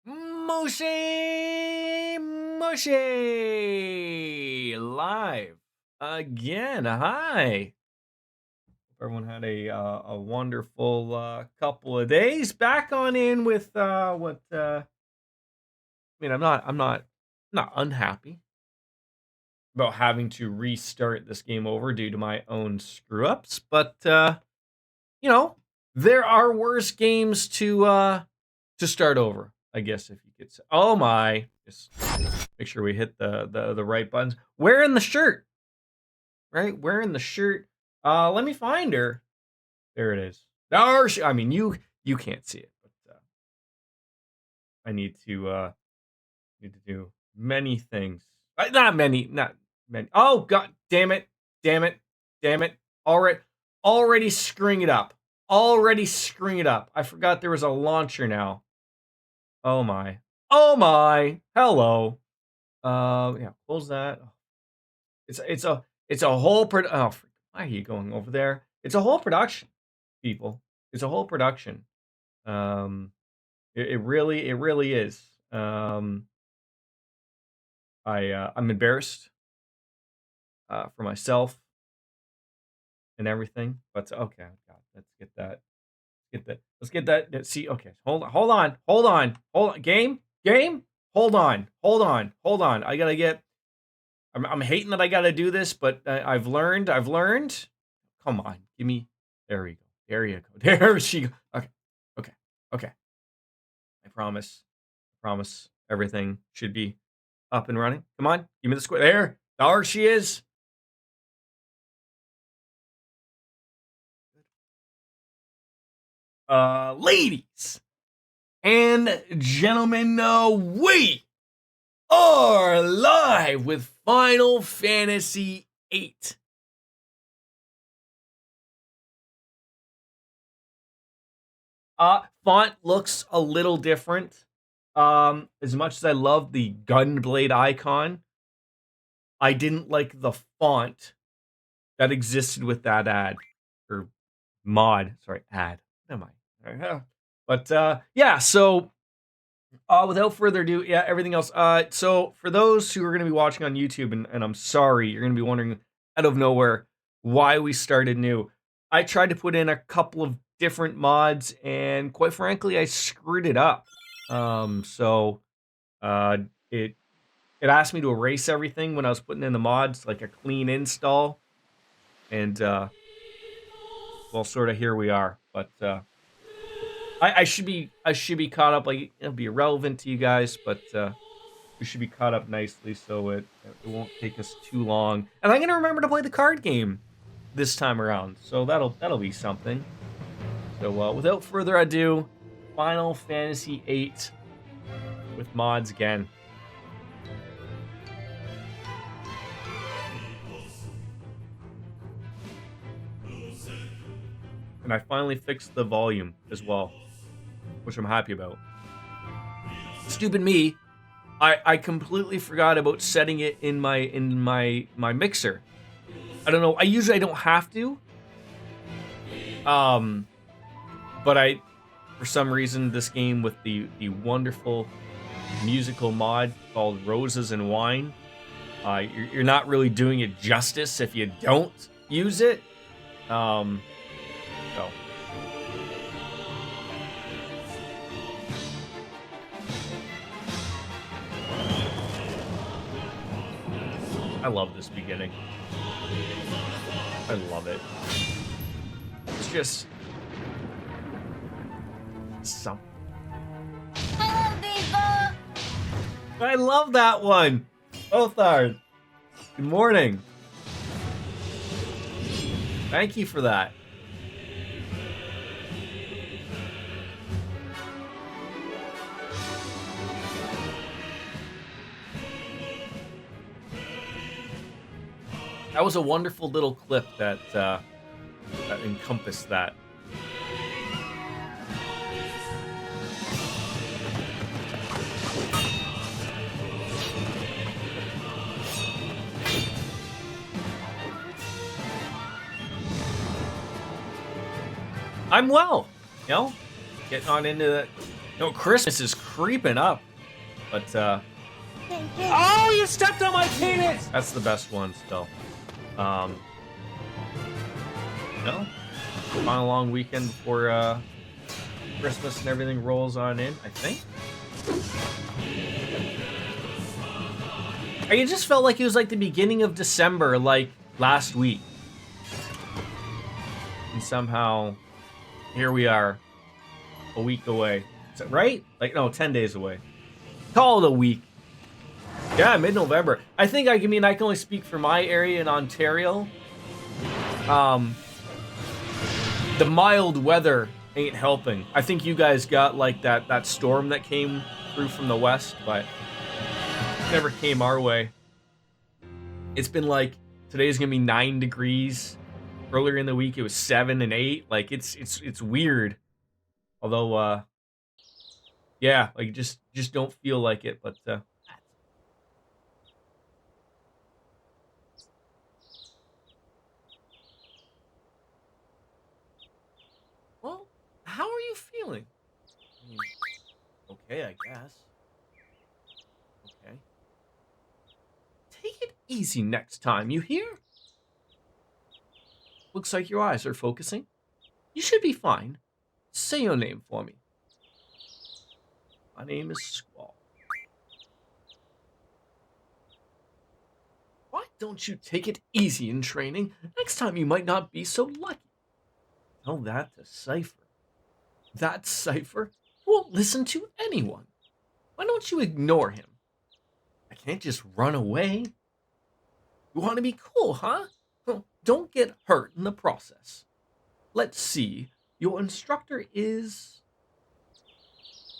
Mushy, mushy, live again. Hi. Hope everyone had a wonderful couple of days. Back on in with what? I'm not unhappy about having to restart this game over due to my own screw ups, but you know, there are worse games to start over, I guess if you could say. Oh my. Just make sure we hit the right buttons. Wearing the shirt, right? Wearing the shirt. Let me find her. There it is. I mean, you can't see it, but I need to do many things. Not many. Oh god, damn it. Damn it. Damn it. Already screwing it up. Already screwing it up. I forgot there was a launcher now. Oh my. Oh my. Hello. Yeah, close that. It's a whole why are you going over there? It's a whole production, people. It's a whole production. Um, it really is. I'm embarrassed for myself and everything. But okay, God, let's get that. Get that. Let's get that. See, okay, hold on. Game. Hold on. I gotta get. I'm hating that I got to do this, but I've learned. Come on, give me. There you go. There you go. There she go. Okay, okay, okay. I promise. I promise. Everything should be up and running. Come on, give me the square. There she is. Ladies and gentlemen, we are live with Final Fantasy VIII. Font looks a little different. As much as I love the gunblade icon, I didn't like the font that existed with that ad or mod. Sorry, ad. What am I? But yeah. So without further ado, yeah, everything else. So for those who are going to be watching on YouTube, and I'm sorry, you're going to be wondering out of nowhere why we started new. I tried to put in a couple of different mods, and quite frankly, I screwed it up. So uh, it it asked me to erase everything when I was putting in the mods, like a clean install, and well, sort of here we are. But I should be caught up. Like it'll be irrelevant to you guys, but we should be caught up nicely, so it won't take us too long. And I'm gonna remember to play the card game this time around, so that'll be something. So without further ado, Final Fantasy VIII with mods again. And I finally fixed the volume as well, which I'm happy about. Stupid me, I completely forgot about setting it in my mixer. I don't know. I don't have to. But for some reason, this game with the wonderful musical mod called Roses and Wine, you're not really doing it justice if you don't use it. So I love this beginning. I love it. It's just some. I love that one. Both are. Good morning. Thank you for that. That was a wonderful little clip that encompassed that. I'm well, getting on into that. Christmas is creeping up. But, oh, you stepped on my penis! That's the best one still. No? Final long weekend before, Christmas and everything rolls on in, I think. It just felt like it was like the beginning of December, like last week. And somehow, here we are, a week away. Is that right? Like, no, 10 days away. Call it a week. Yeah, mid-November. I think I can only speak for my area in Ontario. The mild weather ain't helping. I think you guys got like that storm that came through from the west, but never came our way. It's been like today's gonna be 9 degrees. Earlier in the week it was 7 and 8. Like it's weird. Although yeah, like just don't feel like it, but well, how are you feeling? I mean, okay, I guess. Okay. Take it easy next time, you hear? Looks like your eyes are focusing. You should be fine. Say your name for me. My name is Squall. Why don't you take it easy in training? Next time you might not be so lucky. Tell that to Cypher. That Cypher won't listen to anyone. Why don't you ignore him? I can't just run away. You want to be cool, huh? Well, don't get hurt in the process. Let's see. Your instructor is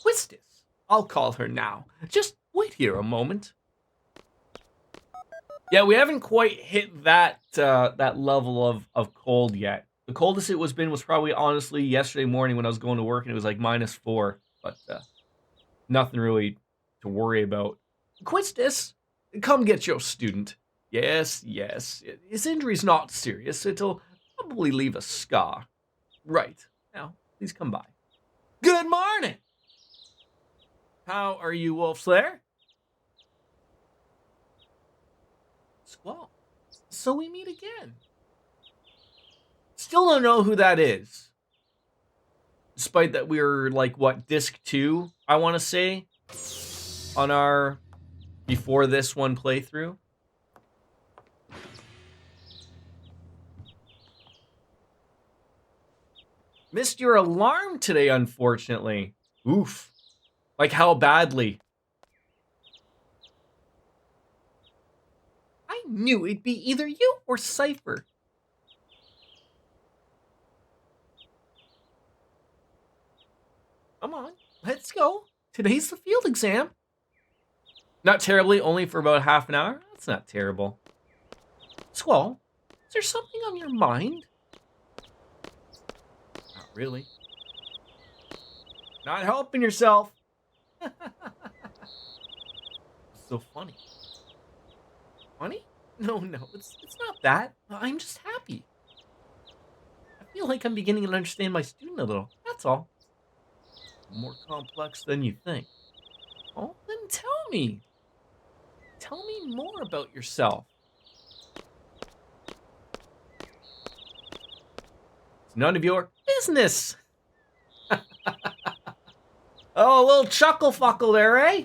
Quistis. I'll call her now. Just wait here a moment. Yeah, we haven't quite hit that that level of cold yet. The coldest it was probably honestly yesterday morning when I was going to work and it was like -4. But nothing really to worry about. Quistis, come get your student. Yes, yes. His injury's not serious. It'll probably leave a scar. Right. Now, please come by. Good morning! How are you, Wolfslayer? Squall. So we meet again. Still don't know who that is. Despite that we're like, what, disc 2, I want to say, on our before this one playthrough. Missed your alarm today, unfortunately. Oof. Like, how badly? I knew it'd be either you or Cypher. Come on, let's go. Today's the field exam. Not terribly, only for about half an hour. That's not terrible. Squall, is there something on your mind? Not really. Not helping yourself. So funny. Funny? No, it's not that. I'm just happy. I feel like I'm beginning to understand my student a little. That's all. More complex than you think. Oh, then tell me. Tell me more about yourself. It's none of your business. Oh, a little chuckle fuckle there, eh?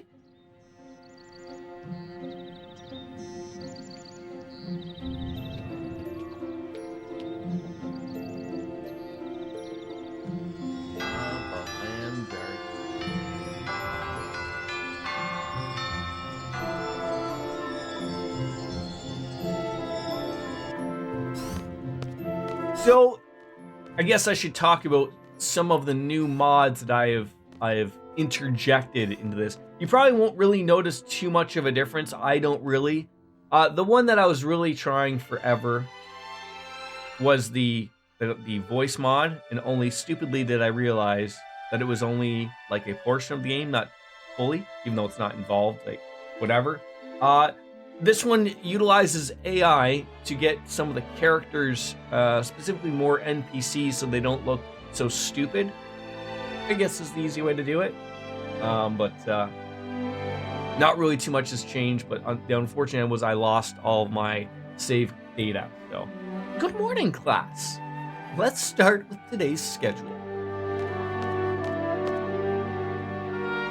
So, I guess I should talk about some of the new mods that I have interjected into this. You probably won't really notice too much of a difference. I don't really. The one that I was really trying forever was the voice mod, and only stupidly did I realize that it was only like a portion of the game, not fully, even though it's not involved, like whatever. This one utilizes AI to get some of the characters, specifically more NPCs, so they don't look so stupid. I guess is the easy way to do it. But not really too much has changed. But the unfortunate was I lost all of my save data. So, good morning, class. Let's start with today's schedule.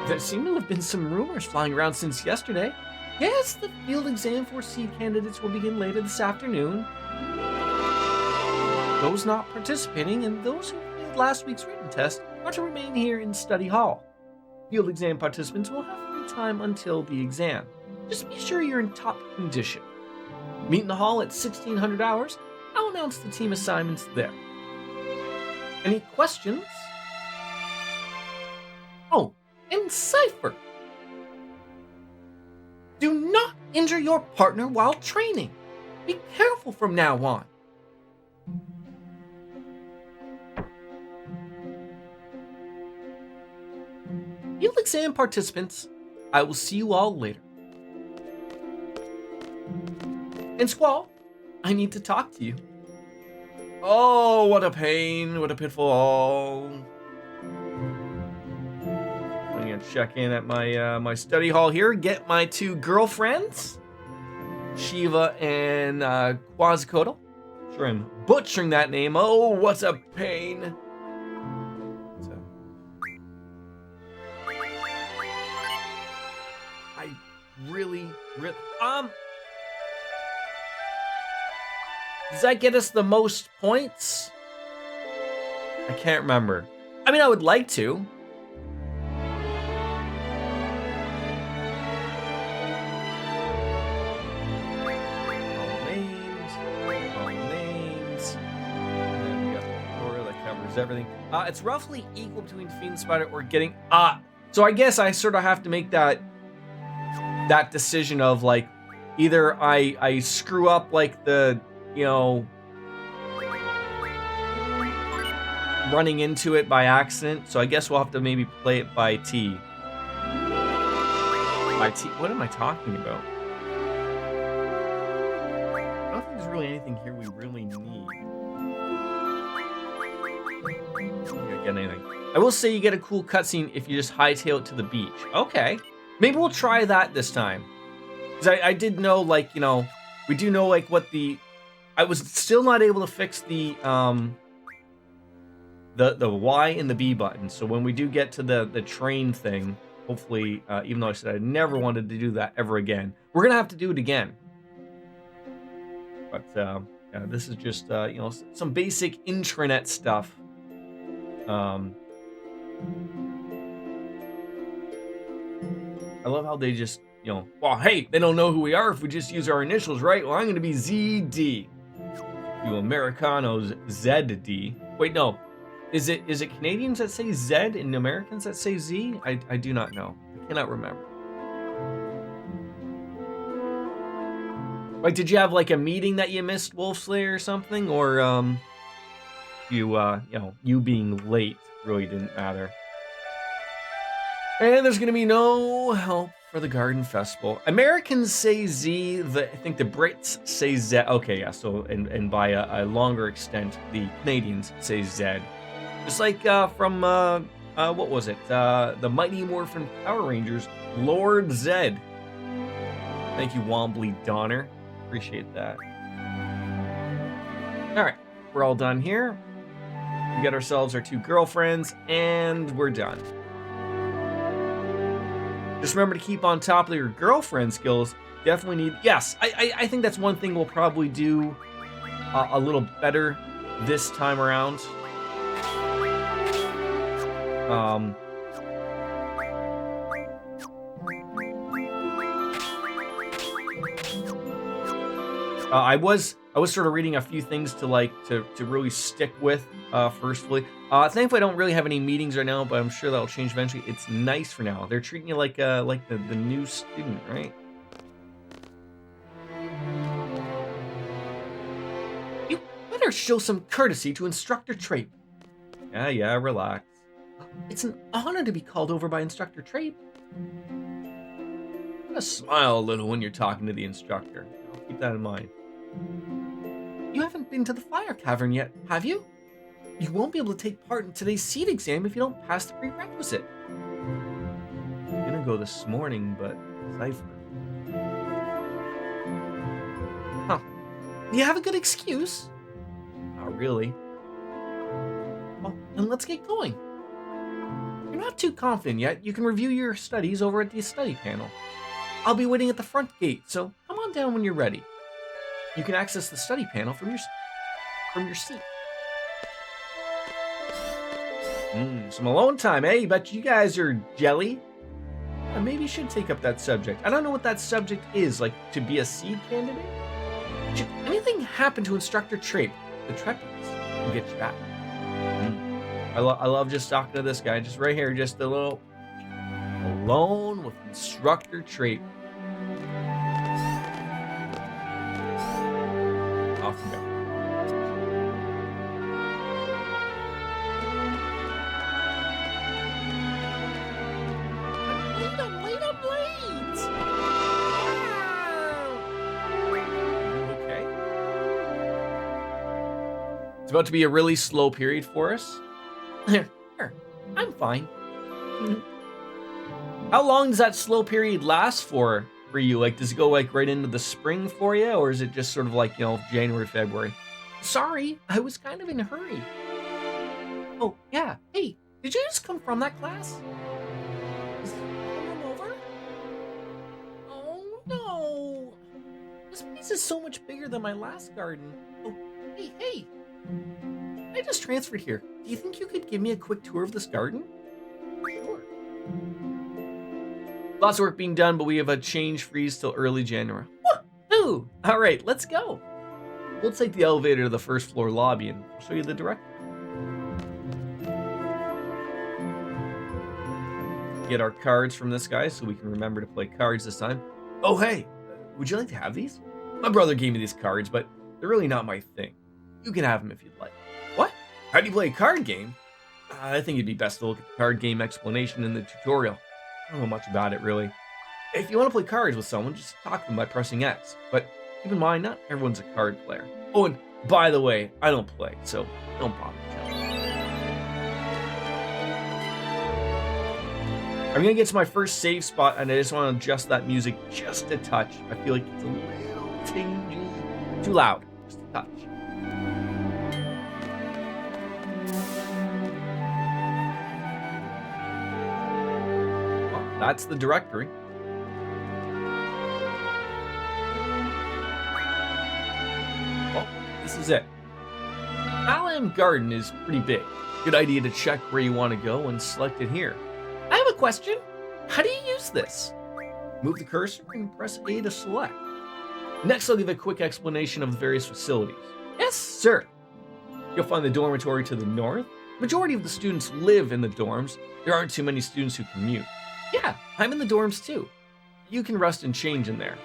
There seem to have been some rumors flying around since yesterday. Yes, the field exam for seed candidates will begin later this afternoon. Those not participating and those who failed last week's written test are to remain here in study hall. Field exam participants will have free time until the exam. Just be sure you're in top condition. Meet in the hall at 1600 hours. I'll announce the team assignments there. Any questions? Oh, and Cypher. Do not injure your partner while training. Be careful from now on. Field exam participants, I will see you all later. And Squall, I need to talk to you. Oh, what a pain, what a pitfall. I'm gonna check in at my study hall here, get my two girlfriends, Shiva and Quetzalcoatl. Sure, I'm butchering that name. Oh, what a pain. I really, does that get us the most points? I can't remember. I mean, I would like to. All names. And then we got the core that covers everything. It's roughly equal between defeating the spider or getting. So I guess I sort of have to make that decision of like, either I screw up like the, you know, running into it by accident. So I guess we'll have to maybe play it by T. By T. What am I talking about? I don't think there's really anything here we really need. Get anything. I will say you get a cool cutscene if you just hightail it to the beach. Okay. Maybe we'll try that this time. Because I did know, like, you know, we do know, like, what the... I was still not able to fix the Y and the B button. So when we do get to the train thing, hopefully, even though I said I never wanted to do that ever again, we're going to have to do it again. But, yeah, this is just, you know, some basic intranet stuff. I love how they just, you know, well, hey, they don't know who we are if we just use our initials, right? Well, I'm going to be ZD. You Americanos, ZD. Wait, no. Is it Canadians that say Z and Americans that say Z? I do not know. I cannot remember. Like, did you have like a meeting that you missed, Wolfslayer, or something? Or you know, you being late really didn't matter. And there's gonna be no help for the Garden Festival. Americans say Z. I think the Brits say Z. Okay, yeah. So and by a longer extent, the Canadians say Z. Just like from what was it? The Mighty Morphin Power Rangers, Lord Zed. Thank you, Wombly Donner. Appreciate that. All right, we're all done here. We got ourselves our two girlfriends, and we're done. Just remember to keep on top of your girlfriend skills. Definitely need... Yes, I think that's one thing we'll probably do a little better this time around. I was sort of reading a few things to like to really stick with. Firstly, thankfully I don't really have any meetings right now, but I'm sure that'll change eventually. It's nice for now. They're treating you like the new student, right? You better show some courtesy to Instructor Trape. Yeah, relax. It's an honor to be called over by Instructor Trape. Smile a little when you're talking to the instructor. Keep that in mind. You haven't been to the fire cavern yet, have you? You won't be able to take part in today's seed exam if you don't pass the prerequisite. gonna go this morning, but Cypher. Huh. Do you have a good excuse? Not really. Well, then let's get going. You're not too confident yet. You can review your studies over at the study panel. I'll be waiting at the front gate, so come on down when you're ready. You can access the study panel from your seat. Some alone time, eh? Bet you guys are jelly. Maybe you should take up that subject. I don't know what that subject is, like to be a seed candidate? Should anything happen to Instructor Trape, the Treppies, we'll get you back. I love just talking to this guy, just right here, just a little alone with Instructor Trape. Off we go. I'm late. Okay. It's about to be a really slow period for us. Here, I'm fine. How long does that slow period last for you? Like, does it go like right into the spring for you, or is it just sort of like, January, February? Sorry, I was kind of in a hurry. Oh, yeah. Hey, did you just come from that class? Is someone over? Oh, no. This place is so much bigger than my last garden. Oh, hey. I just transferred here. Do you think you could give me a quick tour of this garden? Sure. Lots of work being done, but we have a change freeze till early January. Woohoo! All right, let's go. We'll take the elevator to the first floor lobby and I'll show you the director. Get our cards from this guy so we can remember to play cards this time. Oh, hey, would you like to have these? My brother gave me these cards, but they're really not my thing. You can have them if you'd like. What? How do you play a card game? I think it'd be best to look at the card game explanation in the tutorial. I don't know much about it, really. If you want to play cards with someone, just talk to them by pressing X. But keep in mind, not everyone's a card player. Oh, and by the way, I don't play, so don't bother me. I'm going to get to my first save spot, and I just want to adjust that music just a touch. I feel like it's a little tingy. Too loud. Just a touch. That's the directory. Well, this is it. Alam Garden is pretty big. Good idea to check where you want to go and select it here. I have a question. How do you use this? Move the cursor and press A to select. Next, I'll give a quick explanation of the various facilities. Yes, sir. You'll find the dormitory to the north. Majority of the students live in the dorms. There aren't too many students who commute. Yeah, I'm in the dorms too. You can rest and change in there.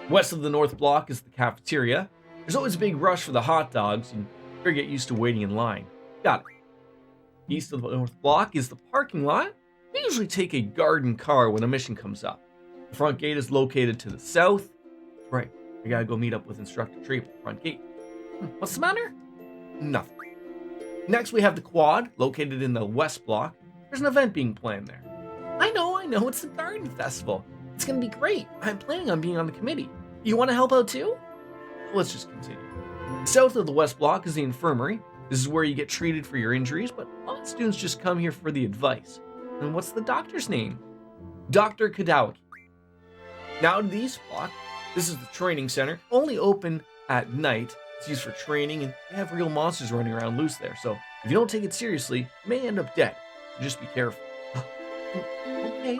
West of the north block is the cafeteria. There's always a big rush for the hot dogs, and you better get used to waiting in line. Got it. East of the north block is the parking lot. We usually take a garden car when a mission comes up. The front gate is located to the south. Right, I gotta go meet up with Instructor Trape at the front gate. What's the matter? Nothing. Next, we have the quad, located in the west block. There's an event being planned there. I know, it's the garden festival. It's gonna be great. I'm planning on being on the committee. You wanna help out too? Let's just continue. South of the west block is the infirmary. This is where you get treated for your injuries, but a lot of students just come here for the advice. And what's the doctor's name? Dr. Kadawaki. Now to the east block, this is the training center, only open at night. It's used for training, and they have real monsters running around loose there, so if you don't take it seriously, you may end up dead. So just be careful. Okay.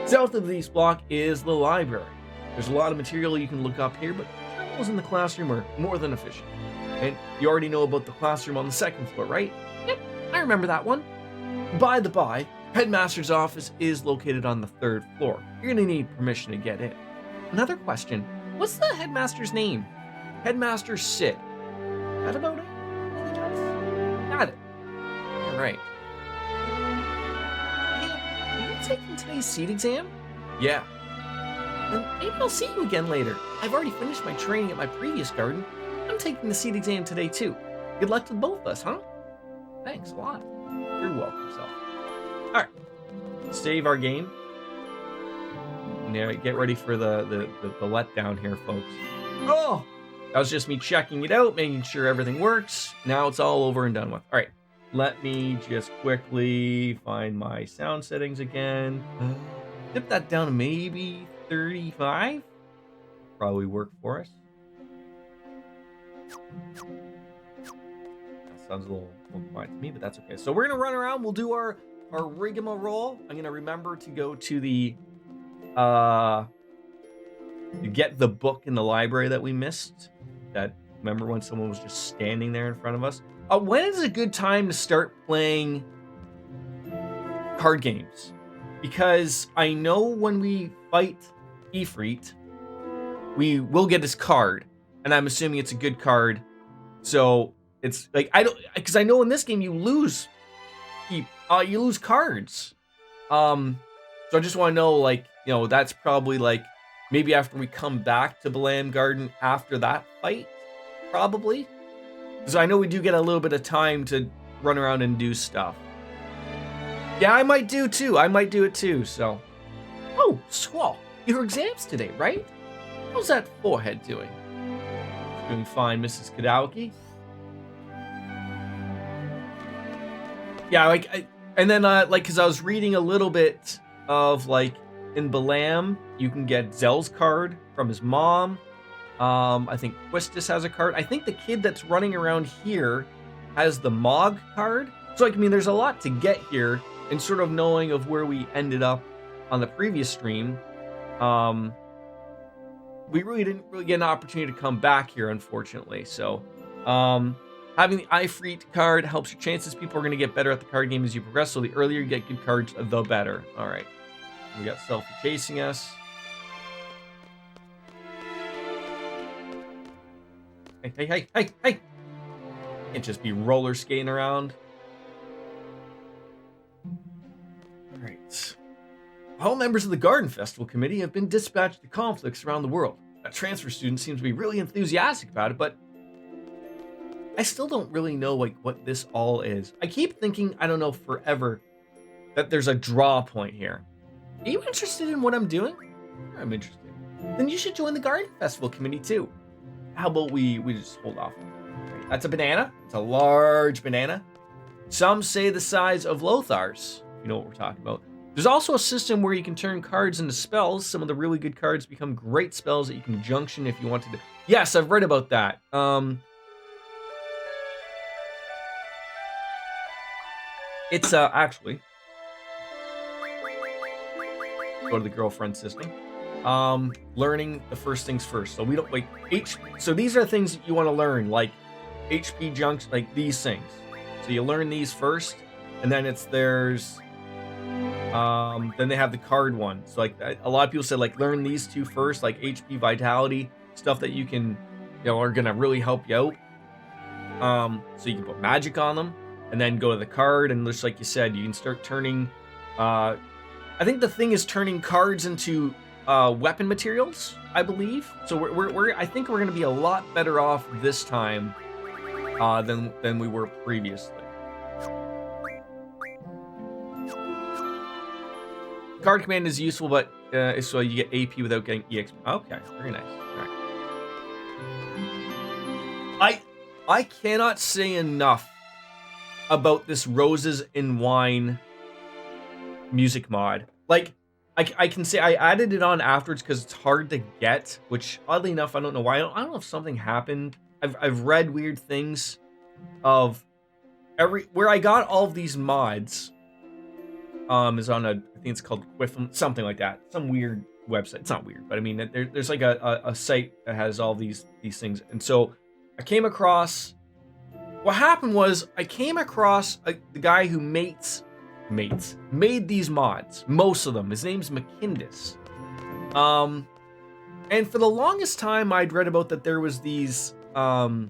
South of the east block is the library. There's a lot of material you can look up here, but terminals in the classroom are more than efficient. And you already know about the classroom on the second floor, right? Yep, I remember that one. By the by, Headmaster's office is located on the third floor. You're gonna need permission to get in. Another question, what's the headmaster's name? Headmaster Sid. That about it? Anything else? Got it. All right. Hey, are you taking today's seat exam? Yeah. Then maybe I'll see you again later. I've already finished my training at my previous garden. I'm taking the seat exam today too. Good luck to both of us, huh? Thanks a lot. You're welcome, self. Alright. Save our game. Yeah, get ready for the letdown here, folks. Oh, that was just me checking it out, making sure everything works. Now it's all over and done with. All right, let me just quickly find my sound settings again. Dip that down to maybe 35. Probably work for us. That sounds a little quiet to me, but that's okay. So we're gonna run around. We'll do our rigmarole. I'm gonna remember to go to the to get the book in the library that we missed. That remember when someone was just standing there in front of us? When is a good time to start playing card games? Because I know when we fight Ifrit, we will get his card, and I'm assuming it's a good card. So it's like because I know in this game you lose cards. So I just want to know, like, that's probably like maybe after we come back to Balam Garden after that fight, probably. Because I know we do get a little bit of time to run around and do stuff. Yeah, I might do it too, so. Oh, Squall, your exams today, right? How's that forehead doing? Doing fine, Mrs. Kadauki. Yeah, because I was reading a little bit of, like, in Balam, you can get Zell's card from his mom. I think Quistis has a card. I think the kid that's running around here has the Mog card. So, like, I mean, there's a lot to get here, and sort of knowing of where we ended up on the previous stream. We really didn't get an opportunity to come back here, unfortunately. So, having the Ifrit card helps your chances. People are going to get better at the card game as you progress. So the earlier you get good cards, the better. All right. We got Selfie chasing us. Hey. Can't just be roller skating around. All right. All members of the Garden Festival Committee have been dispatched to conflicts around the world. That transfer student seems to be really enthusiastic about it, but I still don't really know, like, what this all is. I keep thinking, I don't know, forever, that there's a draw point here. Are you interested in what I'm doing? I'm interested. Then you should join the Garden Festival Committee too. How about we just hold off? Right, that's a banana. It's a large banana. Some say the size of Lothar's. You know what we're talking about. There's also a system where you can turn cards into spells. Some of the really good cards become great spells that you can junction if you wanted to. Yes, I've read about that. It's actually go to the girlfriend system. Learning the first things first. So we don't like so these are things that you want to learn, like HP junks, like these things. So you learn these first, and then then they have the card one. So like a lot of people said, like, learn these two first, like HP vitality, stuff that you can, are gonna really help you out. So you can put magic on them, and then go to the card, and just like you said, you can start turning. I think the thing is turning cards into weapon materials, I believe. So I think we're gonna be a lot better off this time than we were previously. Card command is useful, but so you get AP without getting EXP. Okay, very nice. All right. I cannot say enough about this Roses in Wine music mod. Like, I can say I added it on afterwards because it's hard to get, which oddly enough, I don't know why. I don't know if something happened. I've read weird things of where I got all of these mods. Is on I think it's called Quiffum, something like that. Some weird website. It's not weird, but I mean, there's like a site that has all these things. And so I came across, what happened was I came across the guy who made these mods, most of them. His name's McKindis. And for the longest time I'd read about that there was these, there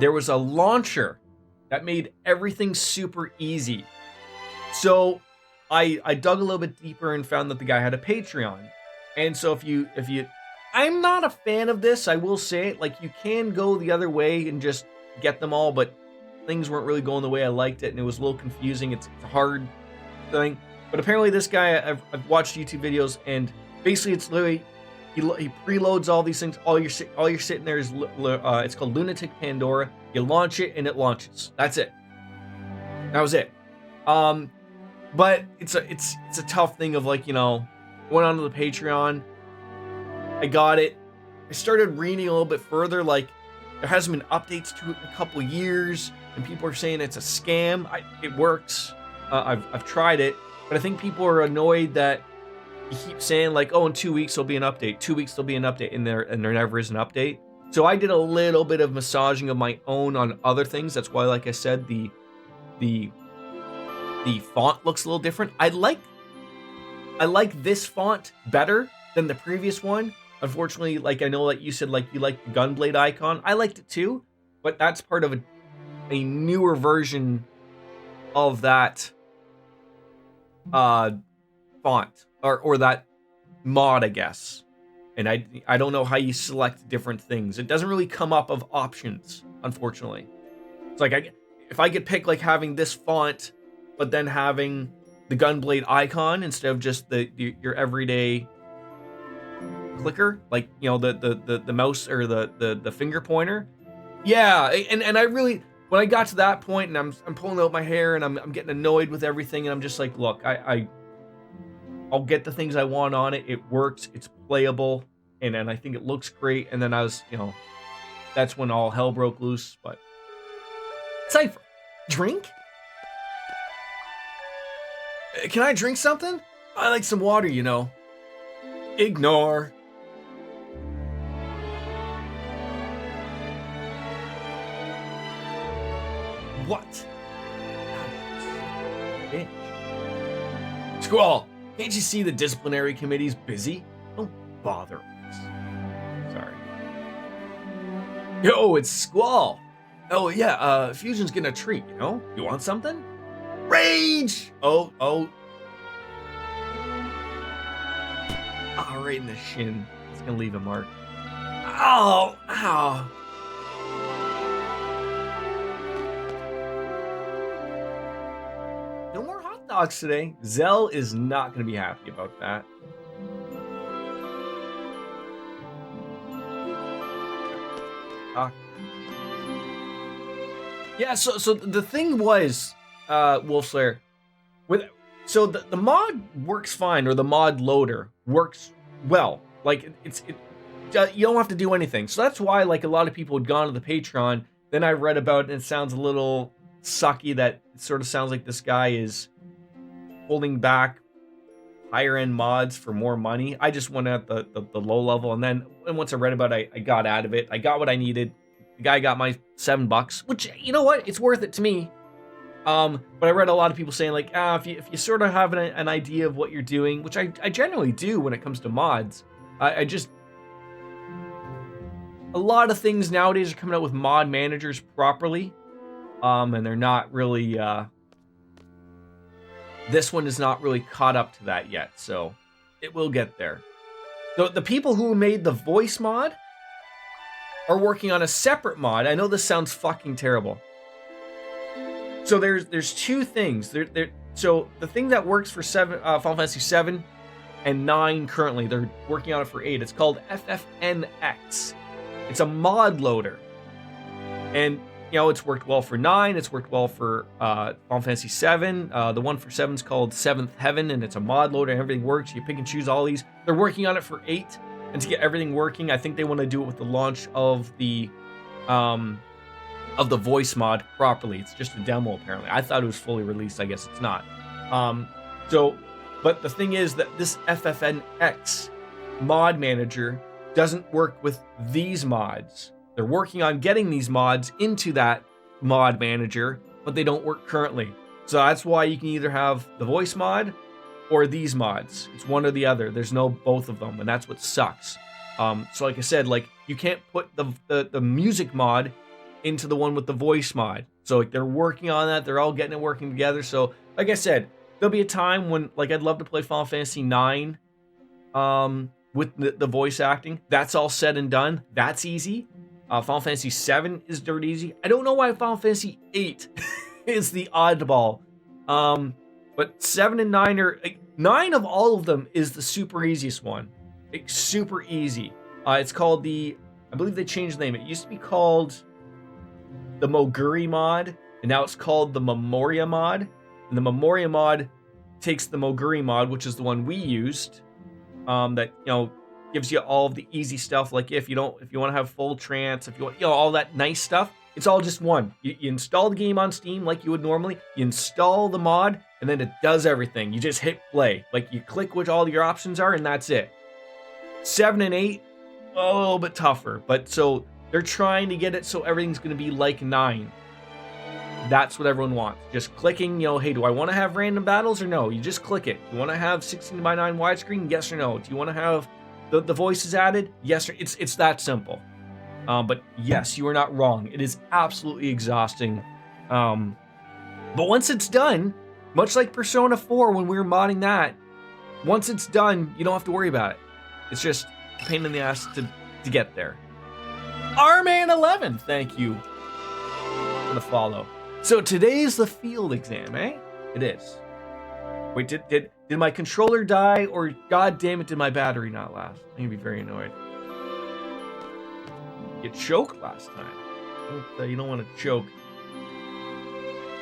was a launcher that made everything super easy. So I dug a little bit deeper and found that the guy had a Patreon. And so if you I'm not a fan of this, I will say it. Like, you can go the other way and just get them all, but things weren't really going the way I liked it, and it was a little confusing. It's a hard thing. But apparently this guy, I've watched YouTube videos, and basically it's literally he preloads all these things. All you're sitting there is it's called Lunatic Pandora. You launch it and it launches. That's it. That was it. But it's a tough thing of like, you know, went onto the Patreon. I got it. I started reading a little bit further. Like, there hasn't been updates to it in a couple years, and people are saying it's a scam. It works. I've tried it, but I think people are annoyed that you keep saying like, oh, in 2 weeks there'll be an update. 2 weeks there'll be an update, and there never is an update. So I did a little bit of massaging of my own on other things. That's why, like I said, the font looks a little different. I like this font better than the previous one. Unfortunately, like I know, like you said, like you like the Gunblade icon. I liked it too, but that's part of a newer version of that font or that mod, I guess. And I don't know how you select different things. It doesn't really come up of options, unfortunately. It's like if I could pick like having this font, but then having the Gunblade icon instead of just your everyday clicker, like, you know, the mouse or the finger pointer. Yeah, and I really, when I got to that point and I'm pulling out my hair and I'm getting annoyed with everything, and I'm just like, look, I'll get the things I want on it. It works, it's playable, and I think it looks great. And then I was, you know, that's when all hell broke loose. But Cypher, drink? Can I drink something? I like some water, you know. Ignore. What? Bitch. Squall, can't you see the disciplinary committee's busy? Don't bother us. Sorry. Yo, it's Squall. Oh yeah, Fusion's getting a treat, you know? You want something? Rage! Oh. Oh, right in the shin. It's gonna leave a mark. Oh, ow. No more hot dogs today. Zell is not gonna be happy about that. Yeah, so the thing was, Wolfslayer, so the mod works fine, or the mod loader works well. Like you don't have to do anything. So that's why, like, a lot of people had gone to the Patreon. Then I read about it, and it sounds a little sucky. That it sort of sounds like this guy is holding back higher end mods for more money. I just went at the low level, and once I read about it, I got out of it. I got what I needed. The guy got my $7, which, you know what, it's worth it to me. But I read a lot of people saying like, if you sort of have an idea of what you're doing, which I generally do when it comes to mods. I just, a lot of things nowadays are coming out with mod managers properly, and they're not really. This one is not really caught up to that yet, so it will get there. The people who made the voice mod are working on a separate mod. I know this sounds fucking terrible. So there's two things. So the thing that works for Final Fantasy 7 and 9 currently, they're working on it for 8. It's called FFNX. It's a mod loader, and you know, it's worked well for 9. It's worked well for Final Fantasy 7. The one for 7 is called 7th Heaven, and it's a mod loader, and everything works. You pick and choose all these. They're working on it for 8, and to get everything working, I think they want to do it with the launch of the voice mod properly. It's just a demo, apparently. I thought it was fully released. I guess it's not. But the thing is that this FFNX mod manager doesn't work with these mods. They're working on getting these mods into that mod manager, but they don't work currently. So that's why you can either have the voice mod or these mods. It's one or the other. There's no both of them, and that's what sucks. So like I said, like, you can't put the music mod into the one with the voice mod. So like, they're working on that. They're all getting it working together. So like I said, there'll be a time when, like, I'd love to play Final Fantasy 9 with the voice acting. That's all said and done. That's easy. Final Fantasy 7 is dirt easy. I don't know why Final Fantasy 8 is the oddball. But 7 and 9 are... Like, 9 of all of them is the super easiest one. It's super easy. It's called the... I believe they changed the name. It used to be called the Moguri mod, and now it's called the Memoria mod. And the Memoria mod takes the Moguri mod, which is the one we used, that, you know, gives you all of the easy stuff. Like if you want to have full trance, if you want, you know, all that nice stuff, it's all just one. You install the game on Steam like you would normally. You install the mod, and then it does everything. You just hit play. Like you click what all your options are, and that's it. 7 and 8, a little bit tougher, but so they're trying to get it so everything's going to be like 9. That's what everyone wants. Just clicking, you know, hey, do I want to have random battles or no? You just click it. You want to have 16:9 widescreen? Yes or no? Do you want to have the voices added? Yes or it's that simple. But yes, you are not wrong. It is absolutely exhausting. But once it's done, much like Persona 4 when we were modding that, once it's done, you don't have to worry about it. It's just a pain in the ass to get there. Rman11, thank you for the follow. So today's the field exam, eh? It is. Wait, did my controller die, or god damn it, did my battery not last? I'm gonna be very annoyed. You choked last time. You don't want to choke.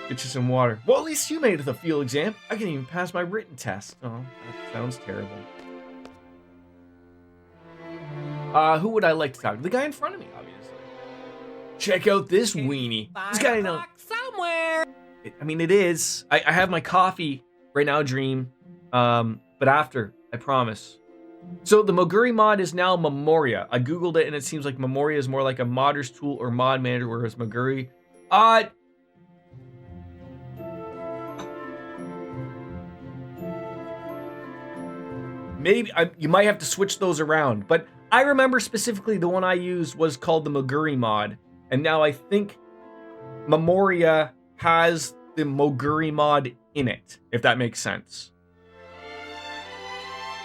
Get you some water. Well, at least you made it to the field exam. I can't even pass my written test. Oh, that sounds terrible. Who would I like to talk to? The guy in front of me, obviously. Check out this weenie. This guy, you know, somewhere. I mean, it is. I have my coffee right now, Dream. But after, I promise. So the Moguri mod is now Memoria. I googled it, and it seems like Memoria is more like a modder's tool or mod manager, whereas Moguri, maybe you might have to switch those around. But I remember specifically the one I used was called the Moguri mod, and now I think Memoria has the Moguri mod in it, if that makes sense.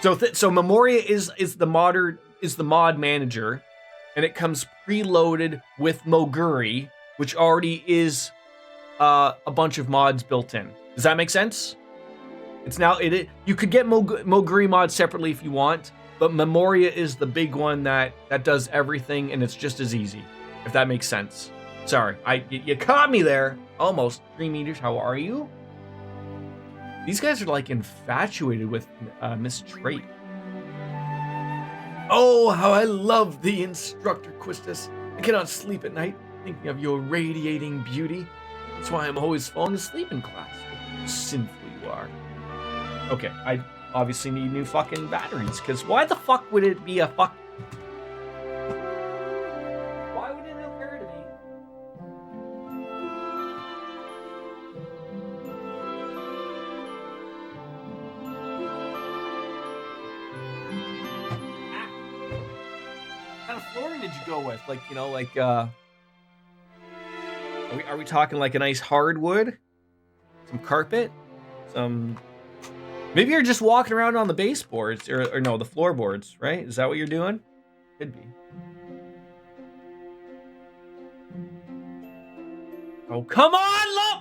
So Memoria is the mod manager, and it comes preloaded with Moguri, which already is a bunch of mods built in. Does that make sense? It's now you could get Moguri mod separately if you want, but Memoria is the big one that does everything, and it's just as easy, if that makes sense. Sorry, you caught me there. Almost. 3 meters, how are you? These guys are like infatuated with Miss Trait. Oh, how I love the instructor, Quistis. I cannot sleep at night thinking of your radiating beauty. That's why I'm always falling asleep in class. How sinful you are. Okay, I obviously need new fucking batteries, because why the fuck would it be a fuck... Why would it occur to me? What kind of flooring did you go with? Like, you know, like, are we talking like a nice hardwood? Some carpet? Some... Maybe you're just walking around on the baseboards, or no, the floorboards, right? Is that what you're doing? Could be. Oh, come on, look!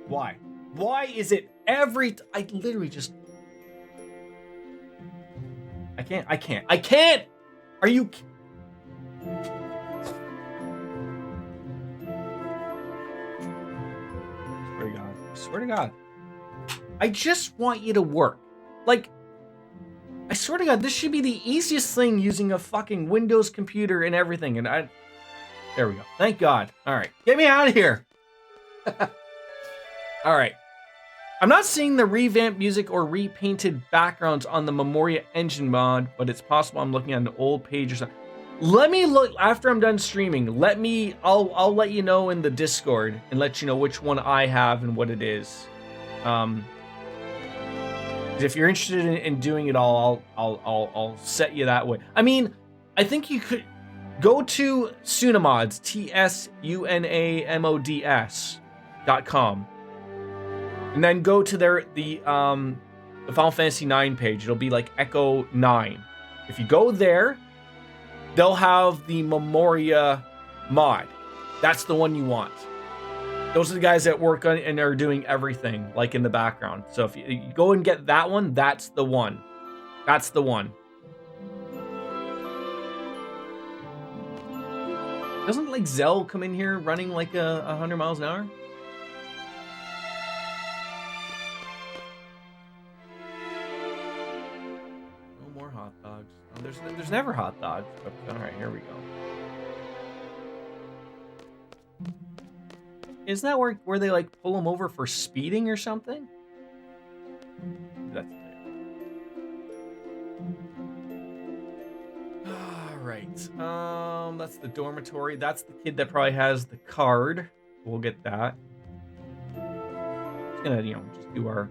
Why? Why is it I literally just... I can't! Are you... I swear to God. I just want you to work. Like, I swear to God, this should be the easiest thing using a fucking Windows computer and everything. And there we go. Thank God. All right. Get me out of here. All right. I'm not seeing the revamped music or repainted backgrounds on the Memoria engine mod, but it's possible I'm looking at an old page or something. Let me look after I'm done streaming. I'll let you know in the Discord and let you know which one I have and what it is. If you're interested in doing it all, I'll set you that way. I mean, I think you could go to Sunamods, TSUNAMODS.com, and then go to the Final Fantasy IX page. It'll be like Echo 9. If you go there, they'll have the Memoria mod. That's the one you want. Those are the guys that work on and are doing everything, like, in the background. So if you go and get that one, that's the one. That's the one. Doesn't, like, Zell come in here running, like, 100 miles an hour? No more hot dogs. Oh, there's never hot dogs. But, all right, here we go. Isn't that where they, like, pull them over for speeding or something? That's it. All right. That's the dormitory. That's the kid that probably has the card. We'll get that. Just gonna, just do our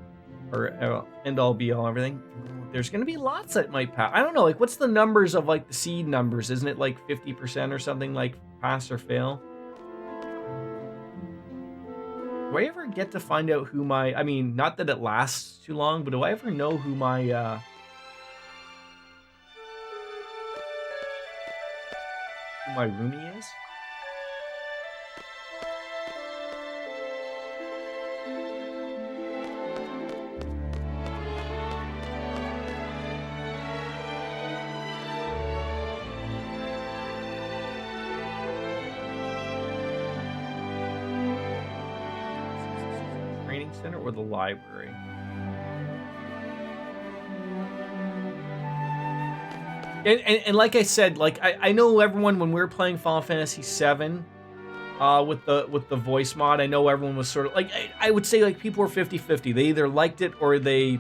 end all be all everything. There's gonna be lots that might pass. I don't know. Like, what's the numbers of, like, the seed numbers? Isn't it like 50% or something, like pass or fail? Do I ever get to find out who my, I mean, not that it lasts too long, but do I ever know who my, roomie is? Training center or the library? And like I said, like, I know everyone, when we were playing Final Fantasy VII, with the voice mod, I know everyone was sort of like, I would say, like, people were 50-50. They either liked it or they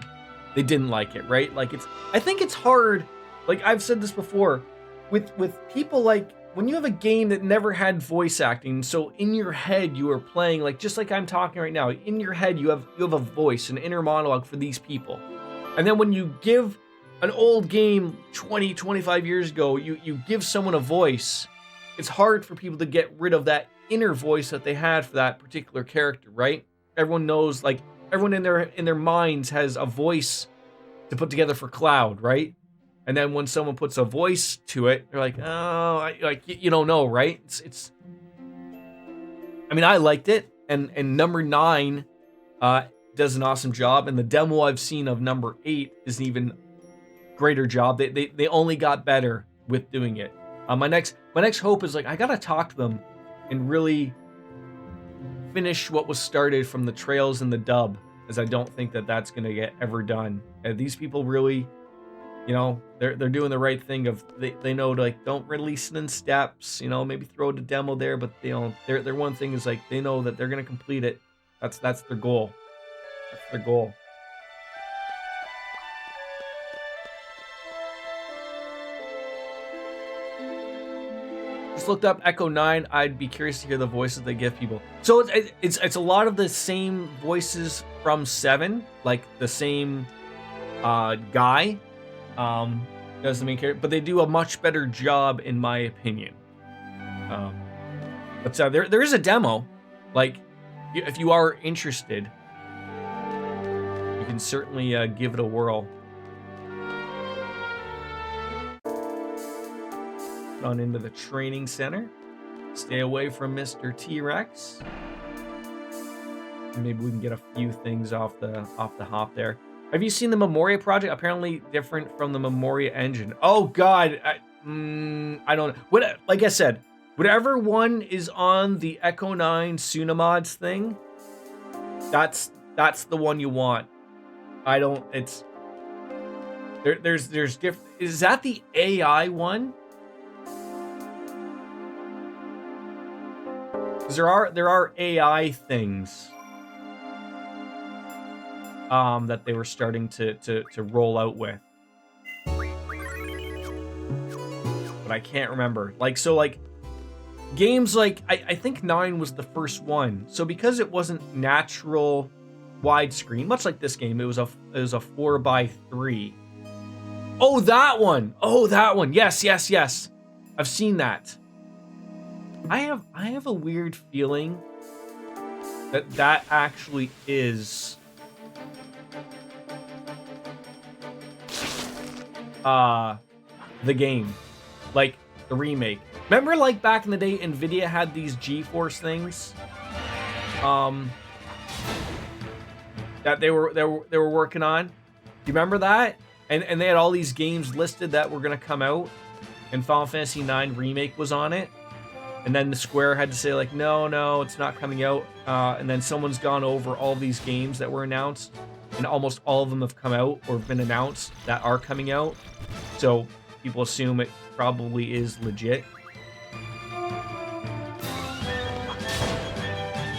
didn't like it, right? Like, I think it's hard, like I've said this before, with people, like, when you have a game that never had voice acting, so in your head you are playing, like, just like I'm talking right now, in your head you have a voice, an inner monologue for these people. And then when you give an old game 20, 25 years ago, you give someone a voice, it's hard for people to get rid of that inner voice that they had for that particular character, right? Everyone knows, like, everyone in their minds has a voice to put together for Cloud, right? And then when someone puts a voice to it, they're like, oh, you don't know, right? It's. I mean, I liked it, and number 9 does an awesome job, and the demo I've seen of number 8 is an even greater job. They only got better with doing it. My next hope is, like, I gotta talk to them and really finish what was started from the trails and the dub, as I don't think that that's gonna get ever done. These people really, they're doing the right thing of they know to, like, don't release it in steps, maybe throw the demo there, but their one thing is, like, they know that they're gonna complete it. That's their goal. That's their goal. Just looked up Echo 9. I'd be curious to hear the voices they give people. So it's a lot of the same voices from 7, like the same guy as the main character, but they do a much better job, in my opinion. But there is a demo. Like, if you are interested, you can certainly give it a whirl. On into the training center. Stay away from Mr. T-Rex. Maybe we can get a few things off the hop there. Have you seen the Memoria project? Apparently different from the Memoria engine. Oh God, I don't know. Like I said, whatever one is on the Echo 9 Sunamods thing, that's the one you want. It's there's different. Is that the AI one? There are AI things that they were starting to roll out with, but I can't remember. Like, so, like, games like I think 9 was the first one. So because it wasn't natural widescreen, much like this game, it was a 4:3. Oh, that one. Yes. I've seen that. I have a weird feeling that actually is the game, like the remake. Remember, like, back in the day, Nvidia had these GeForce things, um, that they were working on. Do you remember that? And they had all these games listed that were gonna come out, and Final Fantasy IX Remake was on it. And then the Square had to say like, no, it's not coming out. And then someone's gone over all these games that were announced, and almost all of them have come out or been announced that are coming out. So people assume it probably is legit.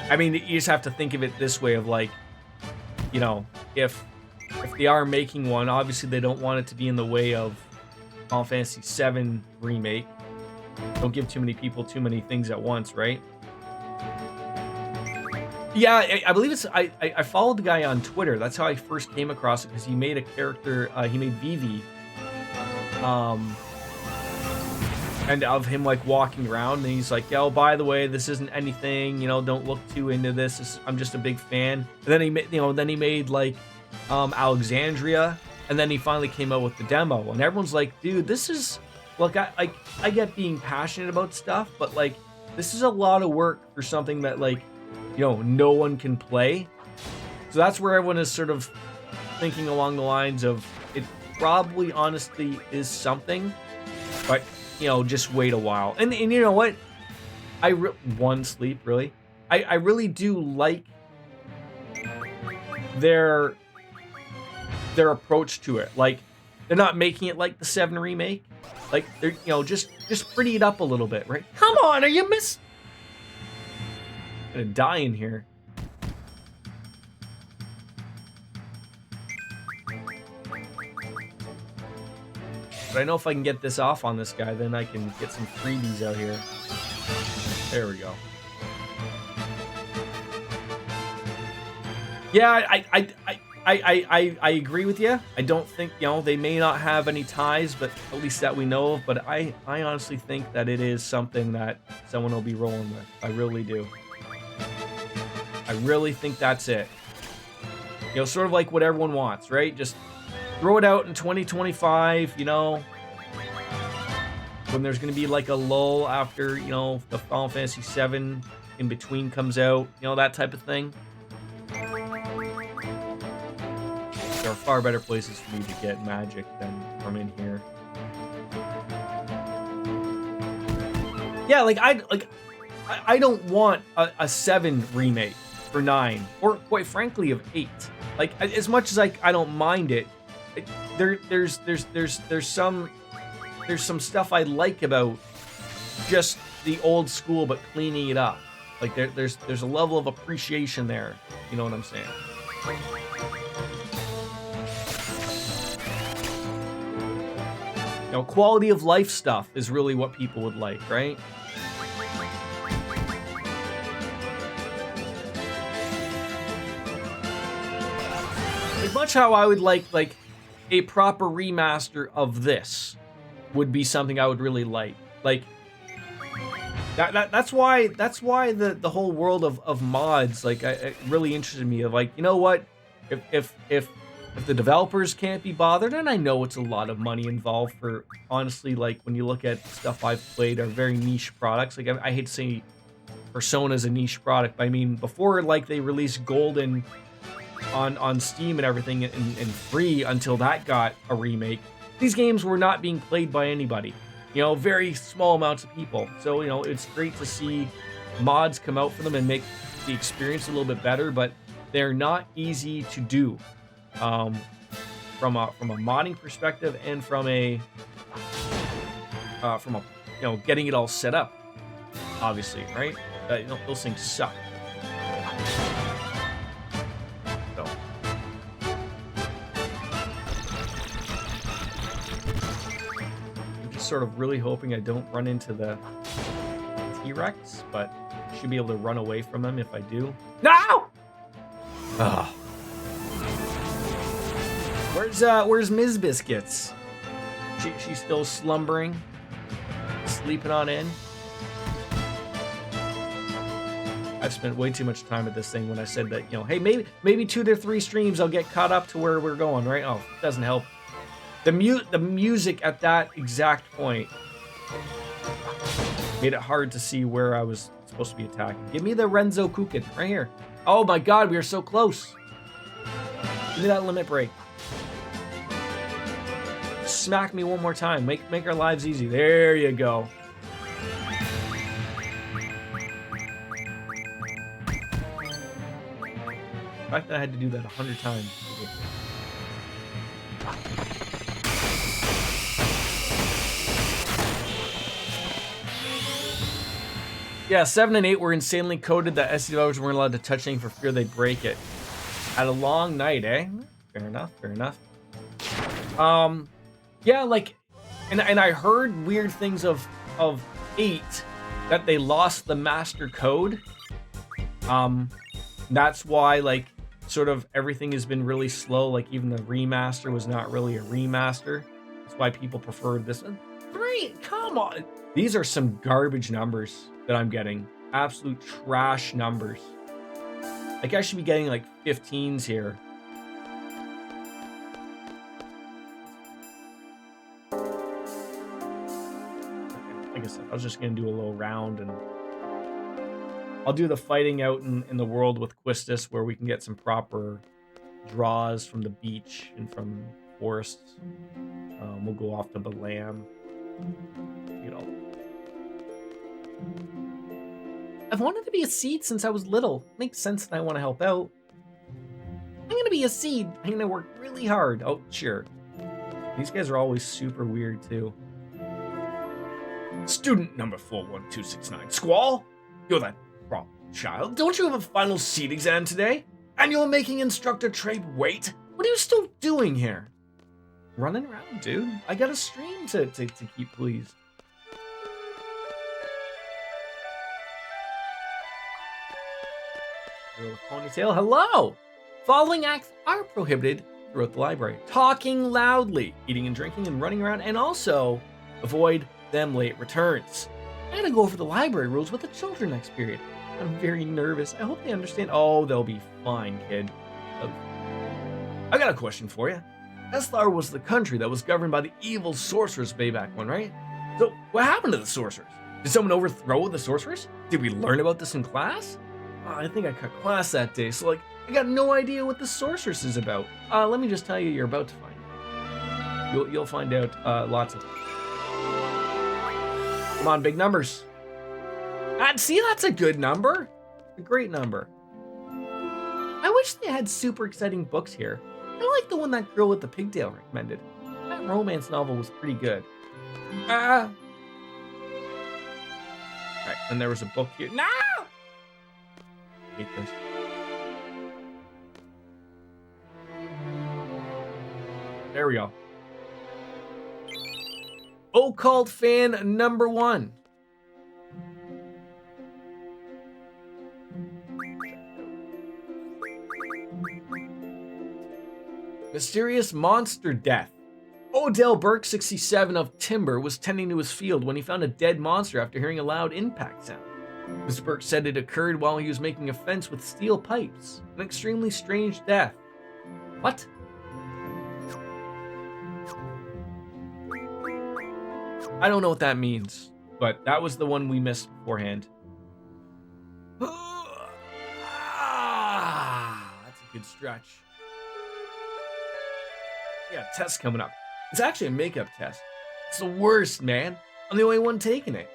I mean, you just have to think of it this way of like, you know, if they are making one, obviously they don't want it to be in the way of Final Fantasy VII Remake. Don't give too many people too many things at once, right? Yeah, I believe it's. I followed the guy on Twitter. That's how I first came across it, because he made a character. He made VIII, and of him like walking around, and he's like, "Yo, by the way, this isn't anything. You know, don't look too into this. I'm just a big fan." And then he made, then he made like Alexandria, and then he finally came out with the demo, and everyone's like, "Dude, this is." Look, I get being passionate about stuff, but like this is a lot of work for something that like, no one can play. So that's where everyone is sort of thinking along the lines of it probably honestly is something, but just wait a while. And you know what? Sleep really. I really do like their approach to it. Like they're not making it like the 7 remake. Like they're just pretty it up a little bit, right? Come on, are you I'm gonna die in here. But I know if I can get this off on this guy, then I can get some freebies out here. There we go. Yeah, I agree with you. I don't think, they may not have any ties, but at least that we know of. But I honestly think that it is something that someone will be rolling with. I really do. I really think that's it. Sort of like what everyone wants, right? Just throw it out in 2025, when there's going to be like a lull after, the Final Fantasy VII in between comes out, that type of thing. There are far better places for me to get magic than from in here. Yeah, I don't want a 7 remake for 9, or quite frankly of 8. Like as much as I don't mind it, there's some stuff I like about just the old school but cleaning it up. Like there's a level of appreciation there. You know what I'm saying? Quality of life stuff is really what people would like, right? As much how I would like a proper remaster of this would be something I would really like. Like that's why the whole world of mods it really interested me. Of like, you know what, if the developers can't be bothered, and I know it's a lot of money involved for, honestly, like when you look at stuff I've played are very niche products. Like I hate to say Persona's a niche product, but I mean before like they released Golden on Steam and everything and free until that got a remake, these games were not being played by anybody. Very small amounts of people. So, it's great to see mods come out for them and make the experience a little bit better, but they're not easy to do. From a modding perspective and from a getting it all set up, obviously, right? Those things suck. So I'm just sort of really hoping I don't run into the T-Rex, but I should be able to run away from him if I do. No! Ugh. Where's Ms. Biscuits? She's still slumbering, sleeping on in. I've spent way too much time at this thing when I said that, hey, maybe 2 to 3 streams I'll get caught up to where we're going, right? Oh, it doesn't help. The music at that exact point Made it hard to see where I was supposed to be attacking. Give me the Renzo Kukin right here. Oh my god, we are so close. Give me that limit break. Smack me one more time. Make our lives easy. There you go. The fact that I had to do that 100 times. Yeah, 7 and 8 were insanely coded that SC developers weren't allowed to touch anything for fear they'd break it. Had a long night, eh? Fair enough, fair enough. Yeah, like, and I heard weird things of 8 that they lost the master code. That's why, like, sort of everything has been really slow. Like, even the remaster was not really a remaster. That's why people preferred this one. 3, come on. These are some garbage numbers that I'm getting. Absolute trash numbers. Like, I should be getting like 15s here. Like I said, I was just gonna do a little round, and I'll do the fighting out in the world with Quistis, where we can get some proper draws from the beach and from forests. We'll go off to Balam. You know, I've wanted to be a seed since I was little. Makes sense that I want to help out. I'm gonna be a seed. I'm gonna work really hard. Oh, sure. These guys are always super weird too. Student number 41269. Squall? You're that problem child. Don't you have a final seed exam today? And you're making instructor Trade wait? What are you still doing here? Running around, dude. I got a stream to keep pleased. Girl with ponytail, hello! Following acts are prohibited throughout the library. Talking loudly, eating and drinking, and running around, and also avoid them late returns. I'm gonna go over the library rules with the children next period. I'm very nervous. I hope they understand. Oh, they'll be fine, kid. I got a question for you. Eslar was the country that was governed by the evil sorceress way back when, right? So, what happened to the sorcerers? Did someone overthrow the sorcerers? Did we learn about this in class? Oh, I think I cut class that day, so like, I got no idea what the sorceress is about. Let me just tell you, you're about to find out. You'll find out lots of. Come on, big numbers. See, that's a good number. A great number. I wish they had super exciting books here. I like the one that girl with the pigtail recommended. That romance novel was pretty good. Alright, and there was a book here. No! I hate this. There we go. Occult fan number 1. Mysterious monster death. Odell Burke, 67, of Timber, was tending to his field when he found a dead monster after hearing a loud impact sound. Mr. Burke said it occurred while he was making a fence with steel pipes. An extremely strange death. What? I don't know what that means, but that was the one we missed beforehand. That's a good stretch. Yeah, test coming up. It's actually a makeup test. It's the worst, man. I'm the only one taking it.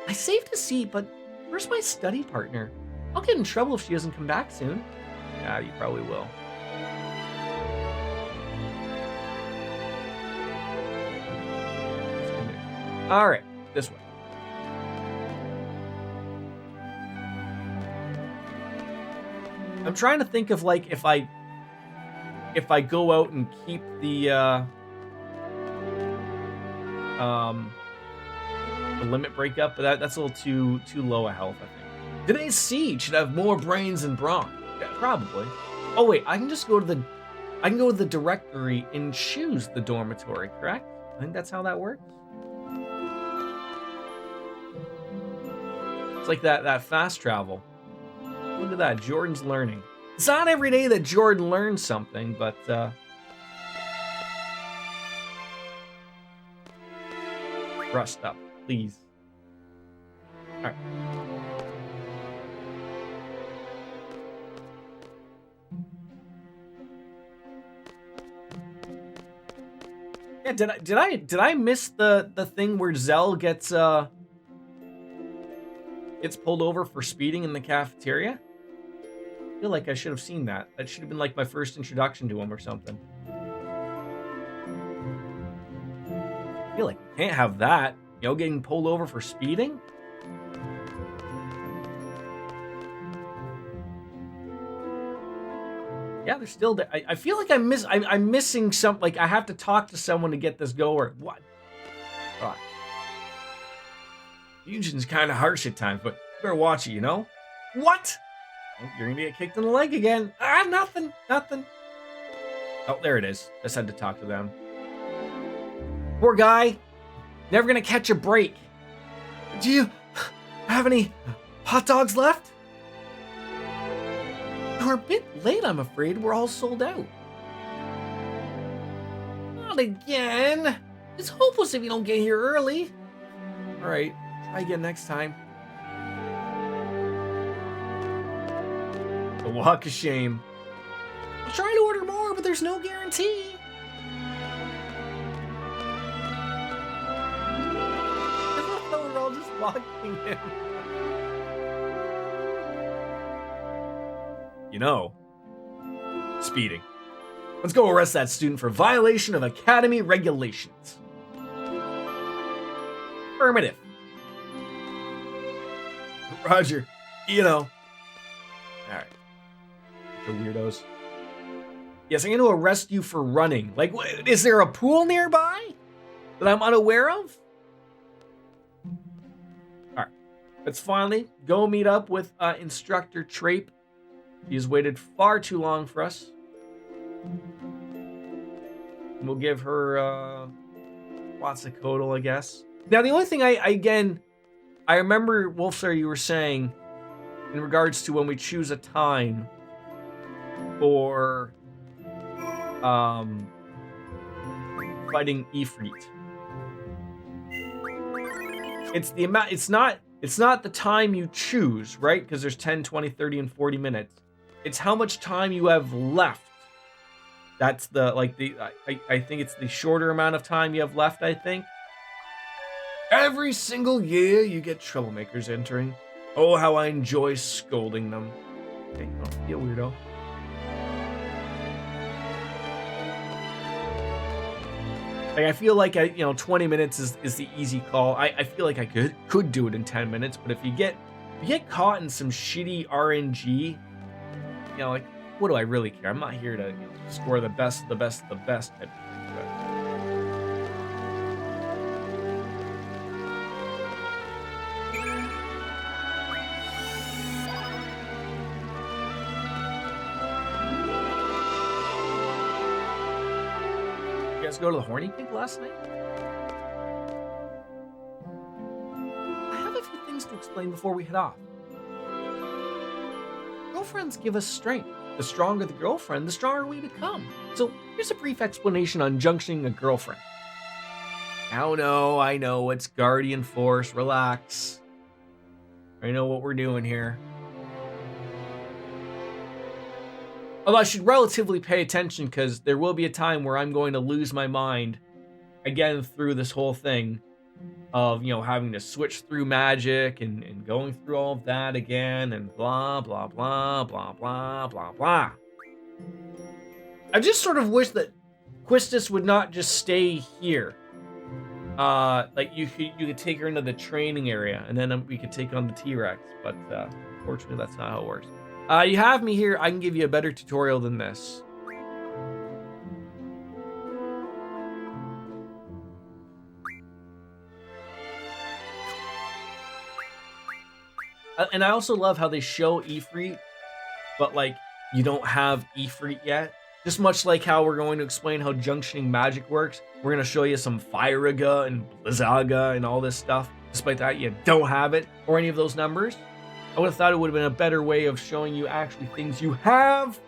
I saved a seat, but where's my study partner? I'll get in trouble if she doesn't come back soon. Yeah, you probably will. All right, this way. I'm trying to think of like if I go out and keep the limit break up, but that's a little too low a health, I think. Today's seed should have more brains than brawn. Yeah, probably. Oh wait, I can go to the directory and choose the dormitory, correct? I think that's how that works. It's like that fast travel. Look at that, Jordan's learning. It's not every day that Jordan learns something, but rust up, please. All right. Yeah, did I miss the thing where Zell gets pulled over for speeding in the cafeteria? I feel like I should have seen that. That should have been like my first introduction to him or something. I feel like we can't have that. You know, getting pulled over for speeding? Yeah, they're still there. I feel like I'm missing something. Like I have to talk to someone to get this going. What? God. Fusion's kind of harsh at times, but you better watch it, you know? What? Oh, you're gonna get kicked in the leg again. Ah, nothing. Oh, there it is. Just had to talk to them. Poor guy. Never gonna catch a break. Do you have any hot dogs left? We're a bit late, I'm afraid. We're all sold out. Not again. It's hopeless if you don't get here early. All right, try again next time. The walk of shame. I'll try to order more, but there's no guarantee. We're all just walking in. You know, speeding. Let's go arrest that student for violation of academy regulations. Affirmative. Roger, you know. Alright. The weirdos. Yes, I'm going to arrest you for running. Like, is there a pool nearby that I'm unaware of? Alright. Let's finally go meet up with Instructor Trape. He's waited far too long for us. We'll give her Quetzalcoatl, I guess. Now, the only thing I remember, Wolfstar, you were saying in regards to when we choose a time for fighting Ifrit. It's the amount. It's not the time you choose, right? Because there's 10, 20, 30, and 40 minutes. It's how much time you have left. That's the, like, I think it's the shorter amount of time you have left, I think. Every single year you get troublemakers entering. Oh, how I enjoy scolding them. Okay, don't be a weirdo. Like, I feel like 20 minutes is the easy call. I feel like I could do it in 10 minutes, but if you get caught in some shitty RNG, like, what do I really care? I'm not here to score the best of the best of the best type of thing. You guys go to the Horny Pig last night? I have a few things to explain before we head off. Girlfriends give us strength. The stronger the girlfriend, the stronger we become. So here's a brief explanation on junctioning a girlfriend. I know, it's Guardian Force. Relax. I know what we're doing here. Although I should relatively pay attention because there will be a time where I'm going to lose my mind again through this whole thing of, having to switch through magic and going through all of that again and blah, blah, blah, blah, blah, blah, blah. I just sort of wish that Quistis would not just stay here. Like you could take her into the training area and then we could take on the T-Rex, but unfortunately that's not how it works. You have me here. I can give you a better tutorial than this. And I also love how they show Ifrit, but like you don't have Ifrit yet. Just much like how we're going to explain how junctioning magic works. We're going to show you some Firaga and Blizzaga and all this stuff. Despite that, you don't have it or any of those numbers. I would have thought it would have been a better way of showing you actually things you have.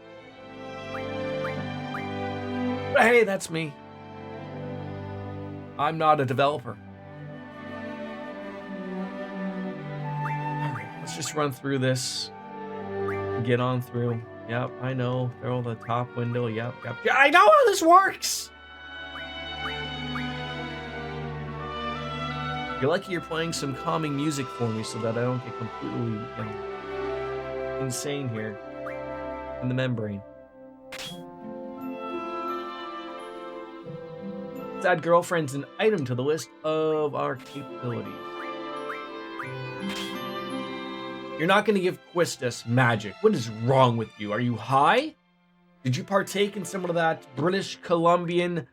But hey, that's me. I'm not a developer. Let's just run through this. Get on through. Yep, I know. Throw the top window. Yep. Yeah, I know how this works! You're lucky you're playing some calming music for me so that I don't get completely insane here in the membrane. Let's add girlfriends an item to the list of our capabilities. You're not going to give Quistis magic. What is wrong with you? Are you high? Did you partake in some of that British Columbian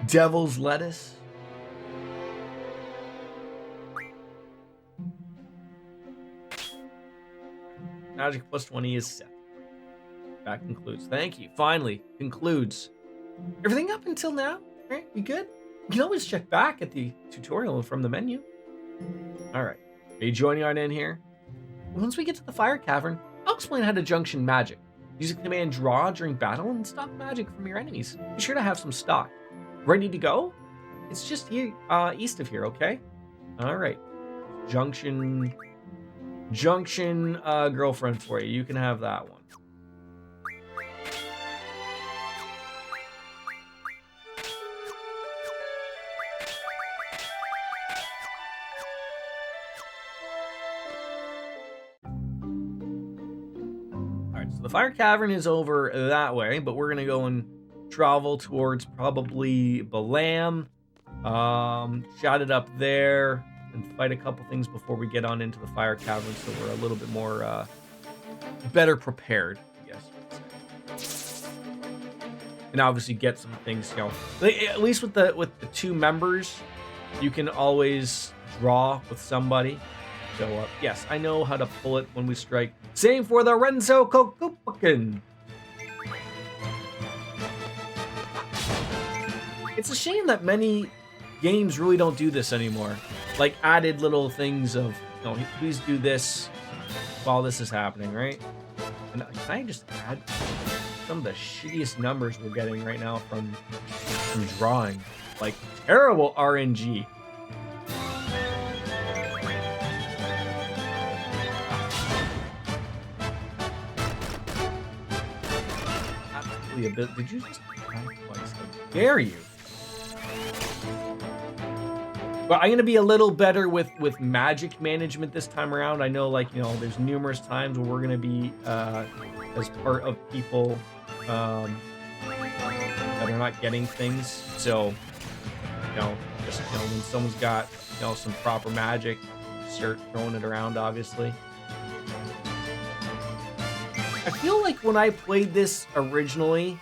devil's lettuce? Magic plus 20 is set. That concludes. Thank you. Finally, concludes. Everything up until now? All right, you good? You can always check back at the tutorial from the menu. All right. Are you joining on in here? Once we get to the fire cavern, I'll explain how to junction magic. Use a command draw during battle and stop magic from your enemies. Be sure to have some stock. Ready to go? It's just here, east of here, okay? All right. Junction girlfriend for you. You can have that one. Alright, so the fire cavern is over that way, but we're gonna go and travel towards probably Balam. Shot it up there and fight a couple things before we get on into the fire cavern, so we're a little bit more better prepared, I guess. And obviously get some things, you know, at least with the two members, you can always draw with somebody. So yes, I know how to pull it when we strike. Same for the Renzo Kokupukin. It's a shame that many games really don't do this anymore. Like added little things of, you know, please do this while this is happening, right? And can I just add some of the shittiest numbers we're getting right now from drawing? Like terrible RNG. Absolutely a bit. Did you just attack twice? How dare you? But I'm going to be a little better with magic management this time around. I know, like, you know, there's numerous times where we're going to be as part of people that are not getting things. So, you know, just, you know, when someone's got, you know, some proper magic, start throwing it around, obviously. I feel like when I played this originally,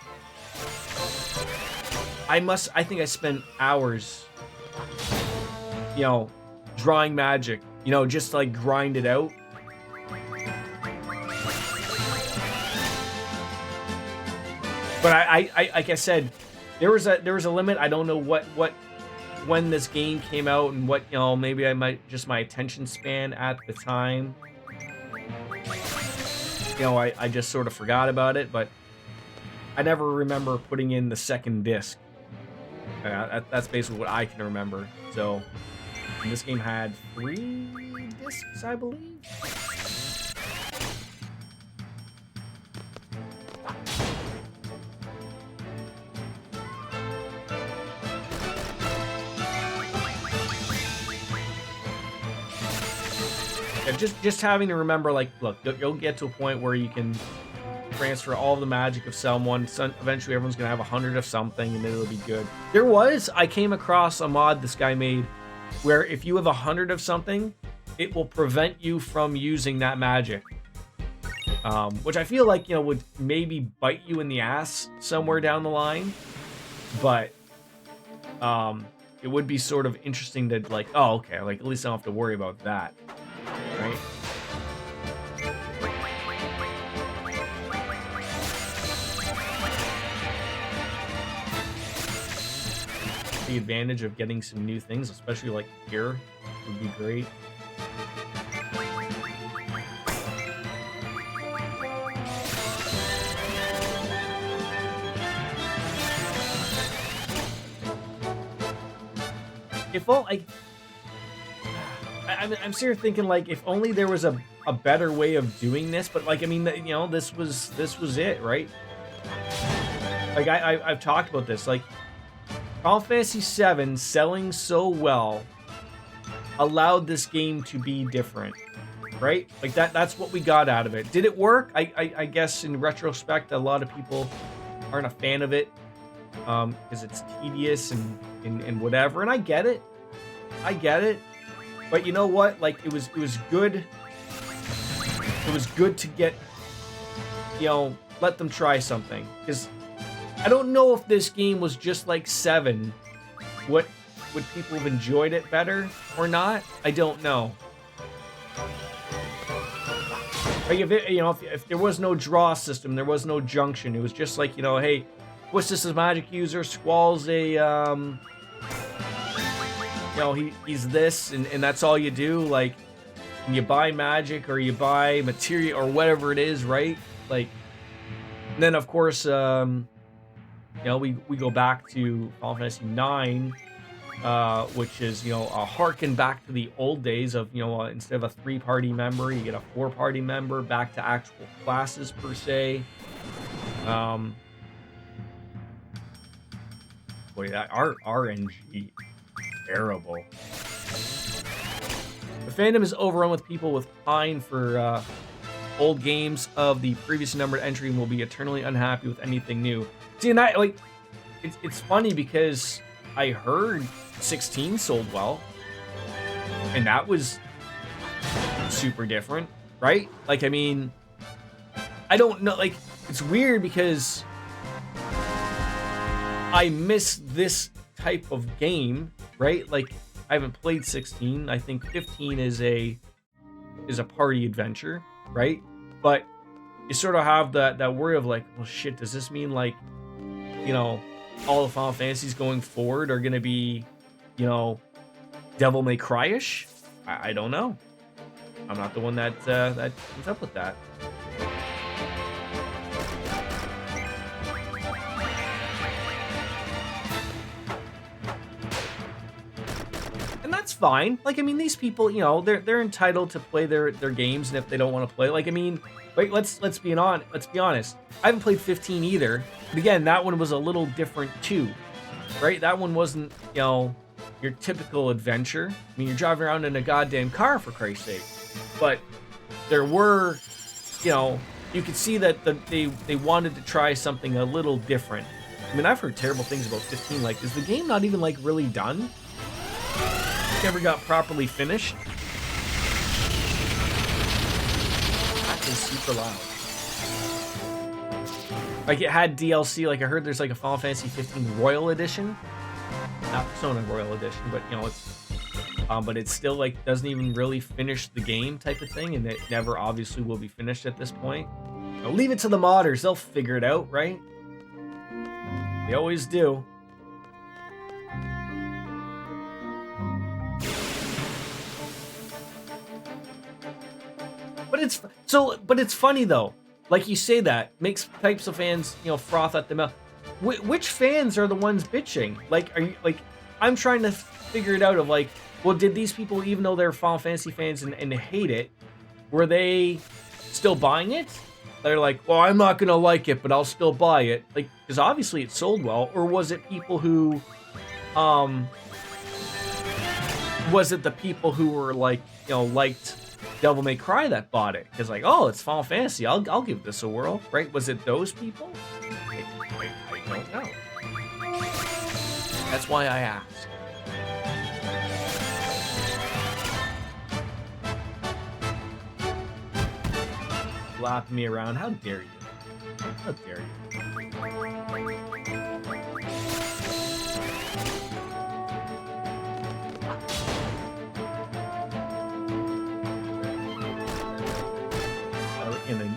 I think I spent hours, you know, drawing magic, you know, just like grind it out. But I like I said, there was a limit. I don't know when this game came out and what, you know, maybe my attention span at the time. You know, I just sort of forgot about it, but I never remember putting in the second disc. That's basically what I can remember. So, and this game had 3 discs, I believe. Yeah, just having to remember, like, look, you'll get to a point where you can transfer all the magic of someone. So eventually everyone's gonna have 100 of something and it'll be good. I came across a mod this guy made where if you have 100 of something, it will prevent you from using that magic. Which I feel like, you know, would maybe bite you in the ass somewhere down the line. But it would be sort of interesting to, like, oh, okay, like, at least I don't have to worry about that. Right? The advantage of getting some new things, especially like here, would be great. If all I'm sitting here thinking like if only there was a better way of doing this, but like I mean, this was it, right? Like I've talked about this. Like Final Fantasy VII selling so well allowed this game to be different, right? Like that's what we got out of it. Did it work? I guess in retrospect, a lot of people aren't a fan of it because it's tedious and whatever. And I get it. I get it. But you know what? Like it was good. It was good to get, let them try something. Because I don't know if this game was just like 7. Would people have enjoyed it better or not? I don't know. Like if there was no draw system, there was no junction. It was just like, hey, what's this as magic user? Squall's he's this, and that's all you do. Like, you buy magic or you buy material or whatever it is, right? Like, and then of course, we go back to Final Fantasy IX, which is a harken back to the old days of instead of a 3-party member, you get a 4-party member, back to actual classes per se. Boy, that RNG terrible. The fandom is overrun with people with pine for old games of the previous numbered entry and will be eternally unhappy with anything new. See, and it's funny because I heard 16 sold well, and that was super different, right? Like, I mean, I don't know. Like, it's weird because I miss this type of game, right? Like, I haven't played 16. I think 15 is a party adventure, right? But you sort of have that worry of like, well, shit, does this mean like, all the Final Fantasies going forward are going to be, Devil May Cry-ish? I don't know. I'm not the one that comes up with that. And that's fine. Like, I mean, these people, they're entitled to play their games, and if they don't want to play, like, I mean, like, let's be honest. I haven't played 15 either. But again, that one was a little different too, right? That one wasn't, your typical adventure. I mean, you're driving around in a goddamn car, for Christ's sake. But there were, you could see that they wanted to try something a little different. I mean, I've heard terrible things about 15. Like, is the game not even like really done? Never got properly finished. That is super loud. Like, it had DLC. Like, I heard there's like a Final Fantasy 15 Royal Edition, not Persona Royal Edition, but but it's still like doesn't even really finish the game type of thing, and it never obviously will be finished at this point. Leave it to the modders; they'll figure it out, right? They always do. But it's funny though. Like, you say that makes types of fans, froth at the mouth. Which fans are the ones bitching? Like, are you like? I'm trying to figure it out. Of like, well, did these people, even though they're Final Fantasy fans and hate it, were they still buying it? They're like, well, I'm not gonna like it, but I'll still buy it. Like, because obviously it sold well. Or was it people who, was it the people who were like, liked Devil May Cry that bought it? Because like, oh, it's Final Fantasy, I'll give this a whirl, right? Was it those people? I don't know. That's why I asked. Slapping me around, how dare you? How dare you?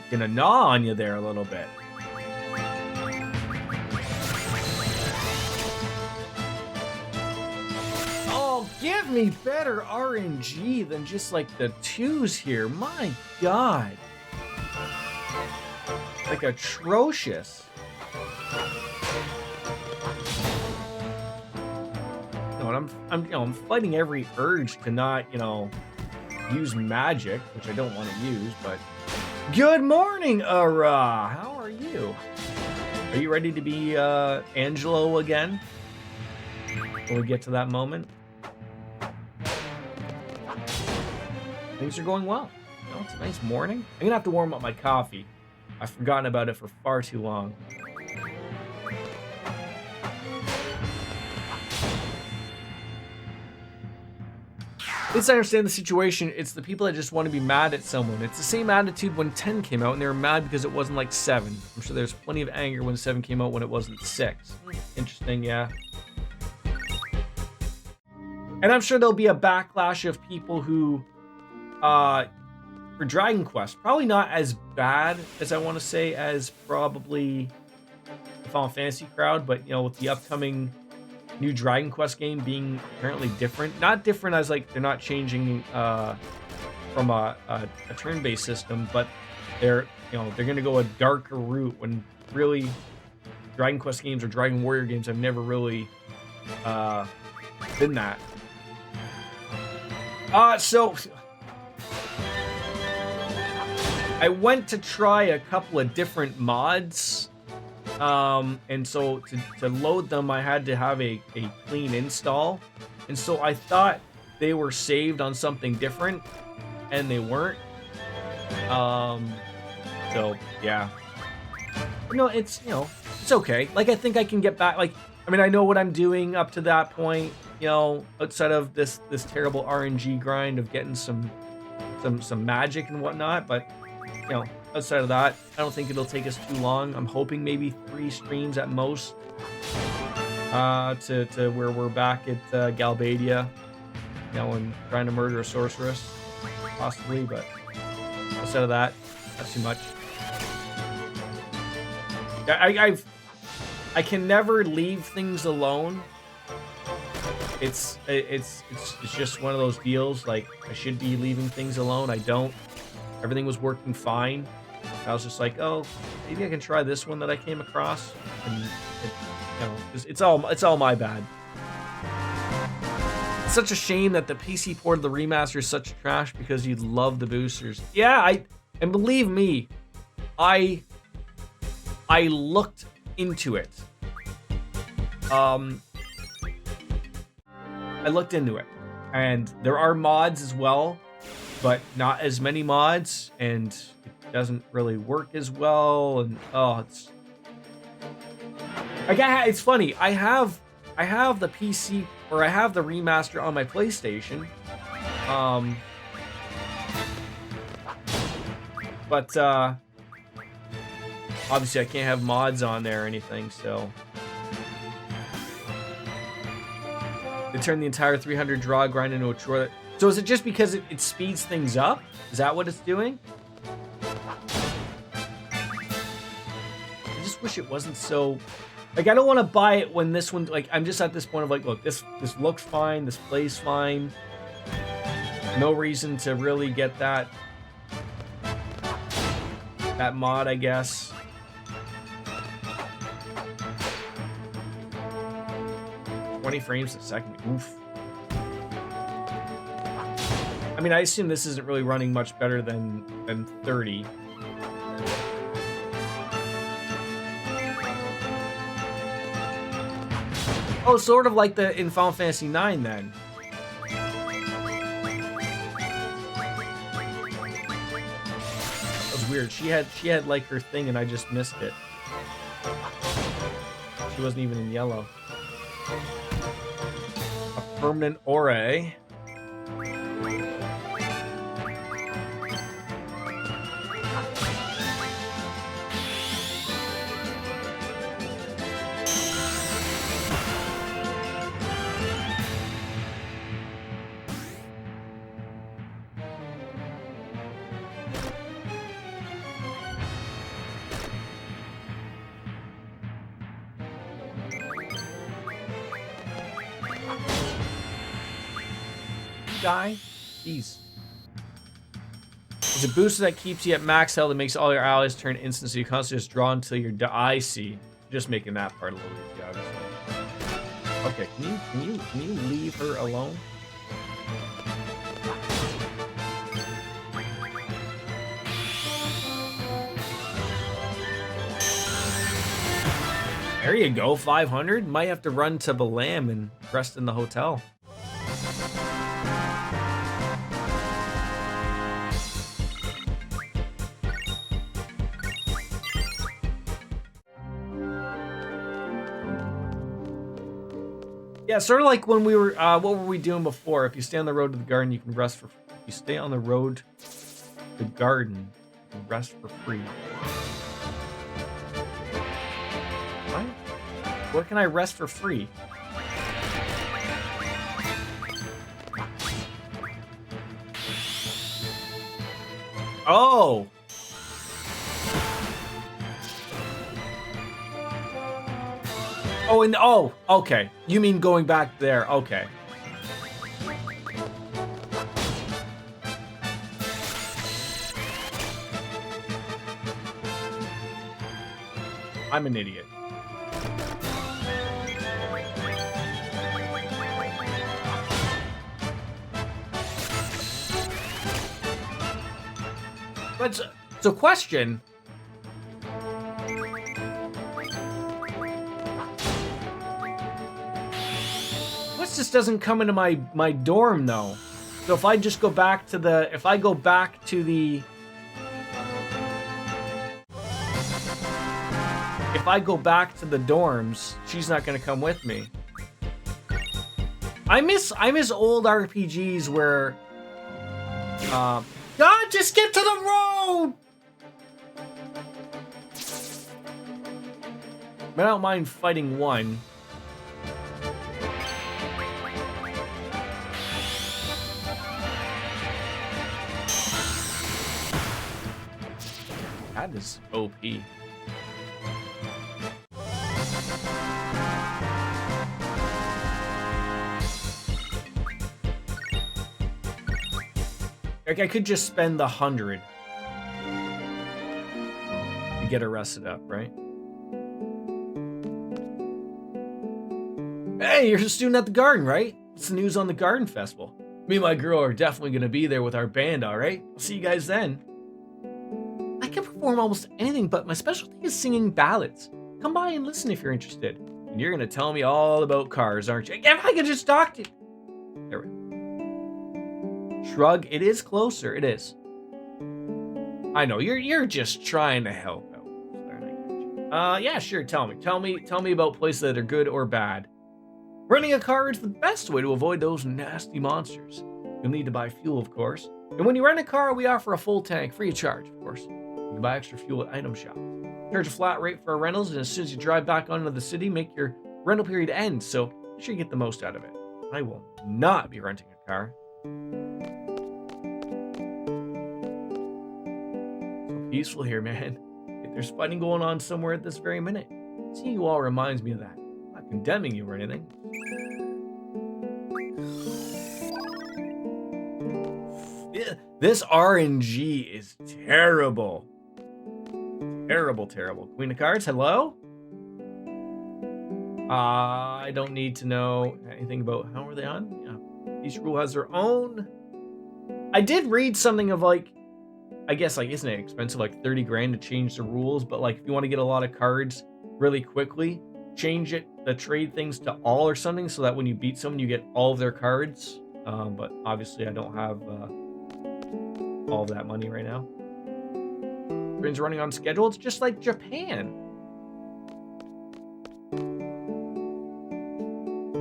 Gonna gnaw on you there a little bit. Oh, give me better RNG than just like the 2s here. My God. Like, atrocious. I'm fighting every urge to not, use magic, which I don't want to use, but good morning, Ara. How are you? Are you ready to be Angelo again when we get to that moment? Things are going well. You know, it's a nice morning. I'm gonna have to warm up my coffee. I've forgotten about it for far too long. At least I understand the situation. It's the people that just want to be mad at someone. It's the same attitude when 10 came out and they were mad because it wasn't like 7. I'm sure there's plenty of anger when 7 came out when it wasn't 6. Interesting, yeah. And I'm sure there'll be a backlash of people who, for Dragon Quest, probably not as bad as I want to say as probably the Final Fantasy crowd, but you know, with the upcoming new Dragon Quest game being apparently different, not different as like they're not changing from a turn-based system, but they're gonna go a darker route when really Dragon Quest games or Dragon Warrior games have never really been that. So I went to try a couple of different mods. And so to load them, I had to have a clean install. And so I thought they were saved on something different, and they weren't. So yeah. It's okay. Like, I think I can get back. Like, I mean, I know what I'm doing up to that point, outside of this terrible RNG grind of getting some magic and whatnot, but outside of that, I don't think it'll take us too long. I'm hoping maybe 3 streams at most to where we're back at Galbadia, and trying to murder a sorceress, possibly, but outside of that, not too much. I can never leave things alone. It's just one of those deals. Like, I should be leaving things alone. I don't. Everything was working fine. I was just like, oh, maybe I can try this one that I came across, and it's all my bad. It's such a shame that the PC port of the remaster is such trash because you'd love the boosters. Yeah, and believe me, I looked into it. I looked into it, and there are mods as well, but not as many mods, and it doesn't really work as well. And it's funny. I have the PC, or I have the remaster on my PlayStation, but obviously I can't have mods on there or anything, so they turned the entire 300 draw grind into a chore. So is it just because it speeds things up? Is that what it's doing? I just wish it wasn't so... Like, I don't want to buy it when this one... Like, I'm just at this point of like, look, this looks fine, this plays fine. No reason to really get that mod, I guess. Frames a second. Oof. I mean, I assume this isn't really running much better than 30. Oh, sort of like in Final Fantasy IX then. That was weird. She had like her thing and I just missed it. She wasn't even in yellow. A permanent aura. Die? Jeez. It's a booster that keeps you at max health and makes all your allies turn instant, so you constantly just draw until you're I see. Just making that part a little easy, obviously. Okay, can you leave her alone? There you go, 500. Might have to run to Balam and rest in the hotel. Yeah, sort of like when we were, what were we doing before? If you stay on the road to the garden, you can rest for, if you stay on the road to the garden, you can rest for free. What? Where can I rest for free? Oh! Oh, and oh, okay. You mean going back there? Okay. I'm an idiot. But so question. This just doesn't come into my dorm though. So if I just go back to the, if I go back to the, if I go back to the dorms, she's not gonna come with me. I miss old RPGs where, God, just get to the road. I don't mind fighting one. That is OP. Like I could just spend the 100 to get her rested up, right? Hey, you're a student at the garden, right? What's the news on the garden festival? Me and my girl are definitely gonna be there with our band, all right? I'll see you guys then. I can perform almost anything, but my specialty is singing ballads. Come by and listen if you're interested. And you're gonna tell me all about cars, aren't you? If I could just talk to you. There we go. Shrug. It is closer. It is. I know you're just trying to help out. Yeah, sure. Tell me about places that are good or bad. Renting a car is the best way to avoid those nasty monsters. You'll need to buy fuel, of course. And when you rent a car, we offer a full tank free of charge, of course. You can buy extra fuel at item shops. Charge a flat rate for our rentals, and as soon as you drive back onto the city, make your rental period end, so make sure you get the most out of it. I will not be renting a car. So peaceful here, man. If there's fighting going on somewhere at this very minute, seeing you all reminds me of that. I'm not condemning you or anything. This RNG is terrible. Terrible. Queen of Cards, hello? I don't need to know anything about how are they on? Yeah. Each rule has their own. I did read something of like, I guess like, isn't it expensive? Like 30 grand to change the rules, but like if you want to get a lot of cards really quickly, change it, the trade things to all or something so that when you beat someone, you get all of their cards. But obviously I don't have all of that money right now. Trains running on schedule. It's just like Japan.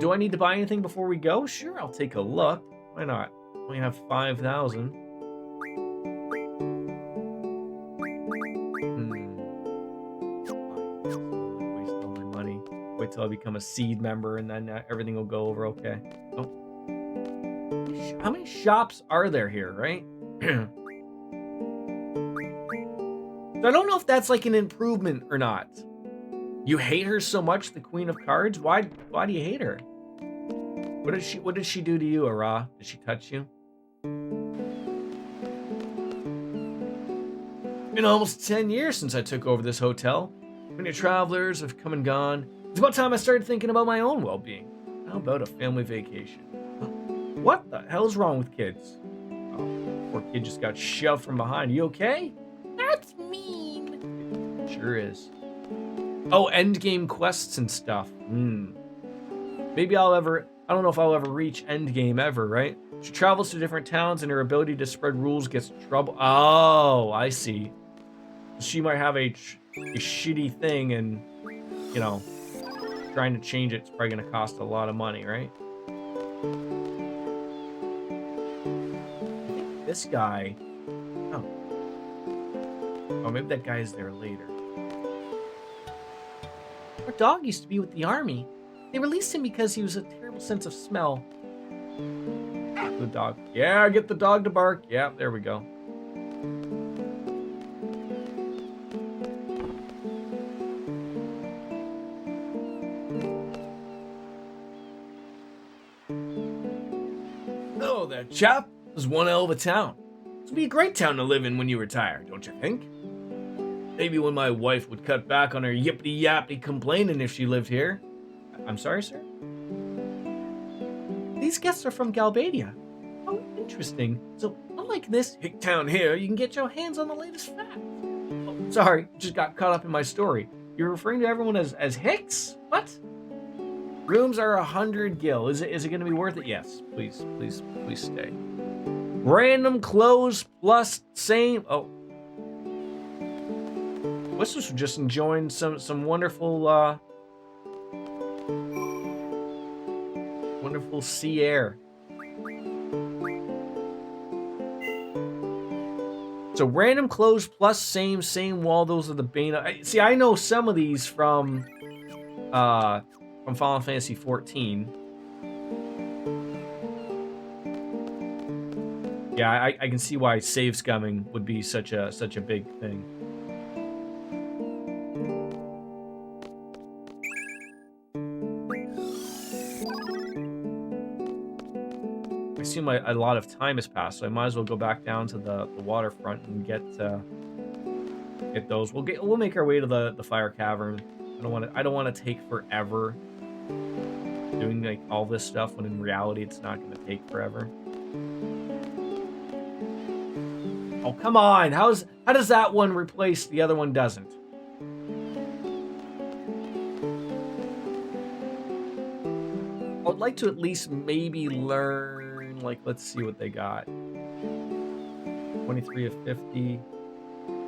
Do I need to buy anything before we go? Sure, I'll take a look. Why not? We have 5,000. Waste all my money. Wait till I become a seed member and then everything will go over okay. Oh. How many shops are there here, right? I don't know if that's like an improvement or not. You hate her so much, the Queen of Cards? Why do you hate her? What did she do to you, Ara? Did she touch you? It's been almost 10 years since I took over this hotel. Many travelers have come and gone. It's about time I started thinking about my own well-being. How about a family vacation? What the hell's wrong with kids? Oh, poor kid just got shoved from behind. You okay? That's mean. It sure is. Oh, end game quests and stuff. Maybe I don't know if I'll ever reach end game ever, right? She travels to different towns and her ability to spread rules gets trouble. Oh, I see. She might have a shitty thing and, you know, trying to change it's probably going to cost a lot of money, right? I think this guy... Oh. Oh, maybe that guy is there later. Our dog used to be with the army. They released him because he was a terrible sense of smell. The dog. Yeah, get the dog to bark. Yeah, there we go. Oh, that chap. This is one hell of a town. This would be a great town to live in when you retire, don't you think? Maybe when my wife would cut back on her yippity-yappity complaining if she lived here. I'm sorry, sir? These guests are from Galbadia. Oh, interesting. So, unlike this hick town here, you can get your hands on the latest facts. Oh, sorry, just got caught up in my story. You're referring to everyone as hicks? What? Rooms are 100 gil. Is it going to be worth it? Yes. Please stay. Random clothes plus same... Oh. Whistles were just enjoying some wonderful, wonderful sea air. So random clothes plus same wall. Those are the bane. See, I know some of these from Final Fantasy 14. Yeah, I can see why save scumming would be such a big thing. I assume a lot of time has passed, so I might as well go back down to the waterfront and get those. We'll make our way to the fire cavern. I don't want to take forever doing like all this stuff when in reality it's not going to take forever. Oh, come on. How does that one replace the other one doesn't? I would like to at least maybe learn, like, let's see what they got. 23 of 50.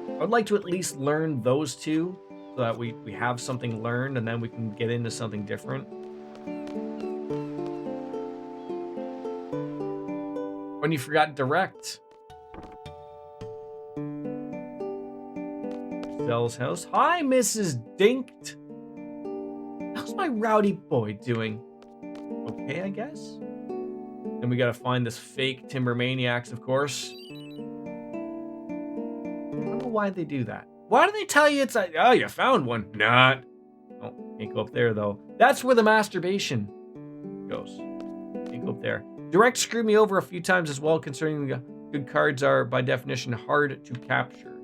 I would like to at least learn those two so that we have something learned and then we can get into something different. When you forgot direct. Gisele's house. Hi, Mrs. Dinked. How's my rowdy boy doing? Okay, I guess. Then we gotta find this fake Timber Maniacs, of course. I don't know why they do that. Why do they tell you it's like, oh, you found one? Not. Oh, can't go up there, though. That's where the masturbation goes. Can't go up there. Direct screwed me over a few times as well, concerning the good cards are, by definition, hard to capture.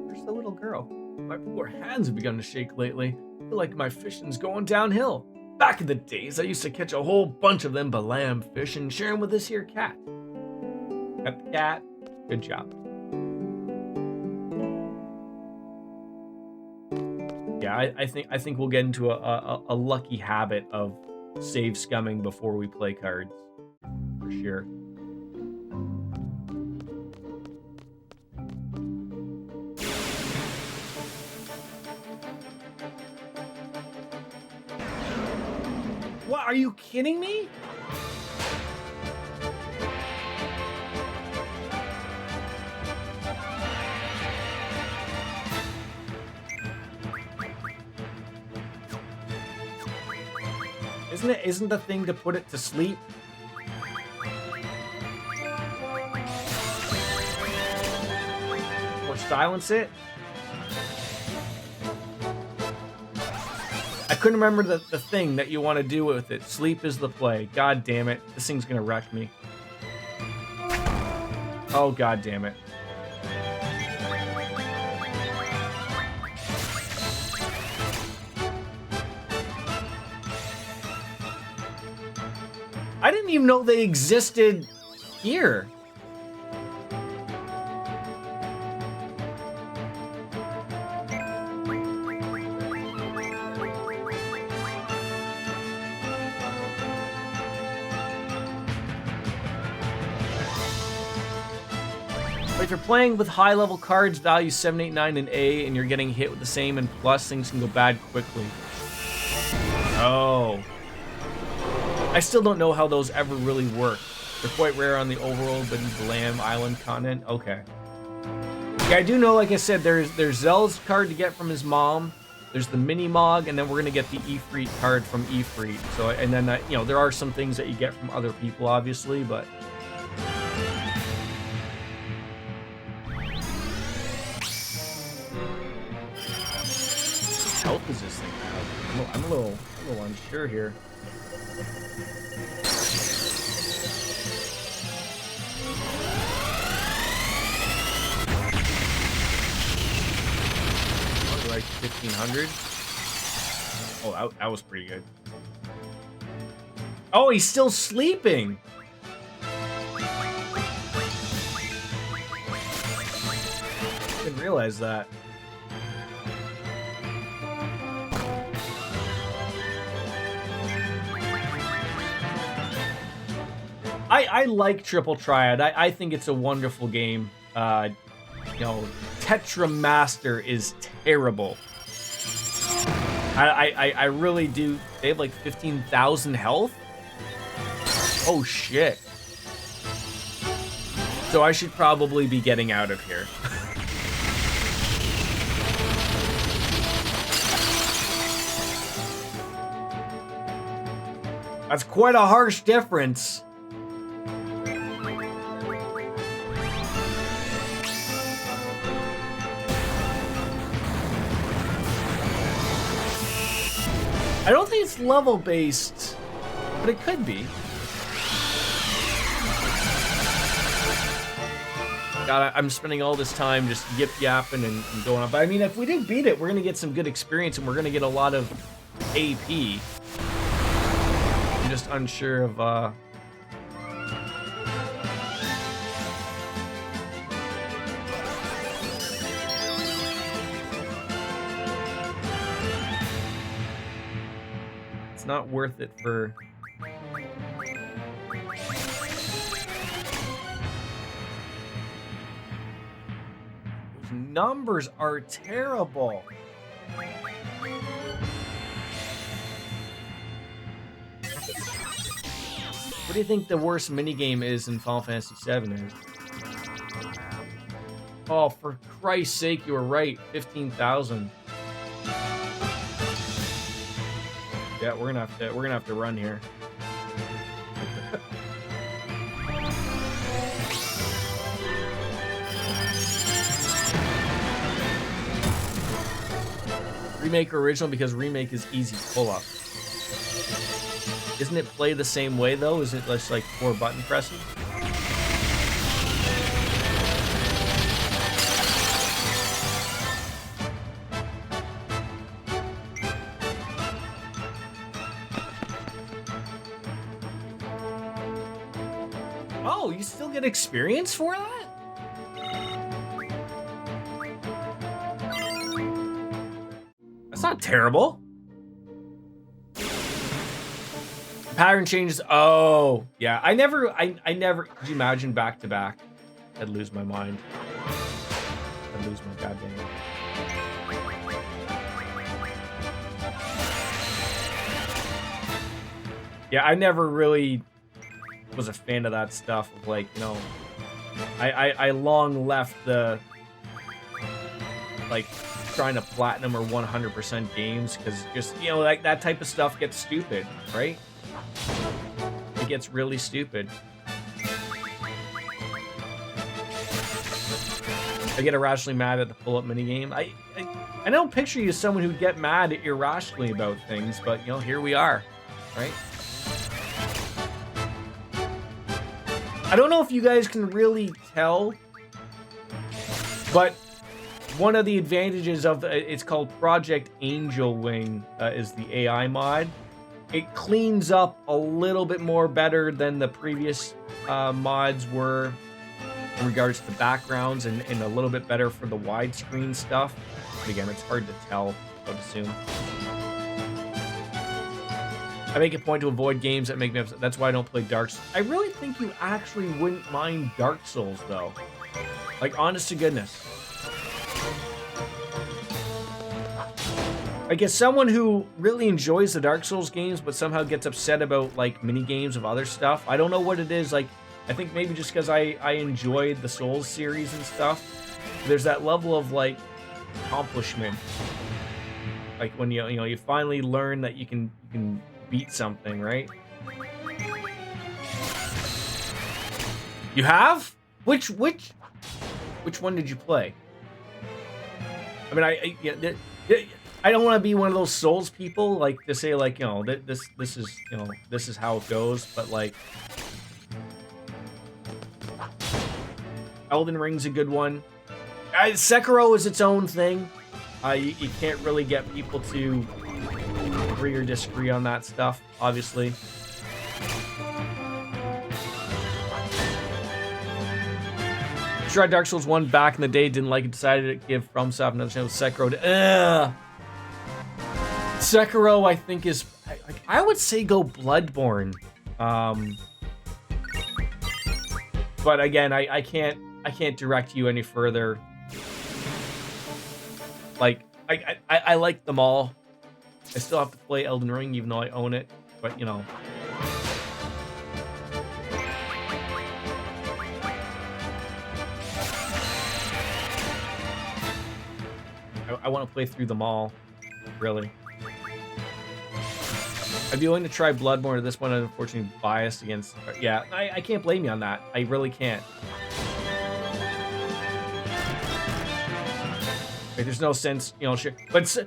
Where's the little girl? My poor hands have begun to shake lately. I feel like my fishing's going downhill. Back in the days, I used to catch a whole bunch of them balam fish and share them with this here cat. Got the cat. Good job. Yeah, I think we'll get into a lucky habit of save scumming before we play cards. For sure. What? Are you kidding me? Isn't the thing to put it to sleep? Or silence it? I couldn't remember the thing that you want to do with it. Sleep is the play. God damn it. This thing's gonna wreck me. Oh, god damn it. I didn't even know they existed here. If you're playing with high-level cards, value 7, 8, 9, and A, and you're getting hit with the same and plus, things can go bad quickly. Oh. I still don't know how those ever really work. They're quite rare on the overworld, but in the Lamb Island continent. Okay. Yeah, I do know, like I said, there's Zell's card to get from his mom. There's the mini Mog, and then we're gonna get the Ifrit card from Ifrit. So, and then you know, there are some things that you get from other people, obviously, but. What health does this thing have? I'm a little unsure here. Like 1500. Oh, that was pretty good. Oh, he's still sleeping. Didn't realize that. I like Triple Triad. I think it's a wonderful game. You know, Tetra Master is terrible. I really do. They have like 15,000 health. Oh shit. So I should probably be getting out of here. That's quite a harsh difference. I don't think it's level based, but it could be. God, I'm spending all this time just yip yapping and going on. But I mean, if we do beat it, we're gonna get some good experience and we're gonna get a lot of AP. I'm just unsure of it's not worth it for those numbers are terrible. What do you think the worst minigame is in Final Fantasy VII is? Oh, for Christ's sake, you were right. 15,000. Yeah, we're gonna have to run here. Remake or original because remake is easy pull up. Isn't it play the same way though? Isn't it just like 4 button presses? Oh, you still get experience for that? That's not terrible. Pattern changes. Oh, yeah. I never. Could you imagine back to back? I'd lose my mind. I'd lose my goddamn mind. Yeah, I never really was a fan of that stuff. Of like, you know, I long left the like trying to platinum or 100% games because just, you know, like that type of stuff gets stupid, right? It gets really stupid. I get irrationally mad at the pull-up minigame. I don't picture you as someone who'd get mad irrationally about things, but, you know, here we are, right? I don't know if you guys can really tell, but one of the advantages of it's called Project Angel Wing is the AI mod. It cleans up a little bit more better than the previous mods were in regards to backgrounds and a little bit better for the widescreen stuff. But again, it's hard to tell, I would assume. I make a point to avoid games that make me upset. That's why I don't play Dark Souls. I really think you actually wouldn't mind Dark Souls, though. Like, honest to goodness. Like, as someone who really enjoys the Dark Souls games, but somehow gets upset about, like, mini games of other stuff. I don't know what it is. Like, I think maybe just because I enjoyed the Souls series and stuff. There's that level of, like, accomplishment. Like, when you finally learn that you can beat something, right? You have? Which one did you play? I mean, I don't want to be one of those Souls people, like, to say, like, this is, this is how it goes, but, like, Elden Ring's a good one. Sekiro is its own thing. You can't really get people to agree or disagree on that stuff, obviously. Tried Dark Souls 1 back in the day, didn't like it, decided to give FromSoft another chance. Sekiro. Sekiro, I think, is... I would say go Bloodborne. But again, I can't direct you any further. Like, I like them all. I still have to play Elden Ring, even though I own it. But, I want to play through them all, really. I'd be willing to try Bloodborne at this point. I'm unfortunately biased against... Yeah, I can't blame you on that. I really can't. Like, there's no sense, sure. But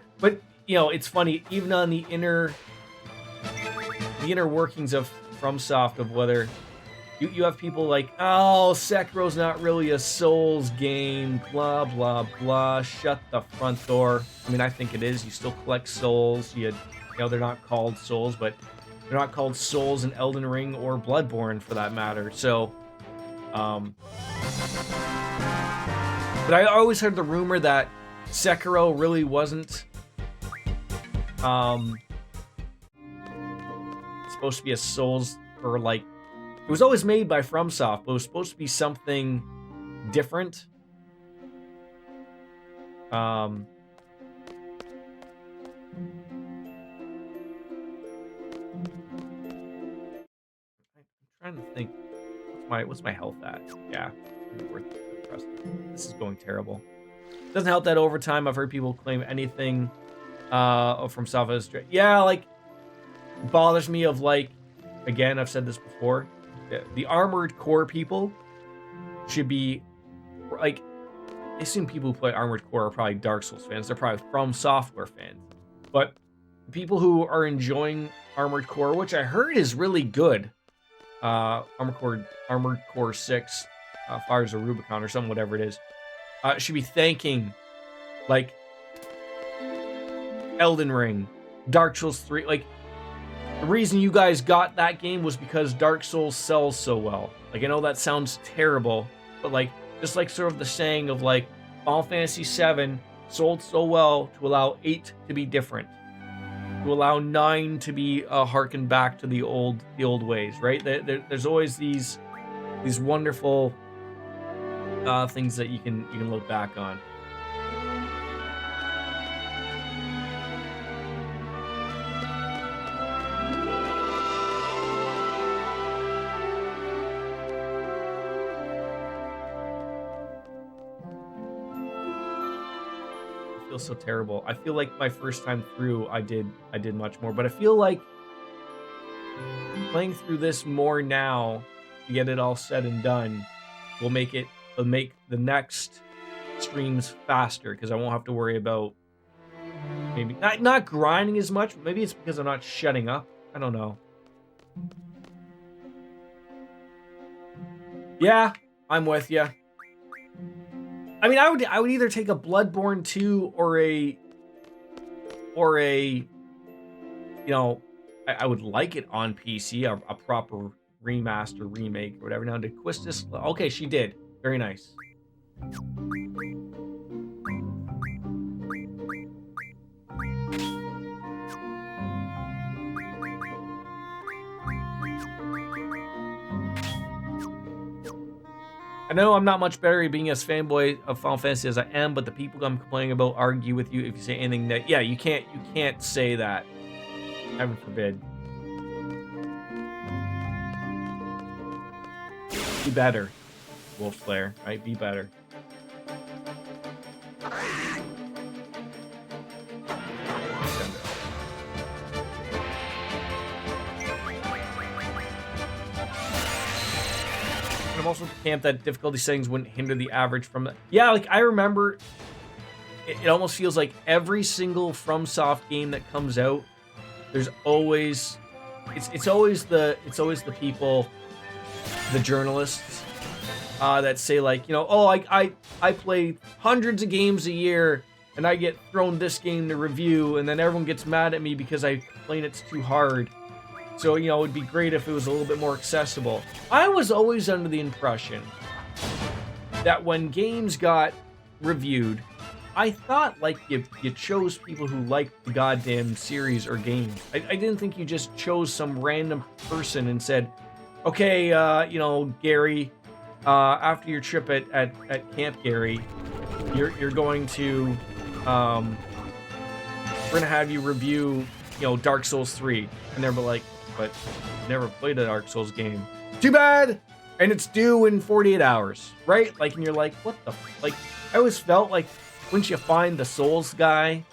it's funny, even on the inner workings of FromSoft, of whether you have people like, oh, Sekiro's not really a Souls game, blah, blah, blah, shut the front door. I mean, I think it is. You still collect souls. They're not called souls, but they're not called souls in Elden Ring or Bloodborne, for that matter. So, but I always heard the rumor that Sekiro really wasn't supposed to be a Souls, or like, it was always made by FromSoft, but it was supposed to be something different. I'm trying to think. What's my health at? Yeah, this is going terrible. Doesn't help that over time I've heard people claim anything from Soft as straight. Yeah, like, it bothers me of, like, again, I've said this before, the Armored Core people should be, like, I assume people who play Armored Core are probably Dark Souls fans. They're probably From Software fans. But people who are enjoying Armored Core, which I heard is really good, Armored Core 6, Fires of Rubicon or something, whatever it is, should be thanking, like, Elden Ring, Dark Souls 3. Like, the reason you guys got that game was because Dark Souls sells so well. Like, I know that sounds terrible, but, like, just like sort of the saying of, like, Final Fantasy VII sold so well to allow 8 to be different, to allow 9 to be harken back to the old ways, right? There's always these wonderful things that you can look back on. I feel so terrible. I feel like my first time through, I did much more, but I feel like playing through this more now to get it all said and done will make the next streams faster, because I won't have to worry about maybe not grinding as much. Maybe it's because I'm not shutting up. I don't know. Yeah, I'm with you. I mean, I would either take a Bloodborne 2 or a I would like it on PC, a proper remaster, remake, or whatever. Now, did Quistis? Okay, she did. Very nice. I know I'm not much better at being a fanboy of Final Fantasy as I am, but the people I'm complaining about argue with you if you say anything that, yeah, you can't say that. Heaven forbid. Be better, Wolf Slayer, right? Be better. I'm also camp that difficulty settings wouldn't hinder the average from the. Yeah, like I remember, it almost feels like every single FromSoft game that comes out, there's always, it's always the people, the journalists, that say like, you know, oh, I play hundreds of games a year and I get thrown this game to review, and then everyone gets mad at me because I complain it's too hard. So, you know, it would be great if it was a little bit more accessible. I was always under the impression that when games got reviewed, I thought like you chose people who liked the goddamn series or games. I didn't think you just chose some random person and said, okay, you know, Gary, after your trip at Camp Gary, you're going to, we're gonna have you review, you know, Dark Souls 3. And they're like, but never played a Dark Souls game. Too bad! And it's due in 48 hours, right? Like, and you're like, what the, like, I always felt like, wouldn't you find the Souls guy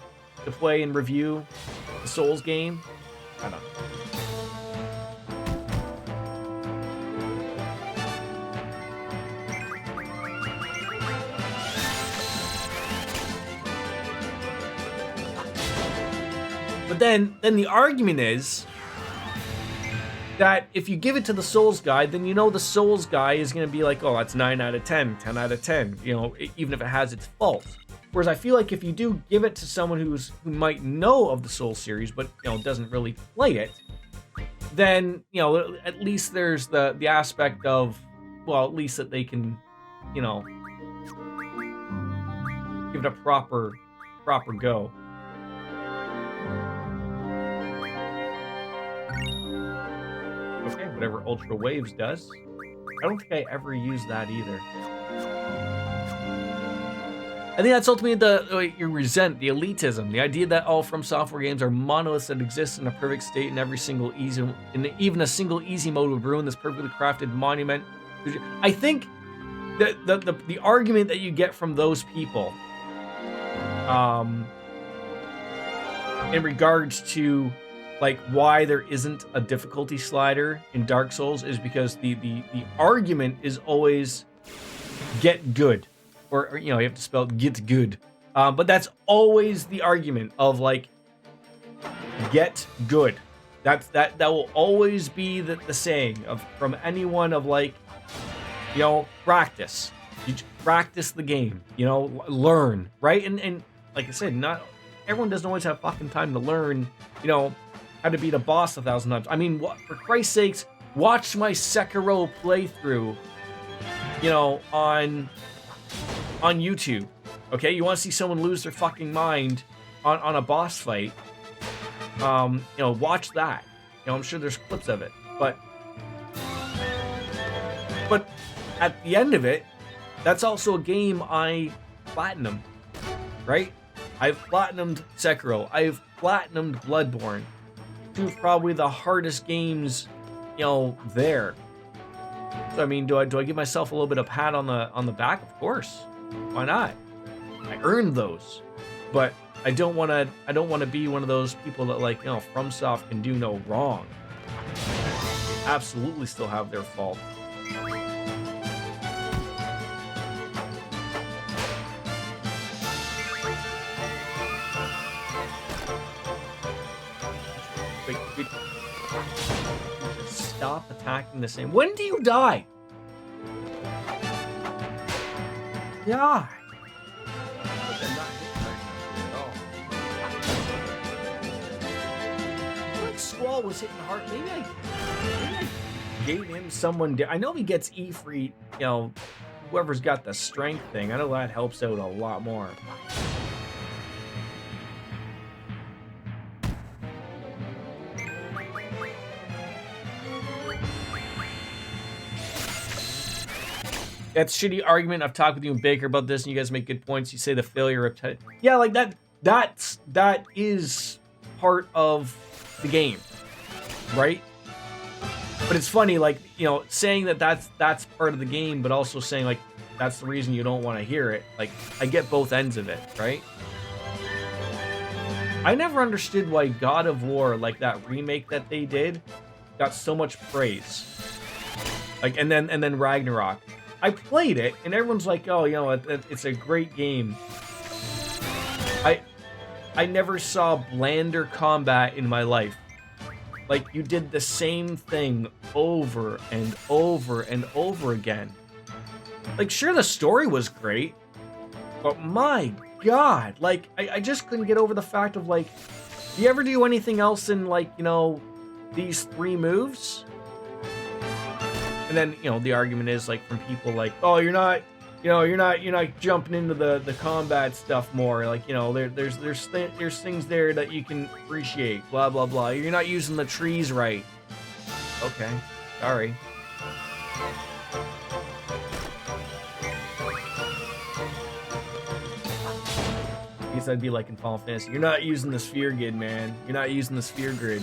to play and review the Souls game? I don't know. But then the argument is that if you give it to the Souls guy, then you know the Souls guy is going to be like, oh, that's 9 out of 10, 10 out of 10, you know, even if it has its faults. Whereas I feel like if you do give it to someone who might know of the Souls series, but, you know, doesn't really play it, then, you know, at least there's the aspect of, well, at least that they can, you know, give it a proper go. Okay, whatever Ultra Waves does. I don't think I ever used that either. I think that's ultimately you resent the elitism, the idea that all From Software games are monoliths that exist in a perfect state in every single easy, even a single easy mode would ruin this perfectly crafted monument. I think that the argument that you get from those people, in regards to like why there isn't a difficulty slider in Dark Souls, is because the argument is always get good, or you know, you have to spell it get good, but that's always the argument of like get good. That will always be the saying of from anyone of like, you know, practice. You practice the game, you know, learn, right? And like I said, not everyone doesn't always have fucking time to learn, you know, how to beat a boss 1,000 times. I mean, what, for Christ's sakes, watch my Sekiro playthrough, you know, on YouTube. Okay, you want to see someone lose their fucking mind on a boss fight? You know, watch that. You know, I'm sure there's clips of it, but at the end of it, that's also a game I platinumed, right? I've platinumed Sekiro. I've platinumed Bloodborne. Two of probably the hardest games, you know, there. So I mean, do I give myself a little bit of pat on the back? Of course. Why not? I earned those. But I don't want to be one of those people that like, you know, FromSoft can do no wrong. Absolutely still have their fault. Stop attacking the same. When do you die? Die. Like Squall was hitting hard. Maybe I gave him someone. I know he gets E-free. You know, whoever's got the strength thing. I know that helps out a lot more. That's shitty argument. I've talked with you and Baker about this, and you guys make good points. You say the failure of yeah, like that is part of the game, right? But it's funny, like, you know, saying that that's part of the game, but also saying like that's the reason you don't want to hear it. Like, I get both ends of it, right? I never understood why God of War, like that remake that they did, got so much praise. Like, and then Ragnarok. I played it, and everyone's like, "Oh, you know, it's a great game." I never saw blander combat in my life. Like, you did the same thing over and over and over again. Like, sure, the story was great, but my God, like, I just couldn't get over the fact of, like, do you ever do anything else in, like, you know, these 3 moves? And then, you know, the argument is, like, from people like, oh, you're not jumping into the combat stuff more. Like, you know, there's things there that you can appreciate, blah, blah, blah. You're not using the trees right. Okay, sorry. I guess I'd be like in Final Fantasy. You're not using the sphere grid, man. You're not using the sphere grid.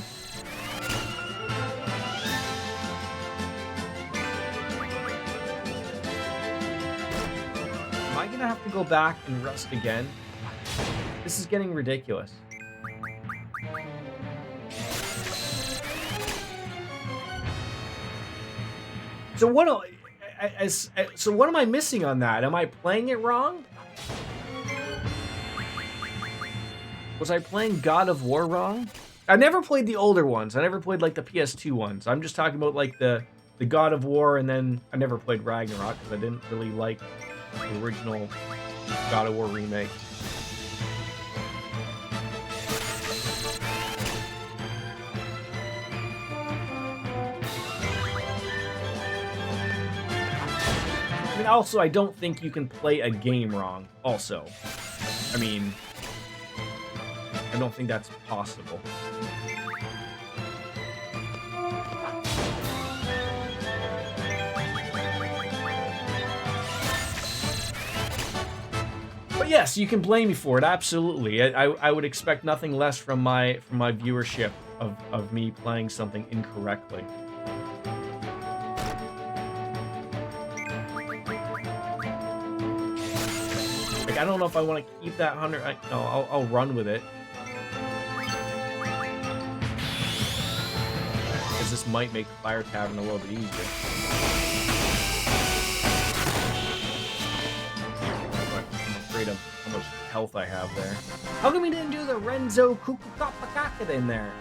Am I gonna have to go back and rust again? This is getting ridiculous. So what am I missing on that? Am I playing it wrong? Was I playing God of War wrong? I never played the older ones. I never played like the PS2 ones. I'm just talking about like the God of War, and then I never played Ragnarok because I didn't really like the original God of War remake. I mean, also, I don't think you can play a game wrong, also. I mean, I don't think that's possible. But yes, you can blame me for it, absolutely. I would expect nothing less from my viewership of me playing something incorrectly. Like, I don't know if I want to keep that 100. No, I'll run with it. Because this might make Fire Tavern a little bit easier. I'm afraid of how much health I have there. How come we didn't do the Renzo Kukukapakaka in there?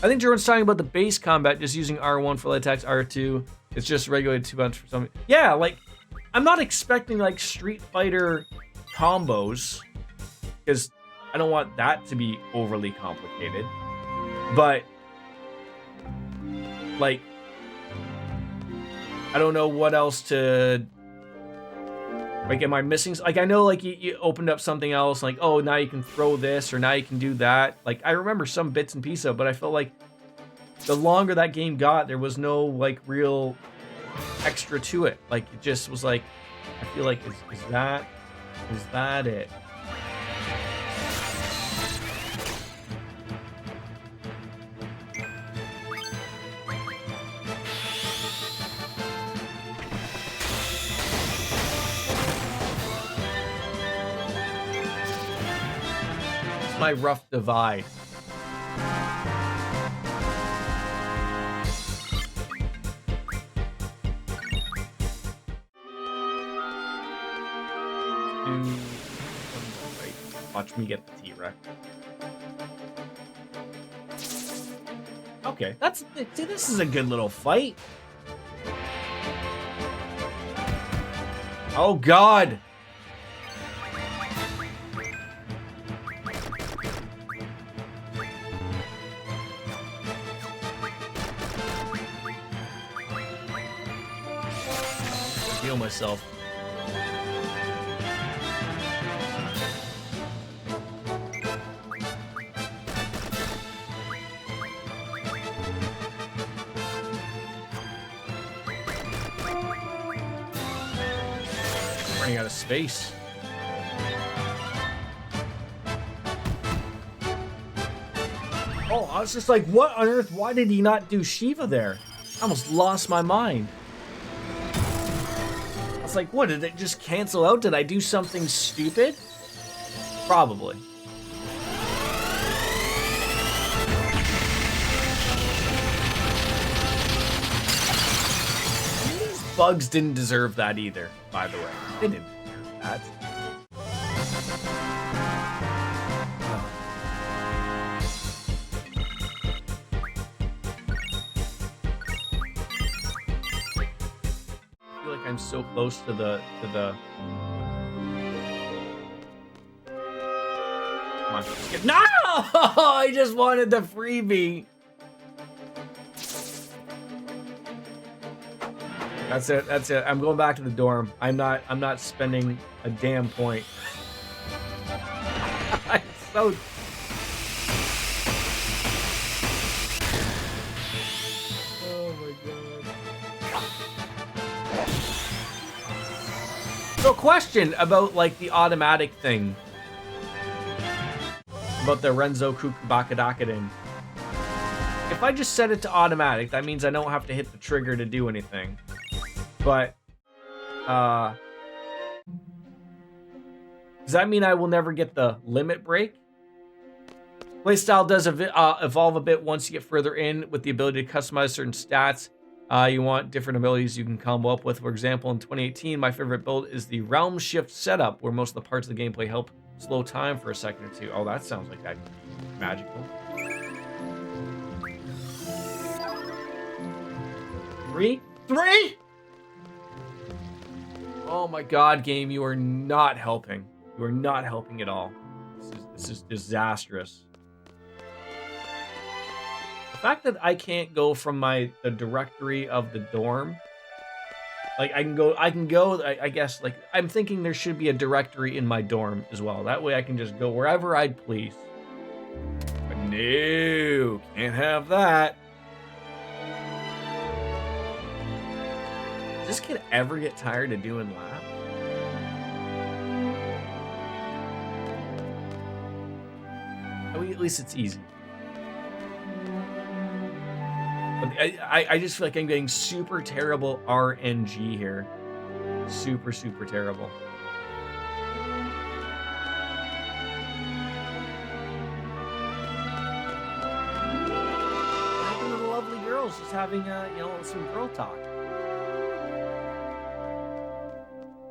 I think Jordan's talking about the base combat, just using R1 for light attacks, R2. It's just regulated 2 buttons for something. Yeah, like, I'm not expecting, like, Street Fighter combos, because I don't want that to be overly complicated. But, like, I don't know what else to... Like, am I missing... Like, I know, like, you opened up something else, like, oh, now you can throw this, or now you can do that. Like, I remember some bits and pieces of it, but I felt like the longer that game got, there was no, like, real extra to it. Like, it just was like, I feel like, is that it? It's my rough divide. Watch me get the T-Rex. Okay, see, this is a good little fight. Oh God! Heal myself. running out of space. Oh, I was just like, what on earth? Why did he not do Shiva there? I almost lost my mind. I was like, what, did it just cancel out? Did I do something stupid? Probably. These bugs didn't deserve that either, by the way. They didn't deserve that. I'm so close to the Come on, just get... No! I just wanted the freebie. That's it. That's it. I'm going back to the dorm. I'm not spending a damn point. I'm so... So question about like the automatic thing. About the Renzo Kukubakadakadin. If I just set it to automatic, that means I don't have to hit the trigger to do anything. But, does that mean I will never get the limit break? Playstyle does evolve a bit once you get further in with the ability to customize certain stats. You want different abilities you can combo up with. For example, in 2018, my favorite build is the Realm Shift setup, where most of the parts of the gameplay help slow time for a second or two. Oh, that sounds like that magical. Three? Oh my god, game, you are not helping. You are not helping at all. This is disastrous. The fact that I can't go from the directory of the dorm, like I can go, I guess, like, I'm thinking there should be a directory in my dorm as well. That way I can just go wherever I'd please. But no, can't have that. Does this kid ever get tired of doing lab? I mean, at least it's easy. But I just feel like I'm getting super terrible RNG here. Super, super terrible. What happened to the lovely girls just having, some girl talk?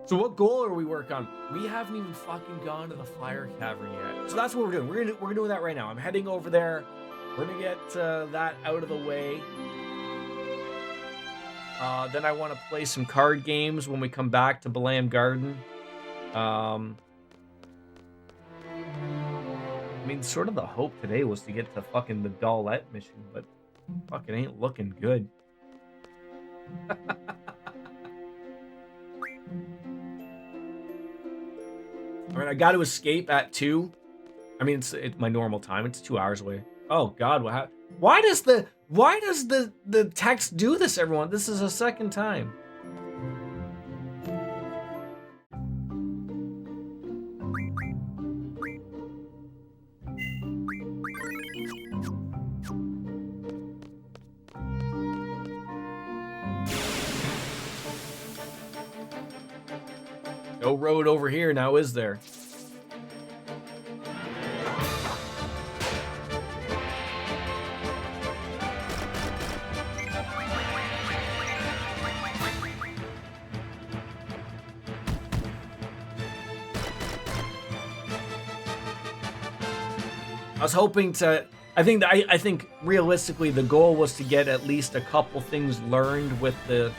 So what goal are we working on? We haven't even fucking gone to the Fire Cavern yet. So that's what we're doing. We're doing that right now. I'm heading over there. We're gonna get that out of the way. Then I want to play some card games when we come back to Balam Garden. I mean, sort of the hope today was to get to fucking the Dollette mission, but fuck, it ain't looking good. All right, I got to escape at 2. I mean, it's my normal time. It's 2 hours away. Oh God, why does the text do this, everyone? This is a second time. No road over here now, is there? I was hoping to... I think realistically the goal was to get at least a couple things learned with the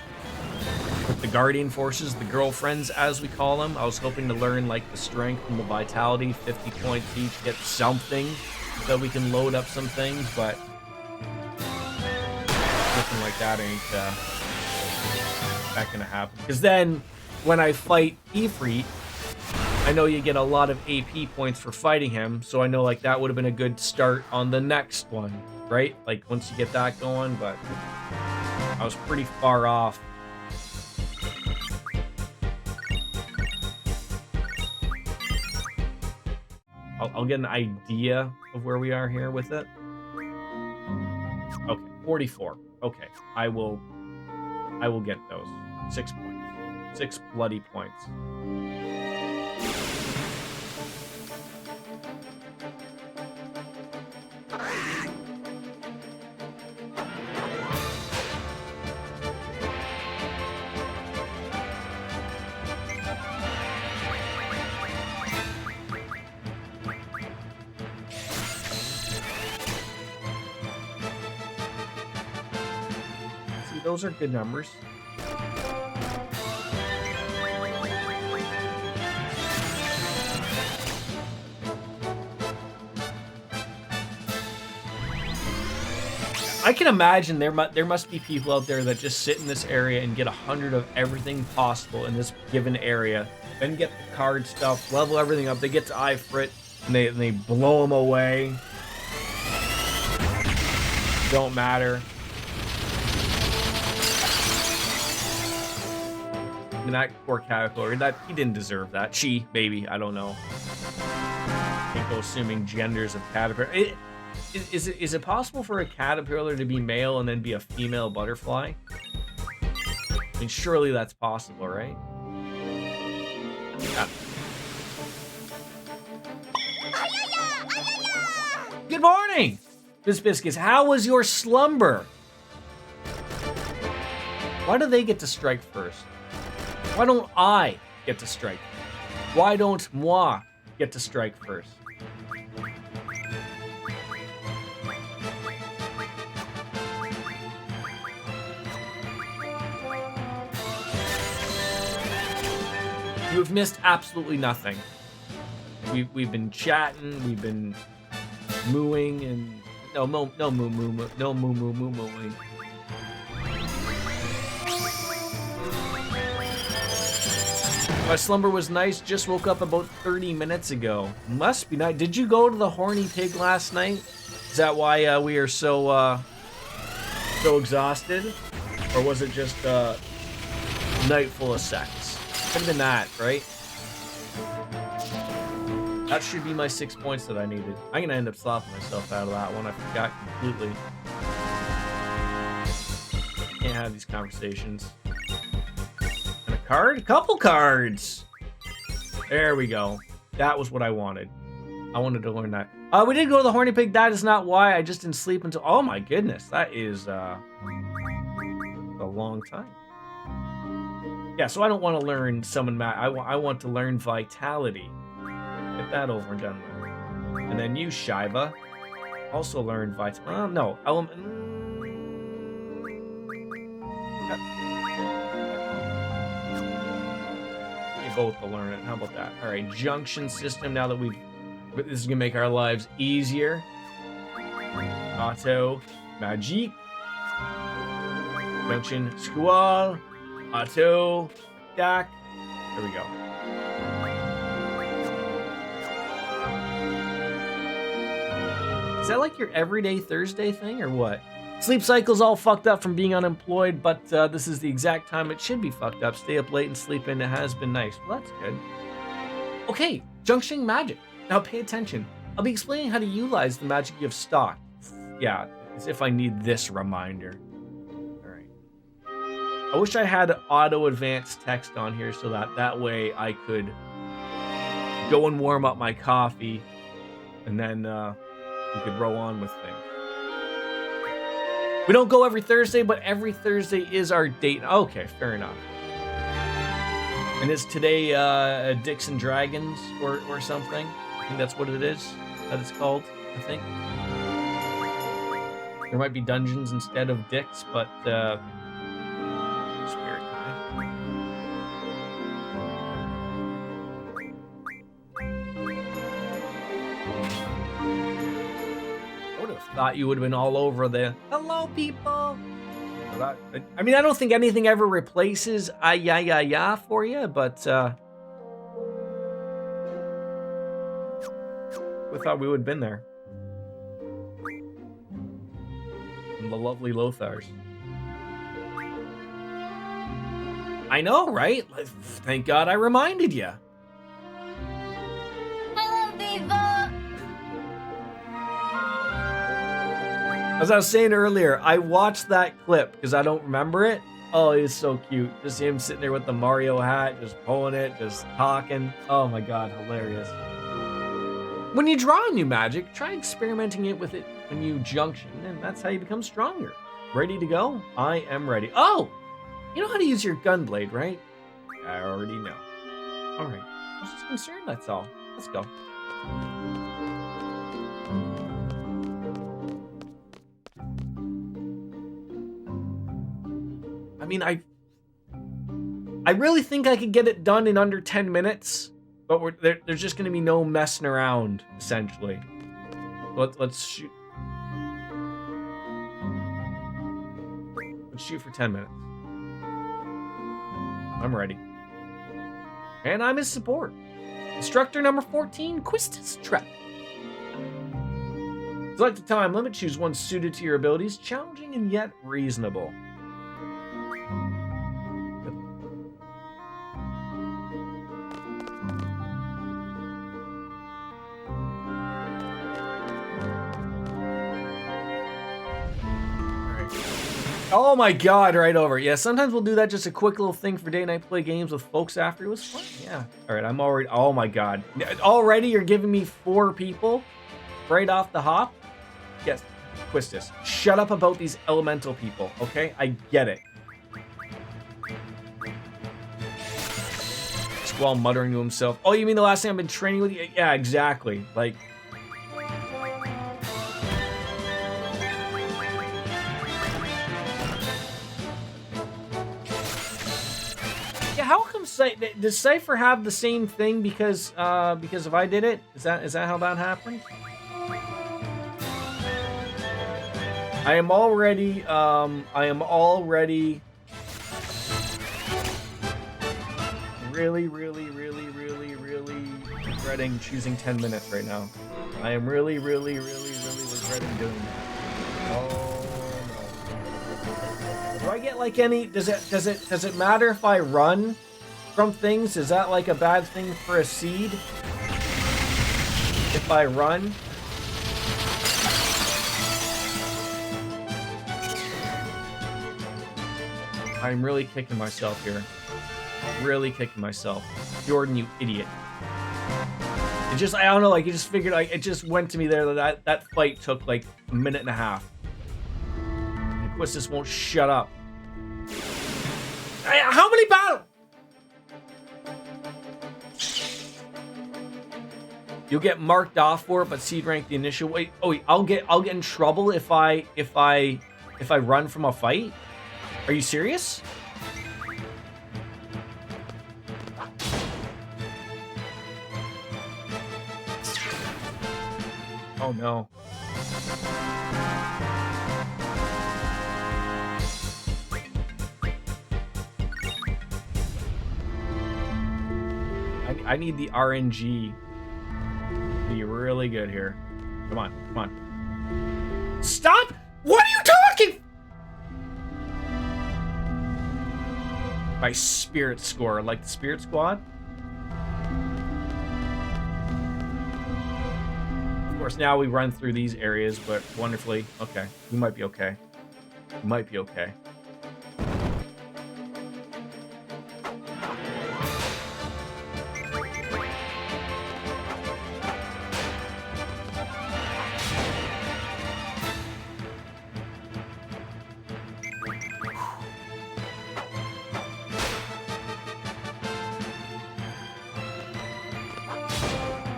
Guardian Forces, the girlfriends as we call them. I was hoping to learn like the strength and the vitality, 50 points each, get something so we can load up some things, but nothing like that ain't that gonna happen. Because then when I fight Ifrit, I know you get a lot of AP points for fighting him, so I know like that would have been a good start on the next one, right? Like once you get that going, but I was pretty far off. I'll get an idea of where we are here with it. Okay, 44. Okay, I will get those 6 points, 6 bloody points. Those are good numbers. I can imagine there must be people out there that just sit in this area and get 100 of everything possible in this given area, then get the card stuff, level everything up. They get to Ifrit and they blow them away. Don't matter. I mean, that poor caterpillar, he didn't deserve that. She, maybe, I don't know. People assuming genders of caterpillar. Is it possible for a caterpillar to be male and then be a female butterfly? I mean, surely that's possible, right? Yeah. Good morning, Miss Biscuits. How was your slumber? Why do they get to strike first? Why don't I get to strike? Why don't moi get to strike first? You have missed absolutely nothing. We've been chatting, we've been mooing, and no mooing. My slumber was nice. Just woke up about 30 minutes ago. Must be nice. Did you go to the Horny Pig last night? Is that why we are so exhausted? Or was it just a night full of sex? Could have been that, right? That should be my 6 points that I needed. I'm gonna end up slapping myself out of that one. I forgot completely. Can't have these conversations. And a card? A couple cards! There we go. That was what I wanted. I wanted to learn that. We did go to the Horny Pig. That is not why. I just didn't sleep until... Oh my goodness. That is a long time. Yeah, so I don't want to learn Summon Mat. I want to learn Vitality. Get that over and done with. And then you, Shiva, also learn Vitality. No. You both will learn it. How about that? All right, Junction System. Now that this is gonna make our lives easier. Auto, Magic, Junction, Squall, Auto, Dak. There we go. Is that like your everyday Thursday thing or what? Sleep cycle's all fucked up from being unemployed, but this is the exact time it should be fucked up. Stay up late and sleep in. It has been nice. Well, that's good. Okay, Junction Magic. Now pay attention. I'll be explaining how to utilize the magic you have stocked. Yeah, as if I need this reminder. Alright. I wish I had auto advanced text on here so that way I could go and warm up my coffee and then we could roll on with things. We don't go every Thursday, but every Thursday is our date. Okay, fair enough. And is today Dicks and Dragons or something? I think that's what it is. That it's called, I think. There might be dungeons instead of dicks, but spirit guide. I would have thought you would have been all over the hello people. I mean, I don't think anything ever replaces ya for you, but we thought we would have been there. And the lovely Lothars. I know, right? Thank God I reminded you. Hello, Viva! As I was saying earlier, I watched that clip because I don't remember it. Oh, it is so cute. Just him sitting there with the Mario hat, just pulling it, just talking. Oh my god, hilarious. When you draw new magic, try experimenting it with it when you junction, and that's how you become stronger. Ready to go? I am ready. Oh! You know how to use your gun blade, right? I already know. Alright. I was just concerned, that's all. Let's go. I mean, I really think I could get it done in under 10 minutes, but there's just going to be no messing around, essentially. Let's shoot. Let's shoot for 10 minutes. I'm ready. And I'm his support. Instructor number 14, Quistis Trap. Select a time limit, choose one suited to your abilities, challenging and yet reasonable. Oh my god, right over. Yeah, sometimes we'll do that, just a quick little thing for day night play games with folks after. It was fun, yeah. All right, I'm already, oh my god. Already you're giving me 4 people right off the hop? Yes, Quistis, shut up about these elemental people, okay? I get it. Squall muttering to himself. Oh, you mean the last time I've been training with you? Yeah, exactly. Like, how come does Cypher have the same thing because if I did it? Is that how that happened? I am already really regretting choosing 10 minutes right now. I am really regretting doing that. Oh no. Do I get like any, does it matter if I run from things? Is that like a bad thing for a seed? If I run? I'm really kicking myself here. Really kicking myself. Jordan, you idiot. It just, I don't know, like, it just figured, like, it just went to me there that fight took like a minute and a half. And Quistis won't shut up. How many battles? You'll get marked off for it, but seed rank the initial. Wait, oh wait, I'll get in trouble if I run from a fight? Are you serious? Oh no. I need the RNG to be really good here. Come on, come on. Stop! What are you talking? My spirit score, like the Spirit Squad. Of course, now we run through these areas, but wonderfully. Okay, we might be okay. We might be okay.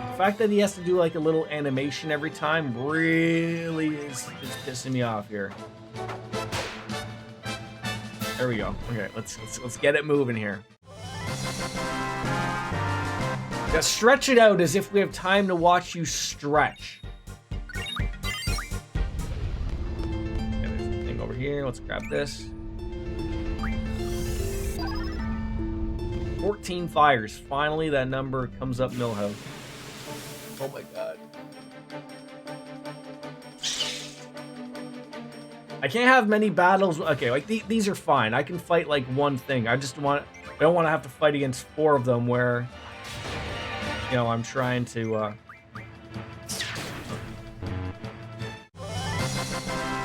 The fact that he has to do like a little animation every time really is pissing me off here. There we go. Okay, let's get it moving here. Gotta stretch it out as if we have time to watch you stretch. Okay, there's a thing over here. Let's grab this. 14 fires. Finally, that number comes up Millhouse. Oh my god. I can't have many battles. Okay, like these are fine. I can fight like one thing. I don't want to have to fight against 4 of them where, you know, I'm trying to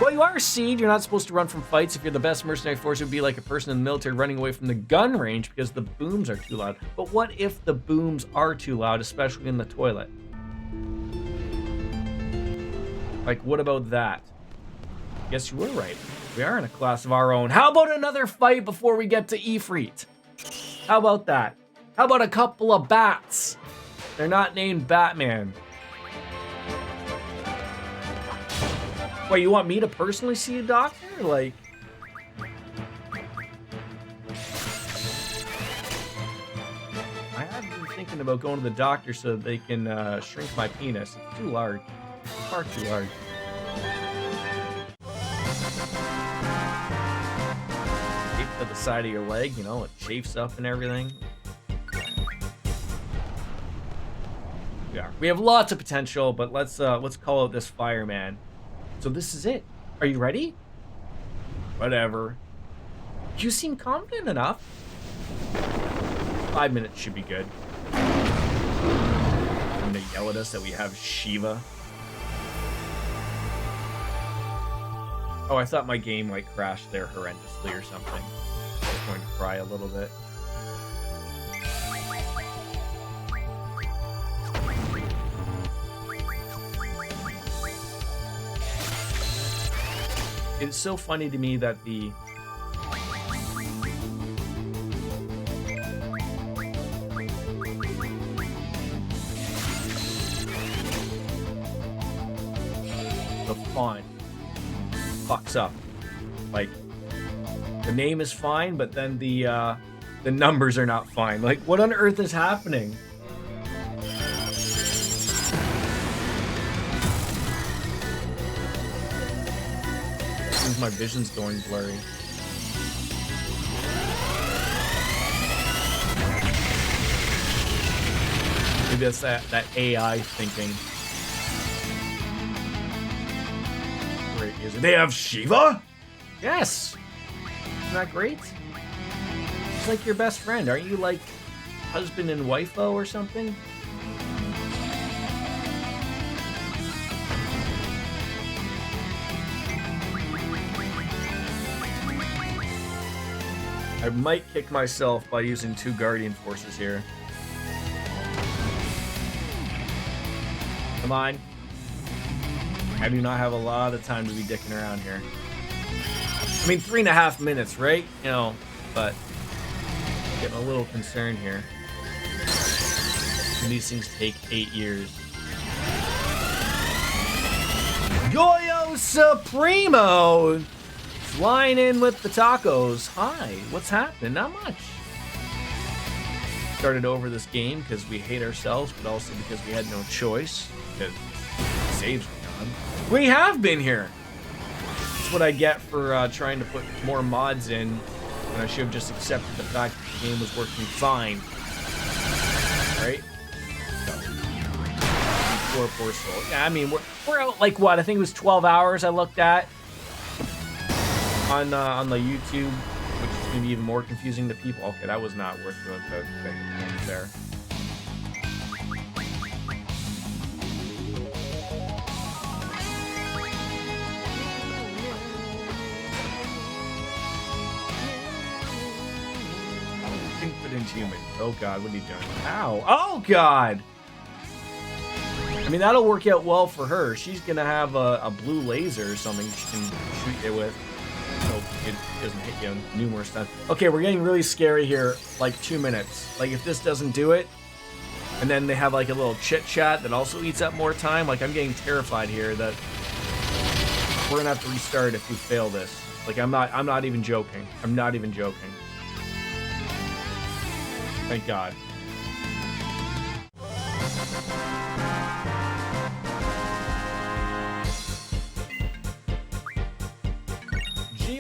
well, you are a seed. You're not supposed to run from fights. If you're the best mercenary force, it would be like a person in the military running away from the gun range because the booms are too loud. But what if the booms are too loud, especially in the toilet? Like, what about that? Guess you were right. We are in a class of our own. How about another fight before we get to Ifrit? How about that? How about a couple of bats? They're not named Batman. Wait, you want me to personally see a doctor? Like... I have been thinking about going to the doctor so they can shrink my penis. It's too large. Far too large. Tape to the side of your leg, you know, it chafes up and everything. Yeah, we have lots of potential, but let's call out this fireman. So this is it. Are you ready? Whatever. You seem confident enough. 5 minutes should be good. I'm gonna yell at us that we have Shiva. Oh, I thought my game like crashed there horrendously or something. I was going to cry a little bit. It's so funny to me that the font fucks up. Like, the name is fine, but then the numbers are not fine. Like, what on earth is happening? My vision's going blurry. Maybe that's that AI thinking. Great music. They have Shiva? Yes. Isn't that great? It's like your best friend. Aren't you like husband and wifo or something? I might kick myself by using 2 Guardian Forces here. Come on. I do not have a lot of time to be dicking around here. I mean, 3.5 minutes, right? You know, but getting a little concerned here. And these things take 8 years. Goyo Supremo! Flying in with the tacos. Hi, what's happening? Not much. Started over this game because we hate ourselves, but also because we had no choice. Because saves were gone. We have been here. That's what I get for trying to put more mods in when I should have just accepted the fact that the game was working fine. Right? Poor soul. Yeah, I mean, we're out like what? I think it was 12 hours I looked at. On the YouTube, which is going to be even more confusing to people. Okay, that was not worth the thing there. Infinite human. Oh God, what are you doing? Ow! Oh God! I mean, that'll work out well for her. She's gonna have a blue laser or something she can shoot you with. So it doesn't hit you numerous times. Okay, we're getting really scary here. Like 2 minutes. Like if this doesn't do it, and then they have like a little chit chat that also eats up more time. Like I'm getting terrified here that we're gonna have to restart if we fail this. Like I'm not even joking. I'm not even joking. Thank God.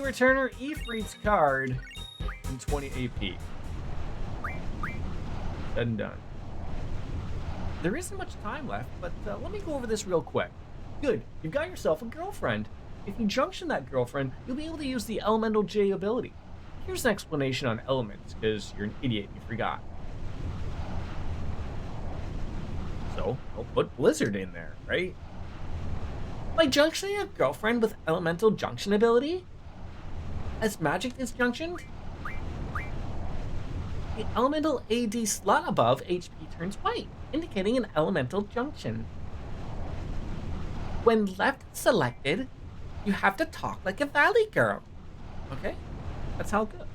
Returner Ifrit's card in 20 AP. Said and done. There isn't much time left, but let me go over this real quick. Good, you've got yourself a girlfriend. If you junction that girlfriend, you'll be able to use the Elemental J ability. Here's an explanation on elements, because you're an idiot and you forgot. So, I'll put Blizzard in there, right? By junctioning a girlfriend with elemental junction ability, as magic is junctioned, the elemental AD slot above HP turns white, indicating an elemental junction. When left selected, you have to talk like a valley girl. Okay? That's how good.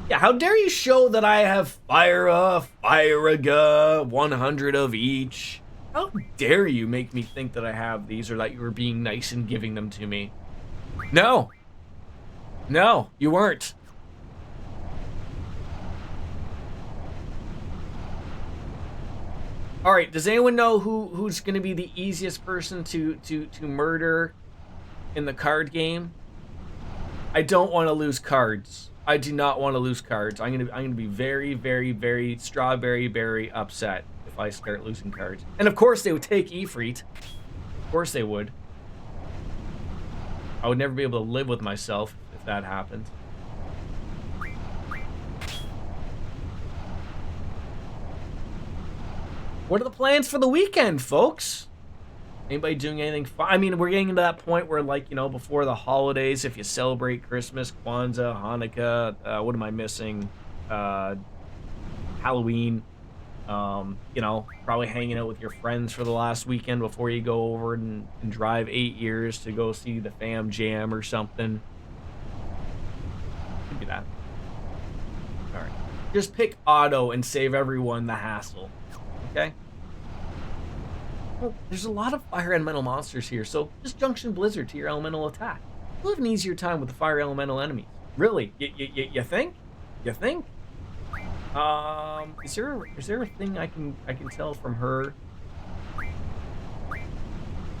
Yeah, how dare you show that I have Firaga, 100 of each. How dare you make me think that I have these or that you were being nice and giving them to me? No. No, you weren't. All right, does anyone know who's going to be the easiest person to murder in the card game? I don't want to lose cards. I do not want to lose cards. I'm gonna be very, very, very strawberry berry upset if I start losing cards. And of course they would take Ifrit. Of course they would. I would never be able to live with myself if that happened. What are the plans for the weekend, folks? Anybody doing anything fun? I mean, we're getting to that point where, like, you know, before the holidays, if you celebrate Christmas, Kwanzaa, Hanukkah, what am I missing? Halloween. You know, probably hanging out with your friends for the last weekend before you go over and drive 8 years to go see the fam jam or something. Could be that. All right. Just pick auto and save everyone the hassle. Okay? Well, there's a lot of fire elemental monsters here, so just junction blizzard to your elemental attack. You'll have an easier time with the fire elemental enemies. Really? You think? You think? Is there a thing I can tell from her?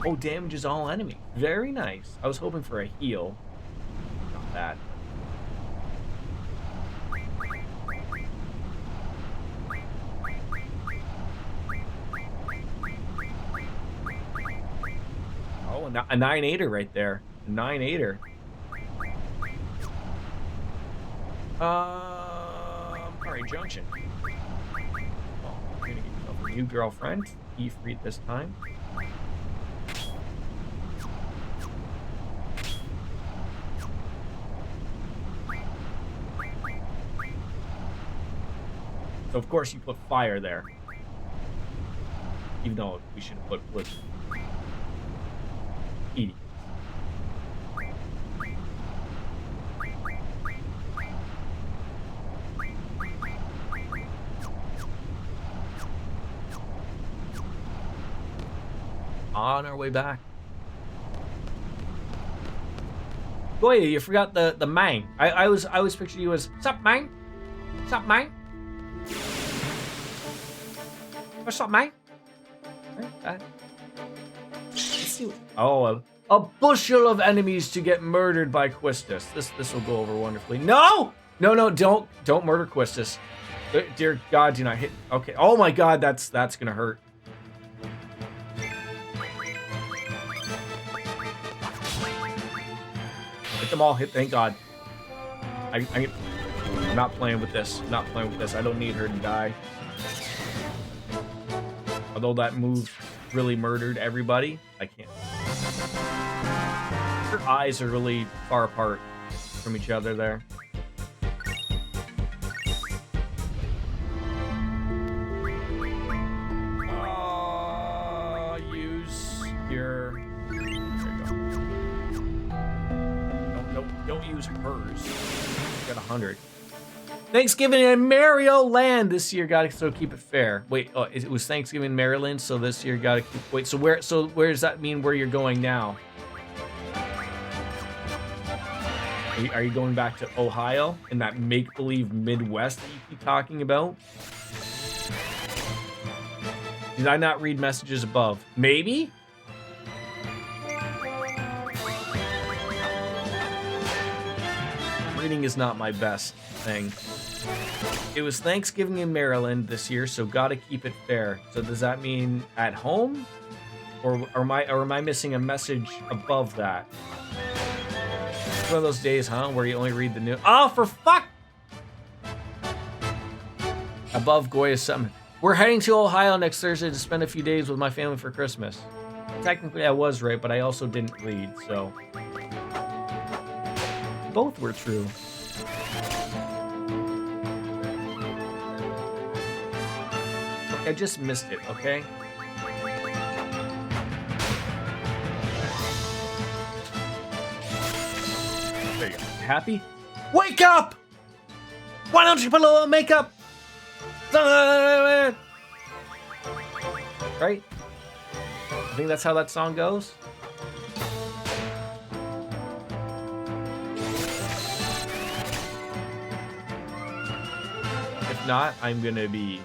Oh, damages all enemies. Very nice. I was hoping for a heal. Not bad. Oh, a 9-8er right there. A 9-8er. Alright, junction. Oh, you're gonna get yourself a new girlfriend. Ifrit this time. So of course you put fire there. Even though we should have put blizzard. Eating. On our way back. Goya, you forgot the mang. I was picturing you as sup mang? Sup mang? What's up, mang? Let's see. Oh, a bushel of enemies to get murdered by Quistis. This will go over wonderfully. No! No, don't murder Quistis. Dear God, do not hit. Okay. Oh my God, that's gonna hurt. Hit them all. Thank God. I'm not playing with this. Not playing with this. I don't need her to die. Although that move really murdered everybody, I can't. Her eyes are really far apart from each other there. Use your... There you go. Don't use hers. Got 100. Thanksgiving in Mario Land this year. Gotta so keep it fair. Wait, oh, it was Thanksgiving in Maryland, so this year gotta keep. Wait, so where does that mean where you're going now? Are you going back to Ohio in that make-believe Midwest that you keep talking about? Did I not read messages above? Maybe? Reading is not my best thing. It was Thanksgiving in Maryland this year, so gotta keep it fair. So does that mean at home? Or am I missing a message above that? It's one of those days, huh, where you only read the news. Oh, for fuck! Above Goya something. We're heading to Ohio next Thursday to spend a few days with my family for Christmas. Technically, I was right, but I also didn't read, so both were true. Look, I just missed it, okay? There you go. Happy? Wake up! Why don't you put a little makeup? Right? I think that's how that song goes. If not, I'm gonna be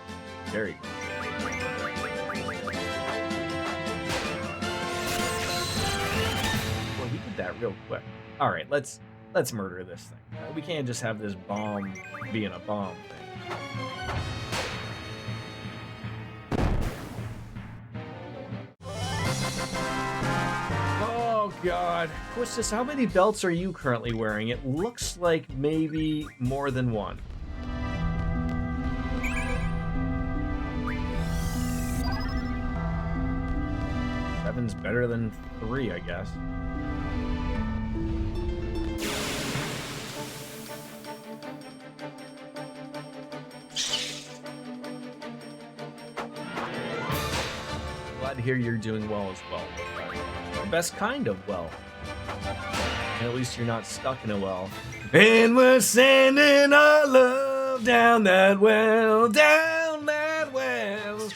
very. Well, he did that real quick. All right, let's murder this thing. We can't just have this bomb being a bomb thing. Oh God, Quistis, how many belts are you currently wearing? It looks like maybe more than one. Seven's better than 3, I guess. Glad to hear you're doing well as well. The best kind of well. And at least you're not stuck in a well. And we're sending our love down that well, down that well.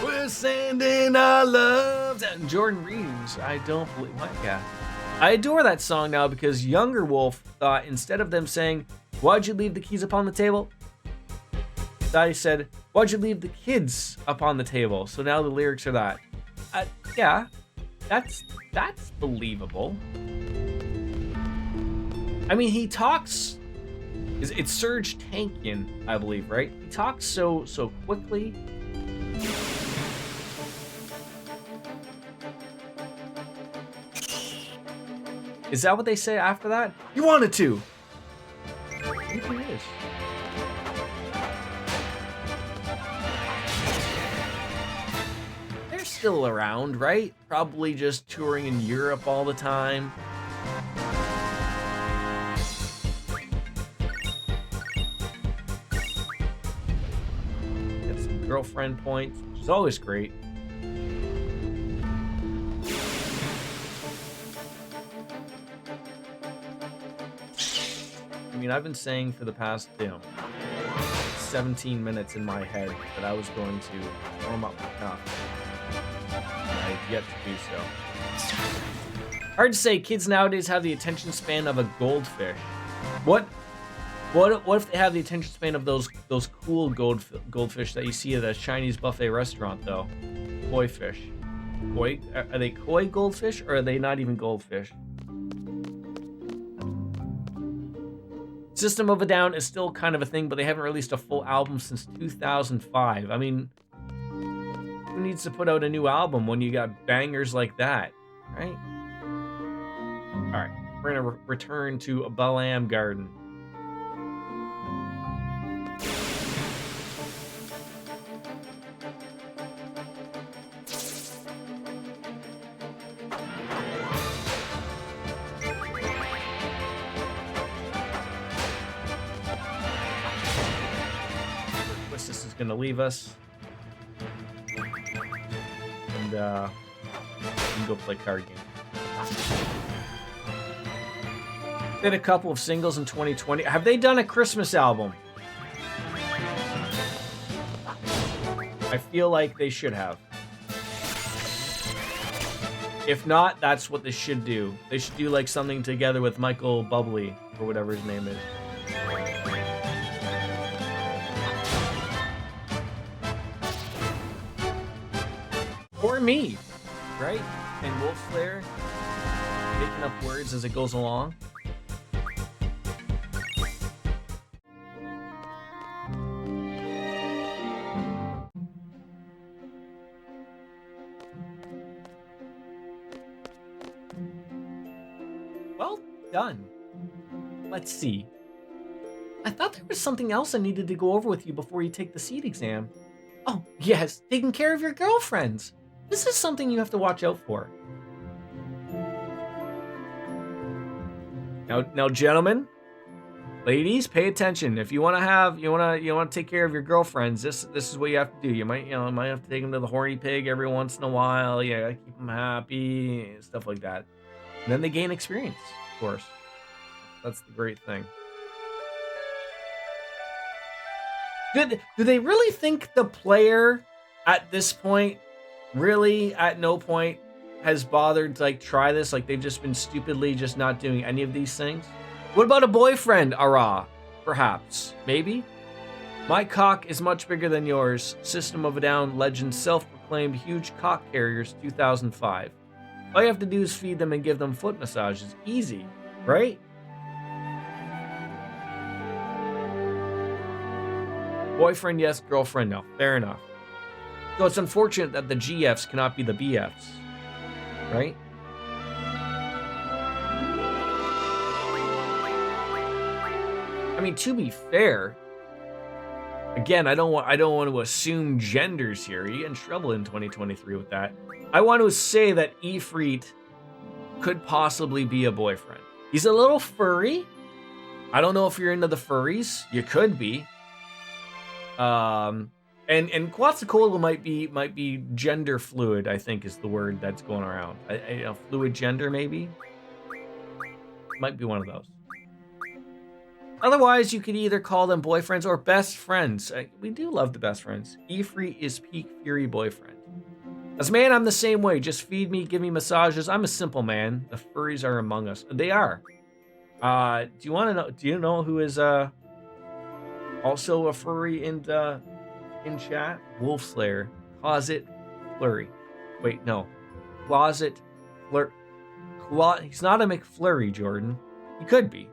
We're sending our love down. Jordan Reeves, I don't believe what? Yeah. I adore that song now because Younger Wolf thought instead of them saying, "Why'd you leave the keys upon the table?" That he said, "Why'd you leave the kids upon the table?" So now the lyrics are that. Yeah, that's believable. I mean, he talks. It's Serge Tankian, I believe, right? He talks so quickly. Is that what they say after that? You wanted to. Maybe it is. They're still around, right? Probably just touring in Europe all the time. Get some girlfriend points, which is always great. I mean, I've been saying for the past, 17 minutes in my head that I was going to warm up my cup. I've yet to do so. Hard to say. Kids nowadays have the attention span of a goldfish. What if they have the attention span of those cool goldfish that you see at a Chinese buffet restaurant though? Koi fish. Koi? Are they koi goldfish or are they not even goldfish? System of a Down is still kind of a thing, but they haven't released a full album since 2005. I mean, who needs to put out a new album when you got bangers like that, right? All right, we're gonna return to Balam Garden. Gonna leave us, and we can go play card game. Did a couple of singles in 2020. Have they done a Christmas album? I feel like they should have. If not, that's what they should do. They should do like something together with Michael Bublé or whatever his name is. Or me, right? And Wolf Slayer making up words as it goes along. Well done. Let's see. I thought there was something else I needed to go over with you before you take the seat exam. Oh, yes, taking care of your girlfriends. This is something you have to watch out for. Now, gentlemen, ladies, pay attention. If you want to take care of your girlfriends, this is what you have to do. You might have to take them to the horny pig every once in a while. Yeah, keep them happy, stuff like that. And then they gain experience, of course. That's the great thing. Do they really think the player at this point really at no point has bothered to like try this? Like they've just been stupidly just not doing any of these things? What about a boyfriend, Ara? Perhaps. Maybe? My cock is much bigger than yours. System of a Down legend self-proclaimed huge cock carriers 2005. All you have to do is feed them and give them foot massages. Easy, right? Boyfriend, yes. Girlfriend, no. Fair enough. So it's unfortunate that the GFs cannot be the BFs, right? I mean, to be fair, again, I don't want to assume genders here. You get in trouble in 2023 with that. I want to say that Ifrit could possibly be a boyfriend. He's a little furry. I don't know if you're into the furries. You could be. And Quetzalcoatl might be gender fluid, I think is the word that's going around. Fluid gender, maybe? Might be one of those. Otherwise, you could either call them boyfriends or best friends. We do love the best friends. Ifrit is peak fury boyfriend. As a man, I'm the same way. Just feed me, give me massages. I'm a simple man. The furries are among us. They are. Do you want to know? Do you know who is also a furry in chat? Wolf Slayer. Closet Flurry. Wait, no. Closet Flur. He's not a McFlurry, Jordan. He could be.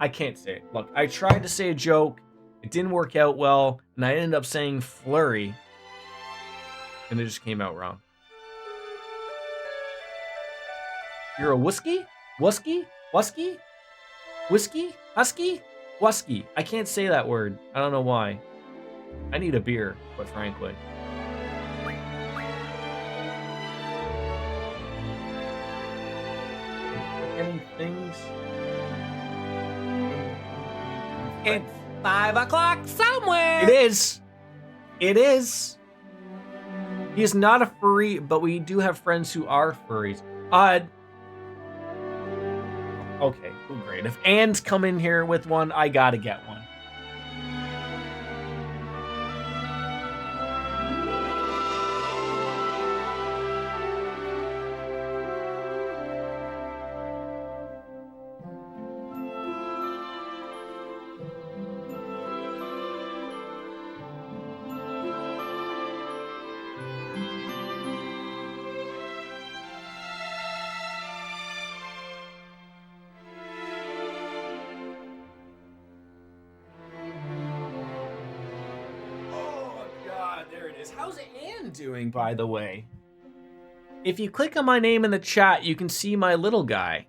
I can't say it. Look, I tried to say a joke. It didn't work out well, and I ended up saying flurry, and it just came out wrong. You're a whiskey? Wusky? Wusky? Whiskey? Husky? Wusky. I can't say that word. I don't know why. I need a beer, quite frankly. Any things? It's 5 o'clock somewhere. It is. It is. He is not a furry, but we do have friends who are furries. Okay, cool, great. If Ann's come in here with one, I gotta get one. How's Ann doing, by the way? If you click on my name in the chat, you can see my little guy.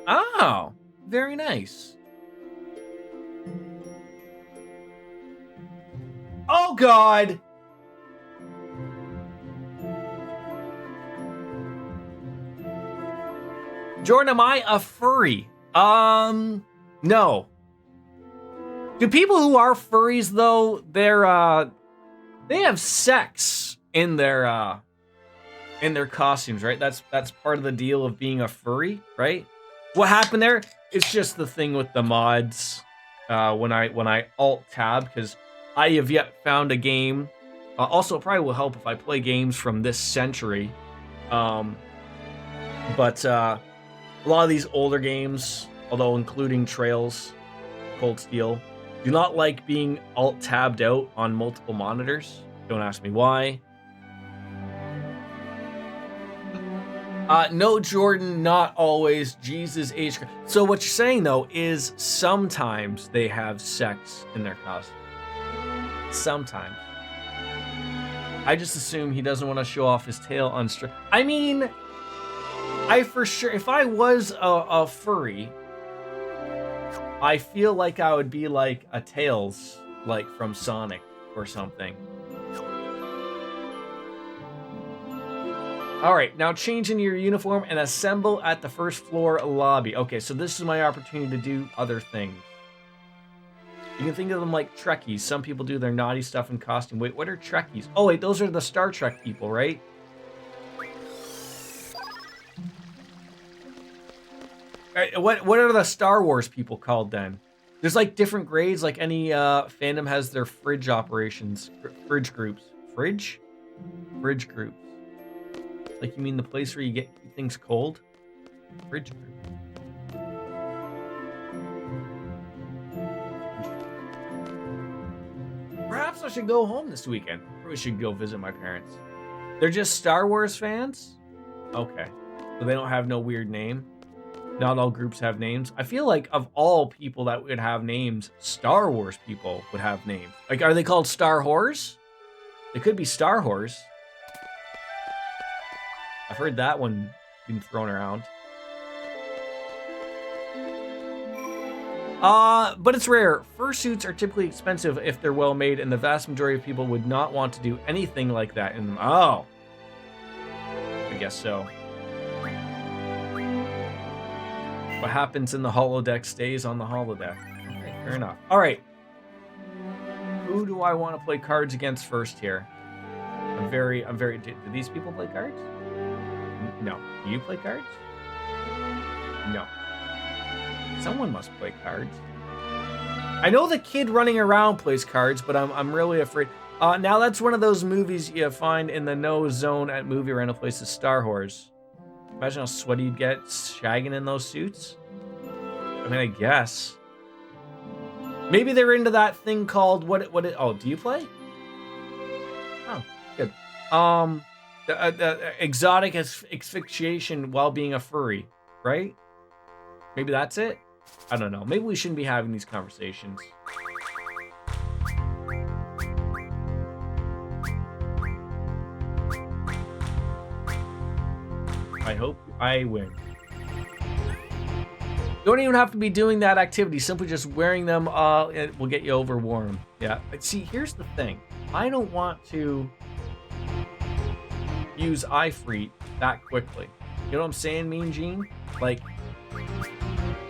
Oh, very nice. Oh, God. Jordan, am I a furry? No. Do people who are furries though, they have sex in their costumes, right? That's part of the deal of being a furry, right? What happened there? It's just the thing with the mods. When I alt tab, because I have yet found a game. Also, it probably will help if I play games from this century. But a lot of these older games, although including Trails, Cold Steel, do not like being alt-tabbed out on multiple monitors. Don't ask me why. No, Jordan, not always. Jesus H. So what you're saying, though, is sometimes they have sex in their costume. Sometimes. I just assume he doesn't want to show off his tail on stream. I mean, I for sure, if I was a furry, I feel like I would be like a Tails like from Sonic or something. All right, now change into your uniform and assemble at the first floor lobby. Okay, so this is my opportunity to do other things. You can think of them like Trekkies. Some people do their naughty stuff in costume. Wait, what are Trekkies? Oh, wait, those are the Star Trek people, right? What are the Star Wars people called then? There's like different grades, like any fandom has their fridge operations, fridge groups. Fridge? Fridge groups. Like you mean the place where you get things cold? Fridge group. Perhaps I should go home this weekend. Or we should go visit my parents. They're just Star Wars fans? Okay. So they don't have no weird name? Not all groups have names. I feel like of all people that would have names, Star Wars people would have names. Like, are they called Star Whores? They could be Star Whores. I've heard that one being thrown around. But it's rare. Fursuits are typically expensive if they're well made, and the vast majority of people would not want to do anything like that in them. Oh. I guess so. What happens in the holodeck stays on the holodeck. Okay, fair enough. All right. Who do I want to play cards against first here? Do these people play cards? No. Do you play cards? No. Someone must play cards. I know the kid running around plays cards, but I'm really afraid. Now that's one of those movies you find in the no zone at movie rental places, Star Wars. Imagine how sweaty you'd get shagging in those suits. I mean, I guess. Maybe they're into that thing called oh, do you play? Oh, good. The exotic asphyxiation while being a furry, right? Maybe that's it? I don't know. Maybe we shouldn't be having these conversations. I hope I win. You don't even have to be doing that activity. Simply just wearing them it will get you over warm. Yeah. But see, here's the thing. I don't want to use iFreet that quickly. You know what I'm saying, Mean Gene? Like,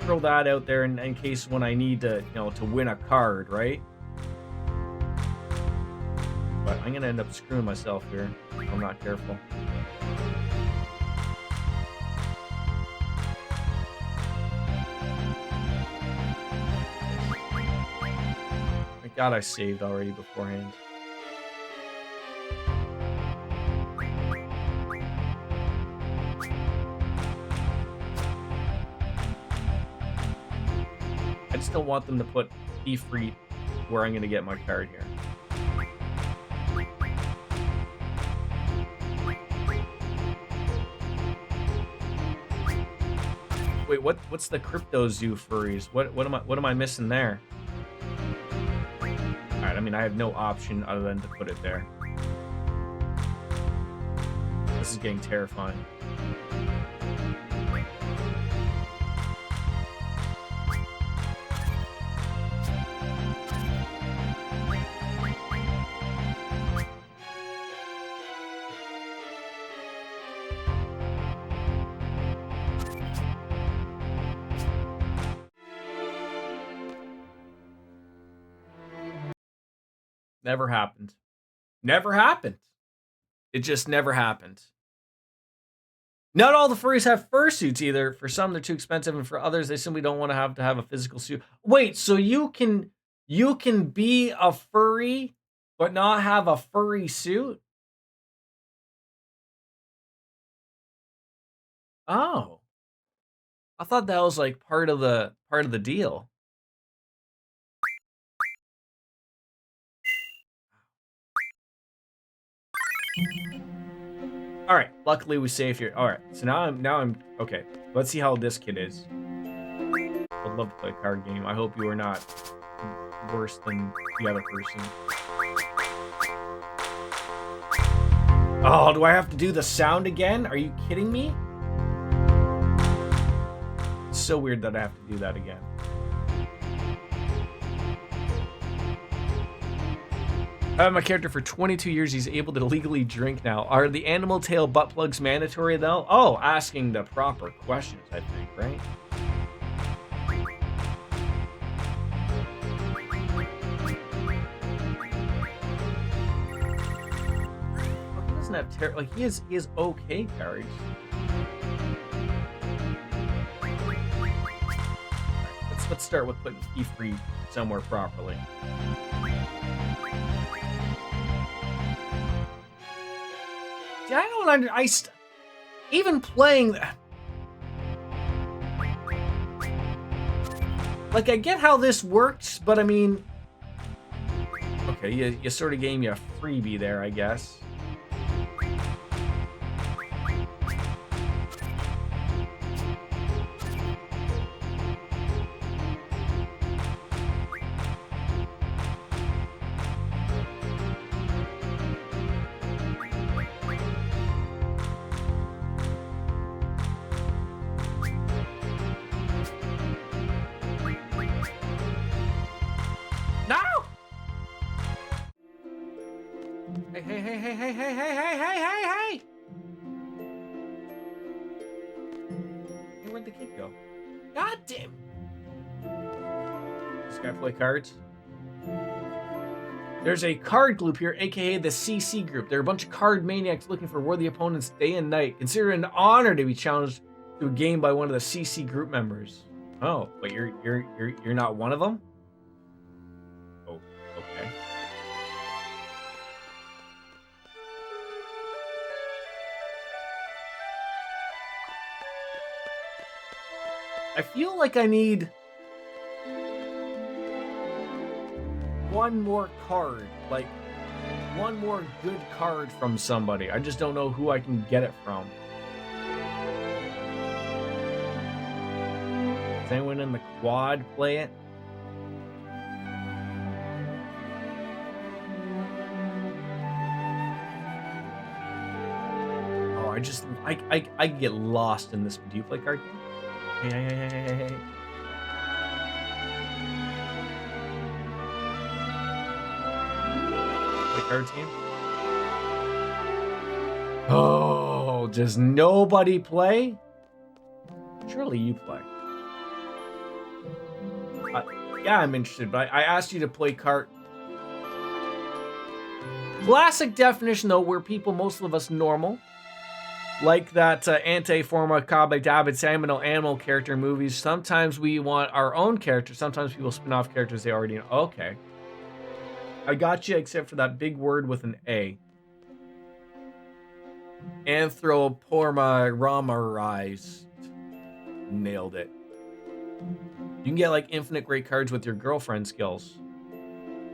throw that out there in case when I need to, to win a card, right? But I'm gonna end up screwing myself here if I'm not careful. Thank God I saved already beforehand. I just don't want them to put E-Free where I'm going to get my card here. Wait, what's the Crypto Zoo furries? What am I missing there? All right, I mean, I have no option other than to put it there. This is getting terrifying. Never happened. Never happened. It just never happened. Not all the furries have fursuits either. For some, they're too expensive, and for others, they simply don't want to have a physical suit. Wait, so you can be a furry but not have a furry suit? Oh. I thought that was like part of the deal. All right, luckily we saved here. All right, so now I'm okay. Let's see how this kid is. I'd love to play a card game. I hope you are not worse than the other person. Oh, do I have to do the sound again? Are you kidding me? It's so weird that I have to do that again. I have my character for 22 years. He's able to legally drink now. Are the animal tail butt plugs mandatory, though? Oh, asking the proper questions, I think, right? Oh, he doesn't have like he is okay cards. Let's start with putting E3 somewhere properly. See, I don't even playing that. Like, I get how this works, but I mean, okay, you sort of gave me a freebie there, I guess. Hey! Hey, where'd the kid go? God damn! This guy play cards? There's a card group here, aka the CC group. They're a bunch of card maniacs looking for worthy opponents day and night. Consider it an honor to be challenged to a game by one of the CC group members. Oh, but you're not one of them? Oh, okay. I feel like I need one more card, like one more good card from somebody. I just don't know who I can get it from. Does anyone in the quad play it? Oh, I get lost in this. Do you play card game? Hey. Play cards game? Oh, does nobody play? Surely you play. Yeah, I'm interested, but I asked you to play card. Classic definition, though, where people, most of us normal, like that anti-forma kabe dabit seminal animal character movies. Sometimes we want our own character. Sometimes people spin off characters they already know. Okay. I got you, except for that big word with an A. Anthropomorphized. Nailed it. You can get like infinite great cards with your girlfriend skills.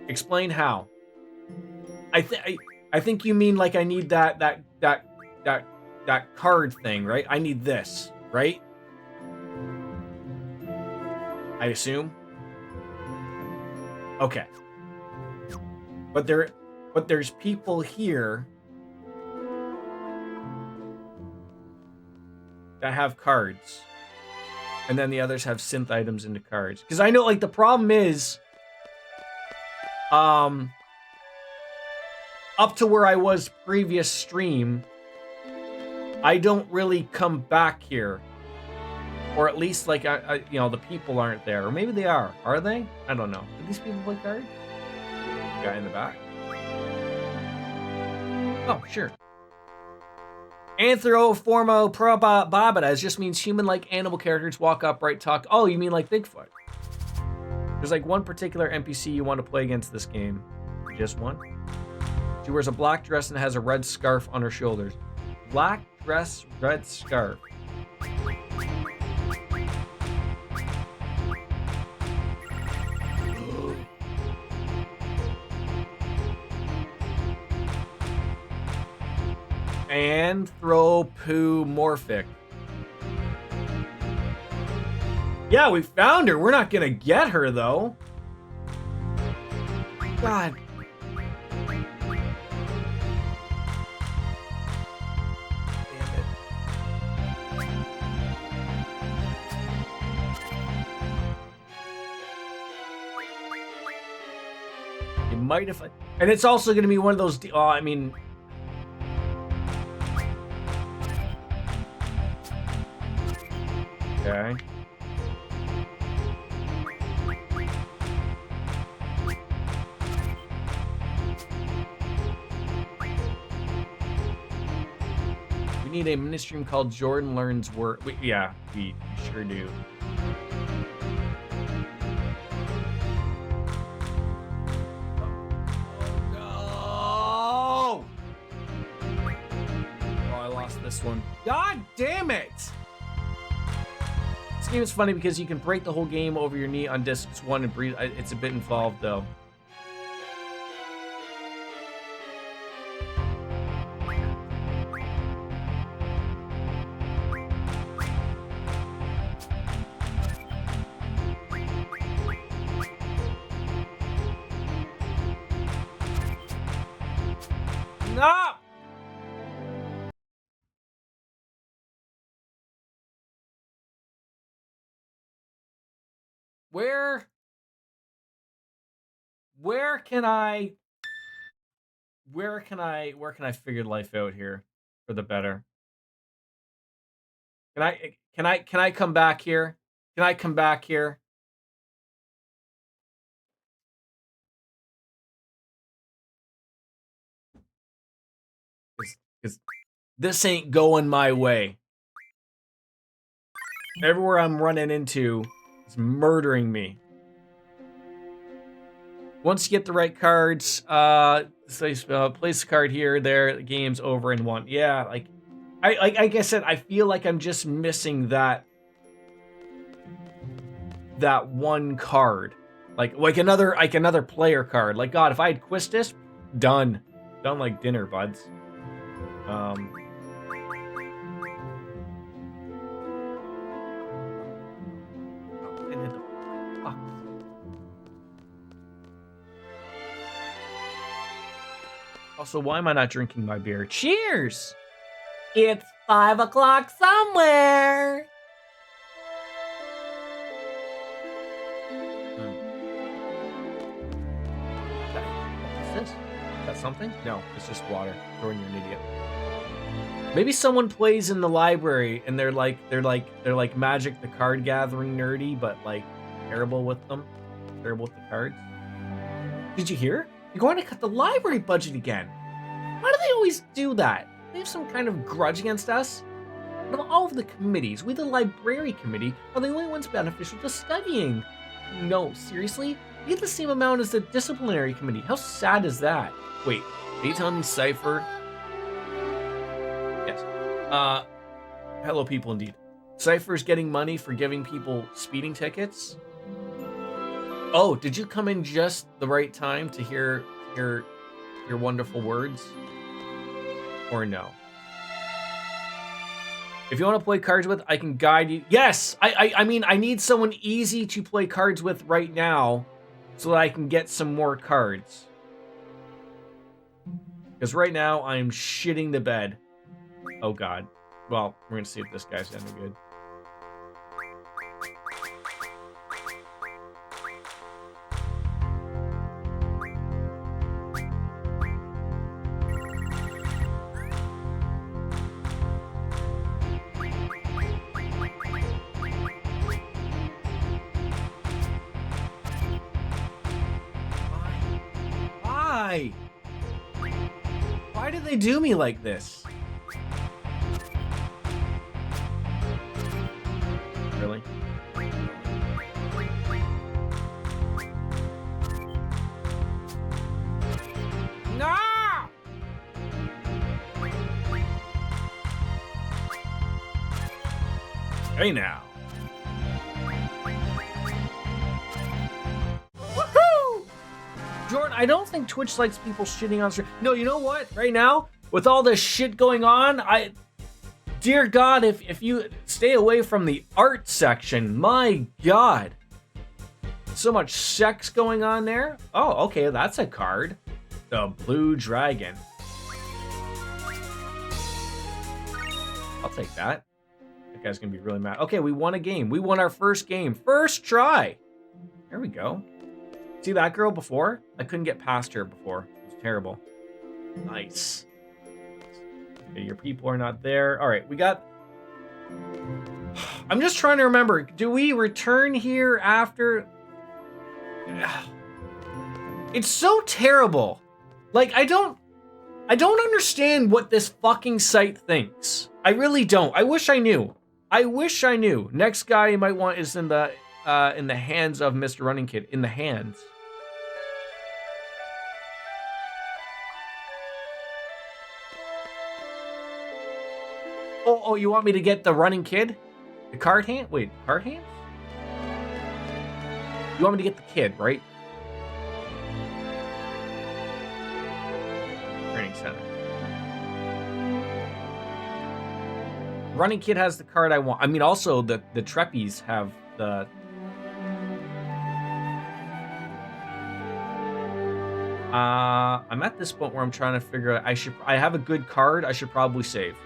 Explain how. I think you mean like I need that card thing, right? I need this, right? I assume. Okay. But there's people here that have cards. And then the others have synth items into cards. Because I know, like, the problem is, up to where I was previous stream, I don't really come back here. Or at least, like, you know, the people aren't there. Or maybe they are. Are they? I don't know. Do these people play cards? Guy in the back. Oh, sure. Anthropomorphized just means human-like animal characters walk upright, talk. Oh, you mean like Bigfoot? There's like one particular NPC you want to play against this game. Just one. She wears a black dress and has a red scarf on her shoulders. Black dress, red scarf. Anthropomorphic. Yeah, we found her. We're not gonna get her though. God. Damn it. might if I... And it's also going to be one of those... Oh, I mean... Okay. We need a mini stream called Jordan Learns Work. Yeah, we sure do. Oh, I lost this one. God damn it! This game is funny because you can break the whole game over your knee on discs 1 and breathe. It's a bit involved, though. No! Where can I figure life out here for the better? Can I come back here? Can I come back here? Because this ain't going my way. Everywhere I'm running into is murdering me. Once you get the right cards, place a card here, there, the game's over in one. Yeah, like I said, I feel like I'm just missing that one card. Like another player card. Like, God, if I had Quistis, done like dinner, buds. Also, why am I not drinking my beer? Cheers! It's 5 o'clock somewhere. What's this? Is that something? No, it's just water. Jordan, you're an idiot. Maybe someone plays in the library and they're like Magic the Card Gathering nerdy, but like terrible with them. Terrible with the cards. Did you hear? You're going to cut the library budget again. Why do they always do that? They have some kind of grudge against us? Out of all of the committees, we the library committee are the only ones beneficial to studying. No, seriously? We get the same amount as the disciplinary committee. How sad is that? Wait, are you telling me Cypher? Yes. Hello people indeed. Cypher's getting money for giving people speeding tickets? Oh, did you come in just the right time to hear your wonderful words? Or no? If you want to play cards with, I can guide you. Yes! I mean, I need someone easy to play cards with right now so that I can get some more cards. Because right now, I'm shitting the bed. Oh, God. Well, we're going to see if this guy's any good. Why? Why do they do me like this? Really? No! Hey now. Woohoo! Jordan, I don't think Twitch likes people shitting on stream. No, you know what? Right now, with all this shit going on, dear God, if you stay away from the art section, my God. So much sex going on there. Oh, okay, that's a card. The Blue Dragon. I'll take that. That guy's gonna be really mad. Okay, we won a game. We won our first game. First try. There we go. See that girl before? I couldn't get past her before. It was terrible. Nice. Okay, your people are not there. All right, we got... I'm just trying to remember. Do we return here after... It's so terrible. Like, I don't understand what this fucking site thinks. I really don't. I wish I knew. Next guy you might want is in the hands of Mr. Running Kid. In the hands. Oh, you want me to get the Running Kid? The card hand? Wait, card hands? You want me to get the kid, right? Training center. Running Kid has the card I want. I mean, also the Treppies have the... I'm at this point where I'm trying to figure out... I have a good card. I should probably save.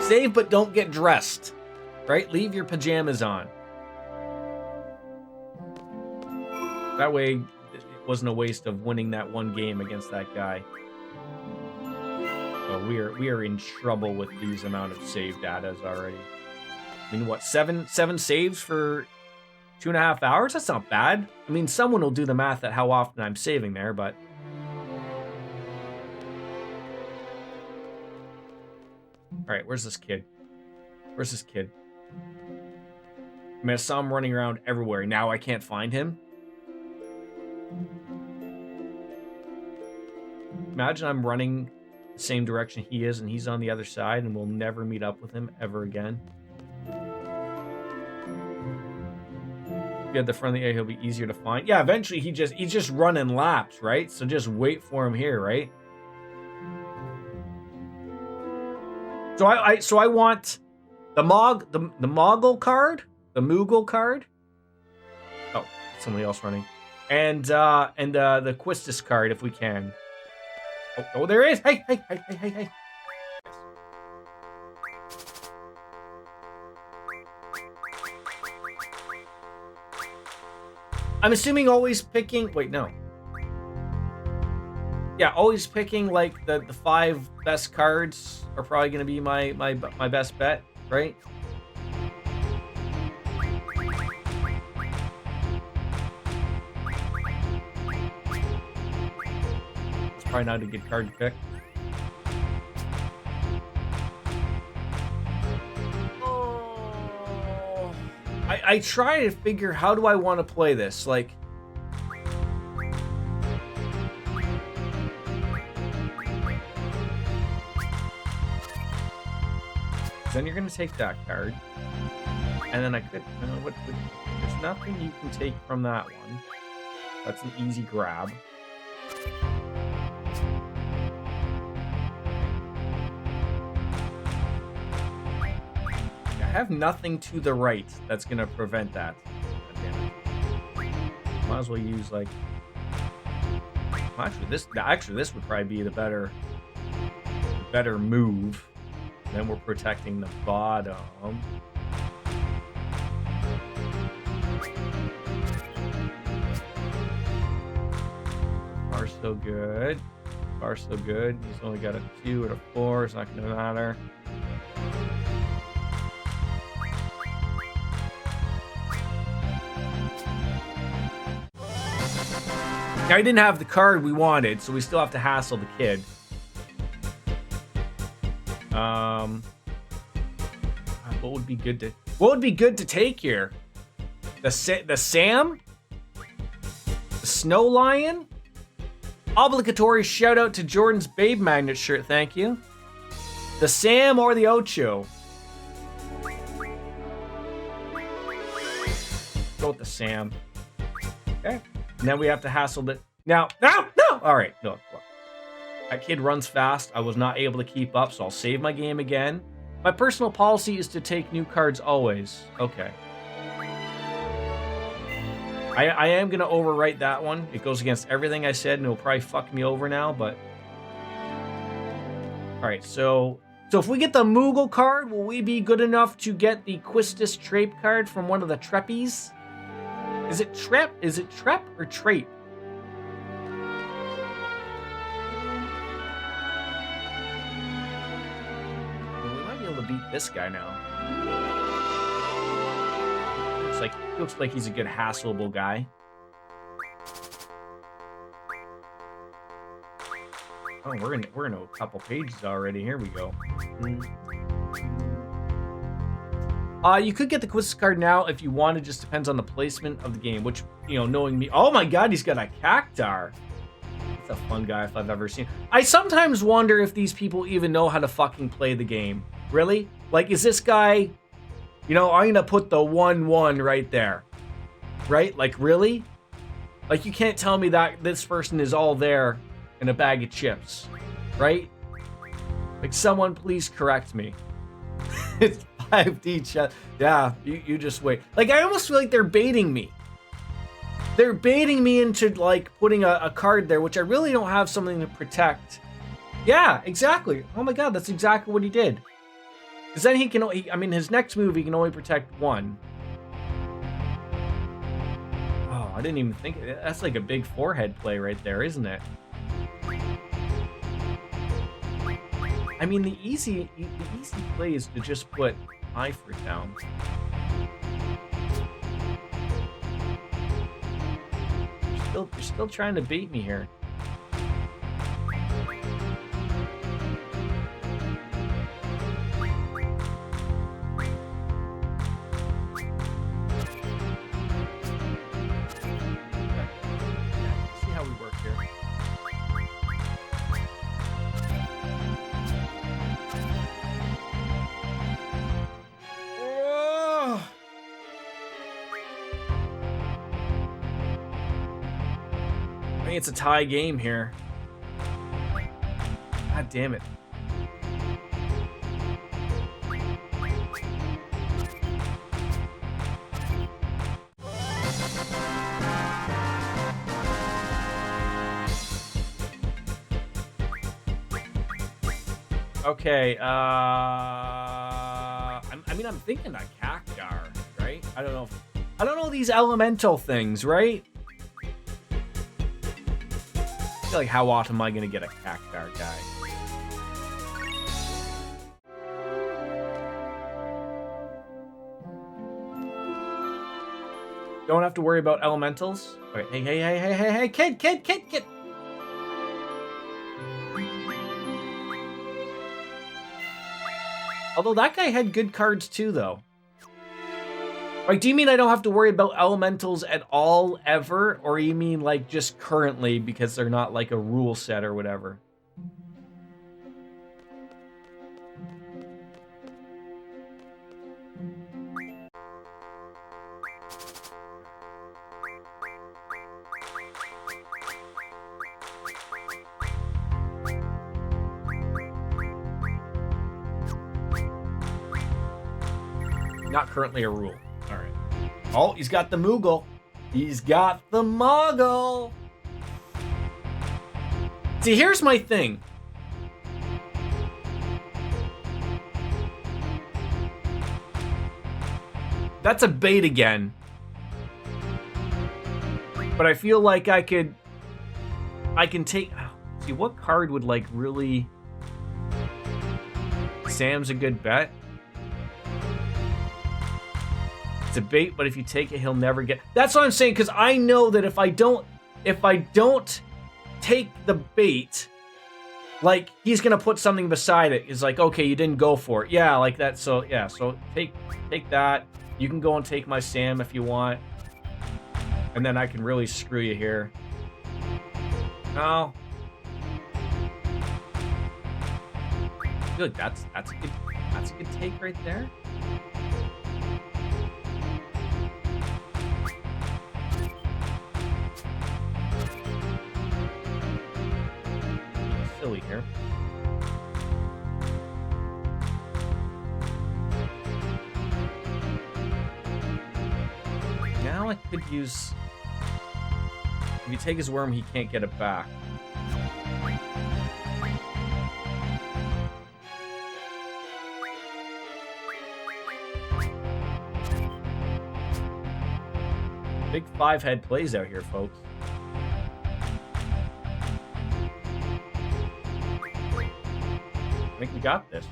Save, but don't get dressed. Right? Leave your pajamas on. That way, it wasn't a waste of winning that one game against that guy. So we are in trouble with these amount of save datas already. I mean, what, seven saves for 2.5 hours? That's not bad. I mean, someone will do the math at how often I'm saving there, but... Alright, where's this kid? Where's this kid? I mean, I saw him running around everywhere. Now I can't find him. Imagine I'm running the same direction he is and he's on the other side and we'll never meet up with him ever again. If you had the friendly A, he'll be easier to find. Yeah, eventually he's just running laps, right? So just wait for him here, right? So I want the Moggle card, the Moogle card. Oh, somebody else running, and the Quistis card if we can. Oh, there is. Hey. I'm assuming always picking. Wait, no. Yeah, always picking like the 5 best cards are probably going to be my best bet, right? It's probably not a good card to pick. Oh. I try to figure how do I want to play this, like. Then you're going to take that card. And then I could... there's nothing you can take from that one. That's an easy grab. I have nothing to the right that's going to prevent that. Might as well use, like... Actually, this would probably be the better move. Then we're protecting the bottom. Far so good. Far so good. He's only got a 2 and a 4. It's not going to matter. Now, I didn't have the card we wanted, so we still have to hassle the kid. What would be good to take here? The Sam? The Snow Lion? Obligatory shout out to Jordan's Babe Magnet shirt, thank you. The Sam or the Ocho? Go with the Sam. Okay. And then we have to hassle the... Now, no! All right, no. That kid runs fast. I was not able to keep up, so I'll save my game again. My personal policy is to take new cards always. Okay. I am going to overwrite that one. It goes against everything I said, and it'll probably fuck me over now, but... Alright, so So if we get the Moogle card, will we be good enough to get the Quistis Trape card from one of the Treppies? Is it Trep? Is it Trep or Trape? Well, we might be able to beat this guy now. Looks like he's a good hassleable guy. Oh, we're in a couple pages already. Here we go. You could get the Quistis card now if you want. It just depends on the placement of the game, which, you know, knowing me. Oh my god, he's got a Cactar. That's a fun guy if I've ever seen. I sometimes wonder if these people even know how to fucking play the game. Really? Like, is this guy, you know, I'm gonna put the 1-1 right there. Right? Like, really? Like, you can't tell me that this person is all there in a bag of chips. Right? Like, someone please correct me. It's 5D chess. Yeah, you just wait. Like, I almost feel like they're baiting me. They're baiting me into, like, putting a card there, which I really don't have something to protect. Yeah, exactly. Oh my god, that's exactly what he did. Because then he can, I mean, his next move, he can only protect one. Oh, I didn't even think, that's like a big forehead play right there, isn't it? I mean, the easy play is to just put Eifert down. You're still trying to bait me here. See how we work here. I think it's a tie game here. God damn it. Okay, I mean, I'm thinking a Cactar, right? I don't know these elemental things, right? I feel like, how often am I gonna get a Cactar guy? Don't have to worry about elementals. Wait, hey, kid. Although that guy had good cards too, though. Like, do you mean I don't have to worry about elementals at all, ever? Or you mean, like, just currently because they're not, like, a rule set or whatever? Not currently a rule. All right. Oh, he's got the Moogle. He's got the Muggle. See, here's my thing. That's a bait again. But I feel like I can take... See, what card would, like, really... Sam's a good bet. It's a bait, but if you take it, he'll never get... That's what I'm saying, because I know that if I don't take the bait, like, he's gonna put something beside it. He's like, okay, you didn't go for it. Yeah, like that. So yeah, so take that. You can go and take my Sam if you want, and then I can really screw you here. No. Good. That's a good take right there. Silly here. Now I could use... If you take his worm, he can't get it back. Big 5-head plays out here, folks. I think we got this.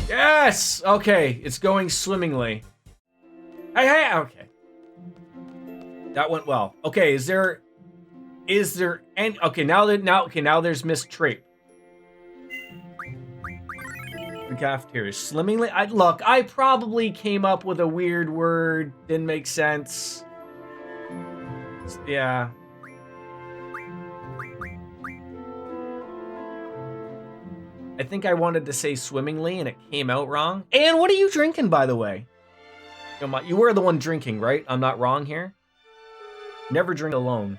Yes! Okay, it's going swimmingly. Hey, okay. That went well. Okay, is there any, okay, now there's Miss Trape. The cafeteria. Slimmingly? Look, I probably came up with a weird word. Didn't make sense. Yeah. I think I wanted to say swimmingly and it came out wrong. And what are you drinking, by the way? You were the one drinking, right? I'm not wrong here? Never drink alone.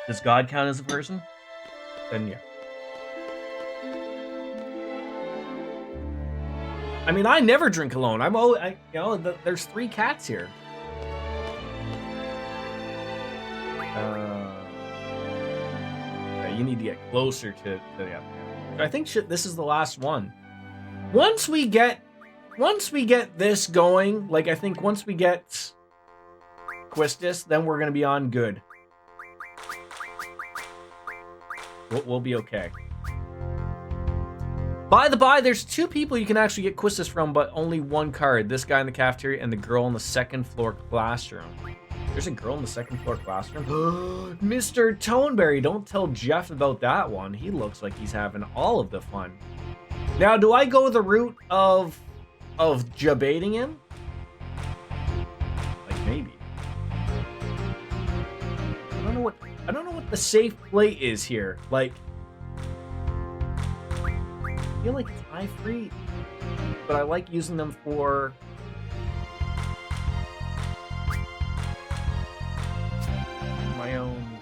Does God count as a person? Then yeah. I mean, I never drink alone. There's 3 cats here. You need to get closer to the. I think this is the last one. Once we get this going, like I think once we get Quistis, then we're gonna be on good. We'll be okay. By the by, there's 2 people you can actually get Quistis from, but only 1 card. This guy in the cafeteria and the girl in the 2nd floor classroom. There's a girl in the 2nd floor classroom. Mr. Toneberry, don't tell Jeff about that one. He looks like he's having all of the fun. Now, do I go the route of jabating him? Like maybe. I don't know what the safe play is here. Like, I feel like it's eye free, but I like using them for my own.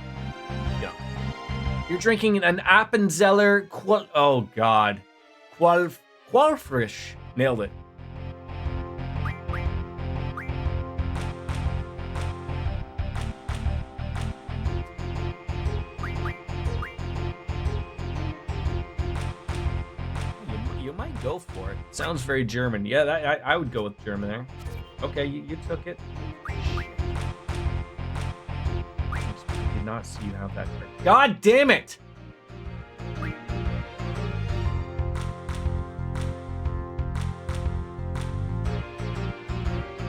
Yeah. You're drinking an Appenzeller oh god. Qualfrisch. Nailed it. You might go for it. Sounds very German. Yeah, I would go with German there. Okay, you took it. I did not see you have that trick. God damn it!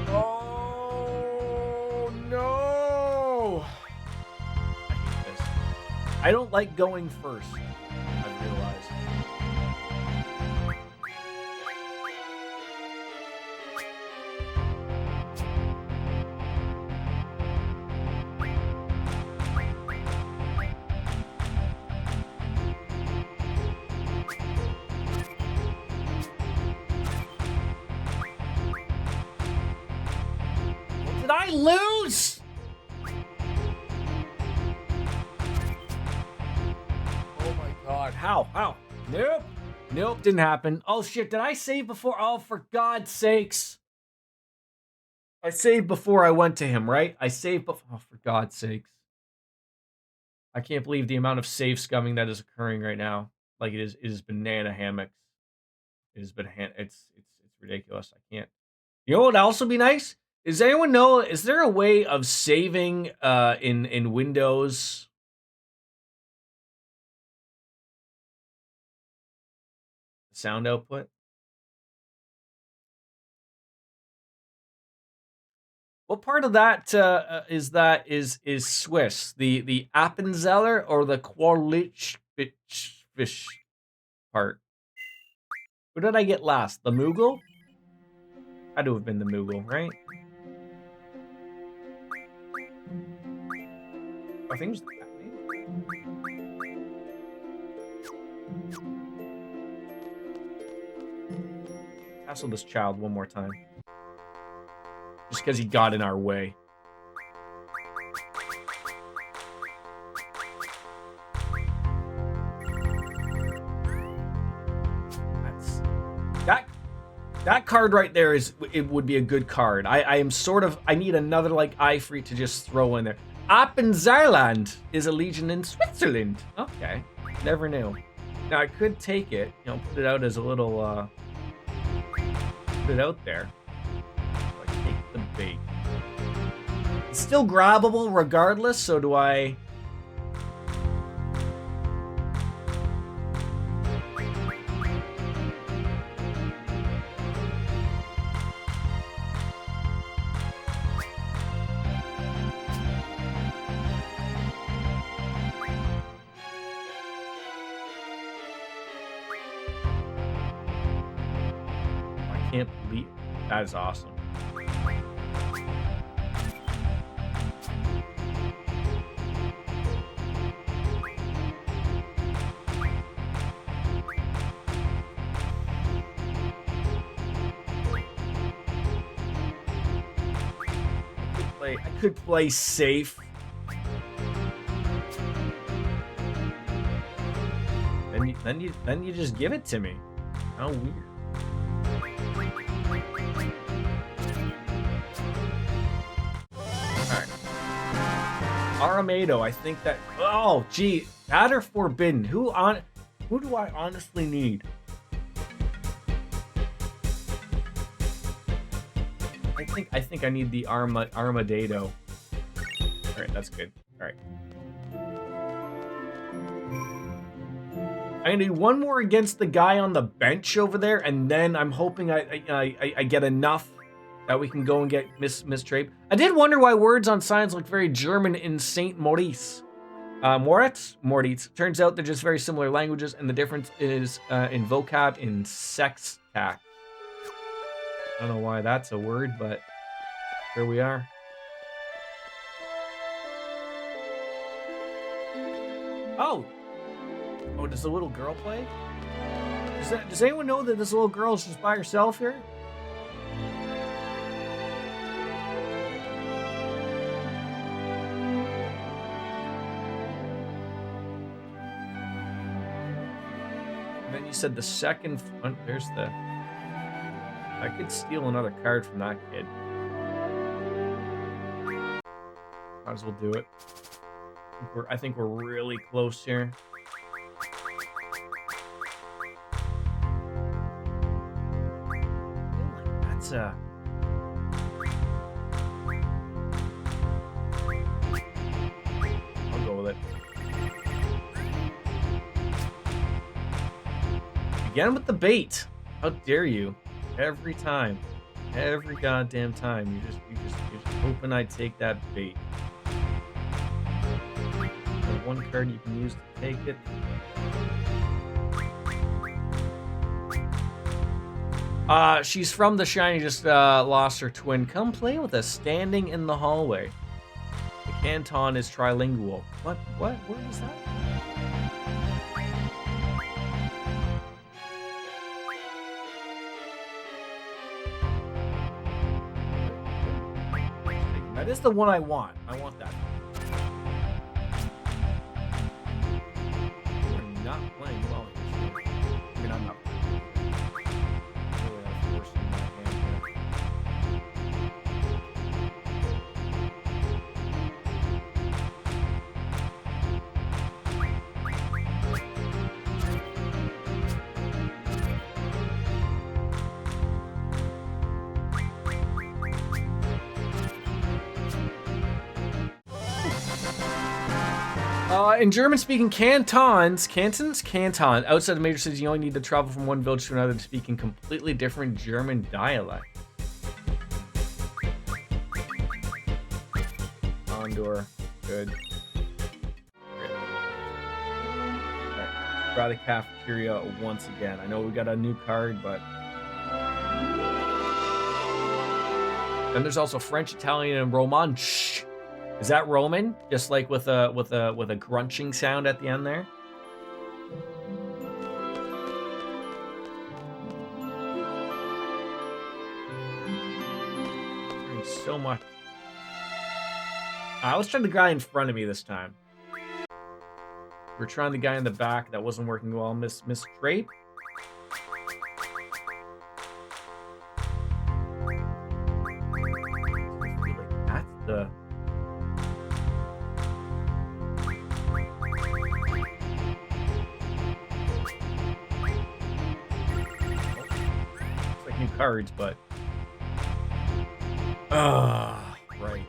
Oh no! I hate this. I don't like going first. I've realized. Did I lose? Oh my god. How? Nope, didn't happen. Oh shit, did I save before? Oh, for God's sakes. I saved before I went to him, right? I saved before. Oh, for God's sakes. I can't believe the amount of save scumming that is occurring right now. Like it is banana hammocks. It has been it's ridiculous. I can't. You know what would also be nice? Does anyone know, is there a way of saving in Windows? Sound output? What part of that is Swiss? The Appenzeller or the Qualichfisch part? What did I get last? The Moogle? Had to have been the Moogle, right? I think it was the Tassel this child one more time. Just because he got in our way. That card right there would be a good card. I am sort of, I need another like eye free to just throw in there. Appenzeerland is a legion in Switzerland. Okay, never knew. Now I could take it, put it out as a little, put it out there. Like, take the bait. It's still grabbable regardless, so do I... Can't believe that is awesome. I could play safe. Then you just give it to me. How weird. Aramado, I think that... Oh, gee. That or Forbidden. Who do I honestly need? I think I need the Armadado. Alright, that's good. Alright. I'm gonna do one more against the guy on the bench over there, and then I'm hoping I get enough that we can go and get Miss Trape. I did wonder why words on signs look very German in St. Maurice. Moritz. Turns out they're just very similar languages, and the difference is in vocab in sex tact. I don't know why that's a word, but here we are. Oh, does the little girl play? Does anyone know that this little girl is just by herself here? And then you said the second one. There's the... I could steal another card from that kid. Might as well do it. I think we're really close here. That's a... I'll go with it. Again with the bait. How dare you? Every time. Every goddamn time. You're just hoping I take that bait. There's one card you can use to take it. She's from the Shiny, just lost her twin. Come play with us, standing in the hallway. The Canton is trilingual. What? Where is that? That is the one I want. I want that. We're not playing well. I mean, I'm not. In German-speaking cantons, outside the major cities, you only need to travel from one village to another to speak in completely different German dialect. Condor, good. Great. Right. Try the cafeteria once again. I know we got a new card, but... Then there's also French, Italian, and Romansh. Is that Roman? Just like with a grunching sound at the end there? So much. Let's try the guy in front of me this time. We're trying the guy in the back. That wasn't working well. Miss Trape. That's the... new cards, but right.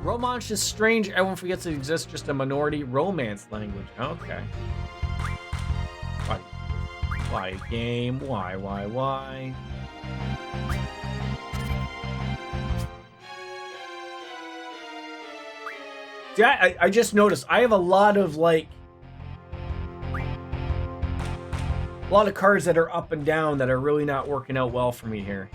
Romance is strange. Everyone forgets it exists. Just a minority romance language. Okay. Why game? Why? See, I just noticed I have a lot of cards that are up and down that are really not working out well for me here.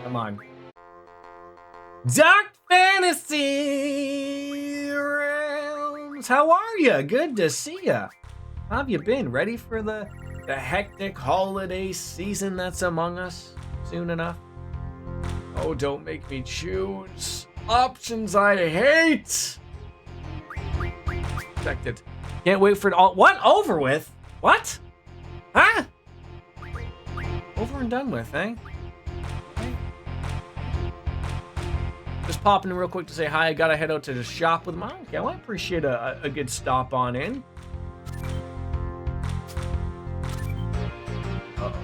Come on. Dark Fantasy Realms. How are you? Good to see ya. How have you been? Ready for the hectic holiday season that's among us soon enough? Oh, don't make me choose options I hate. Expected. Can't wait for it all. What? Over with? What? Huh? Over and done with, eh? Just popping in real quick to say hi. I gotta head out to the shop with mom. Okay, well, I appreciate a good stop on in. Uh-oh.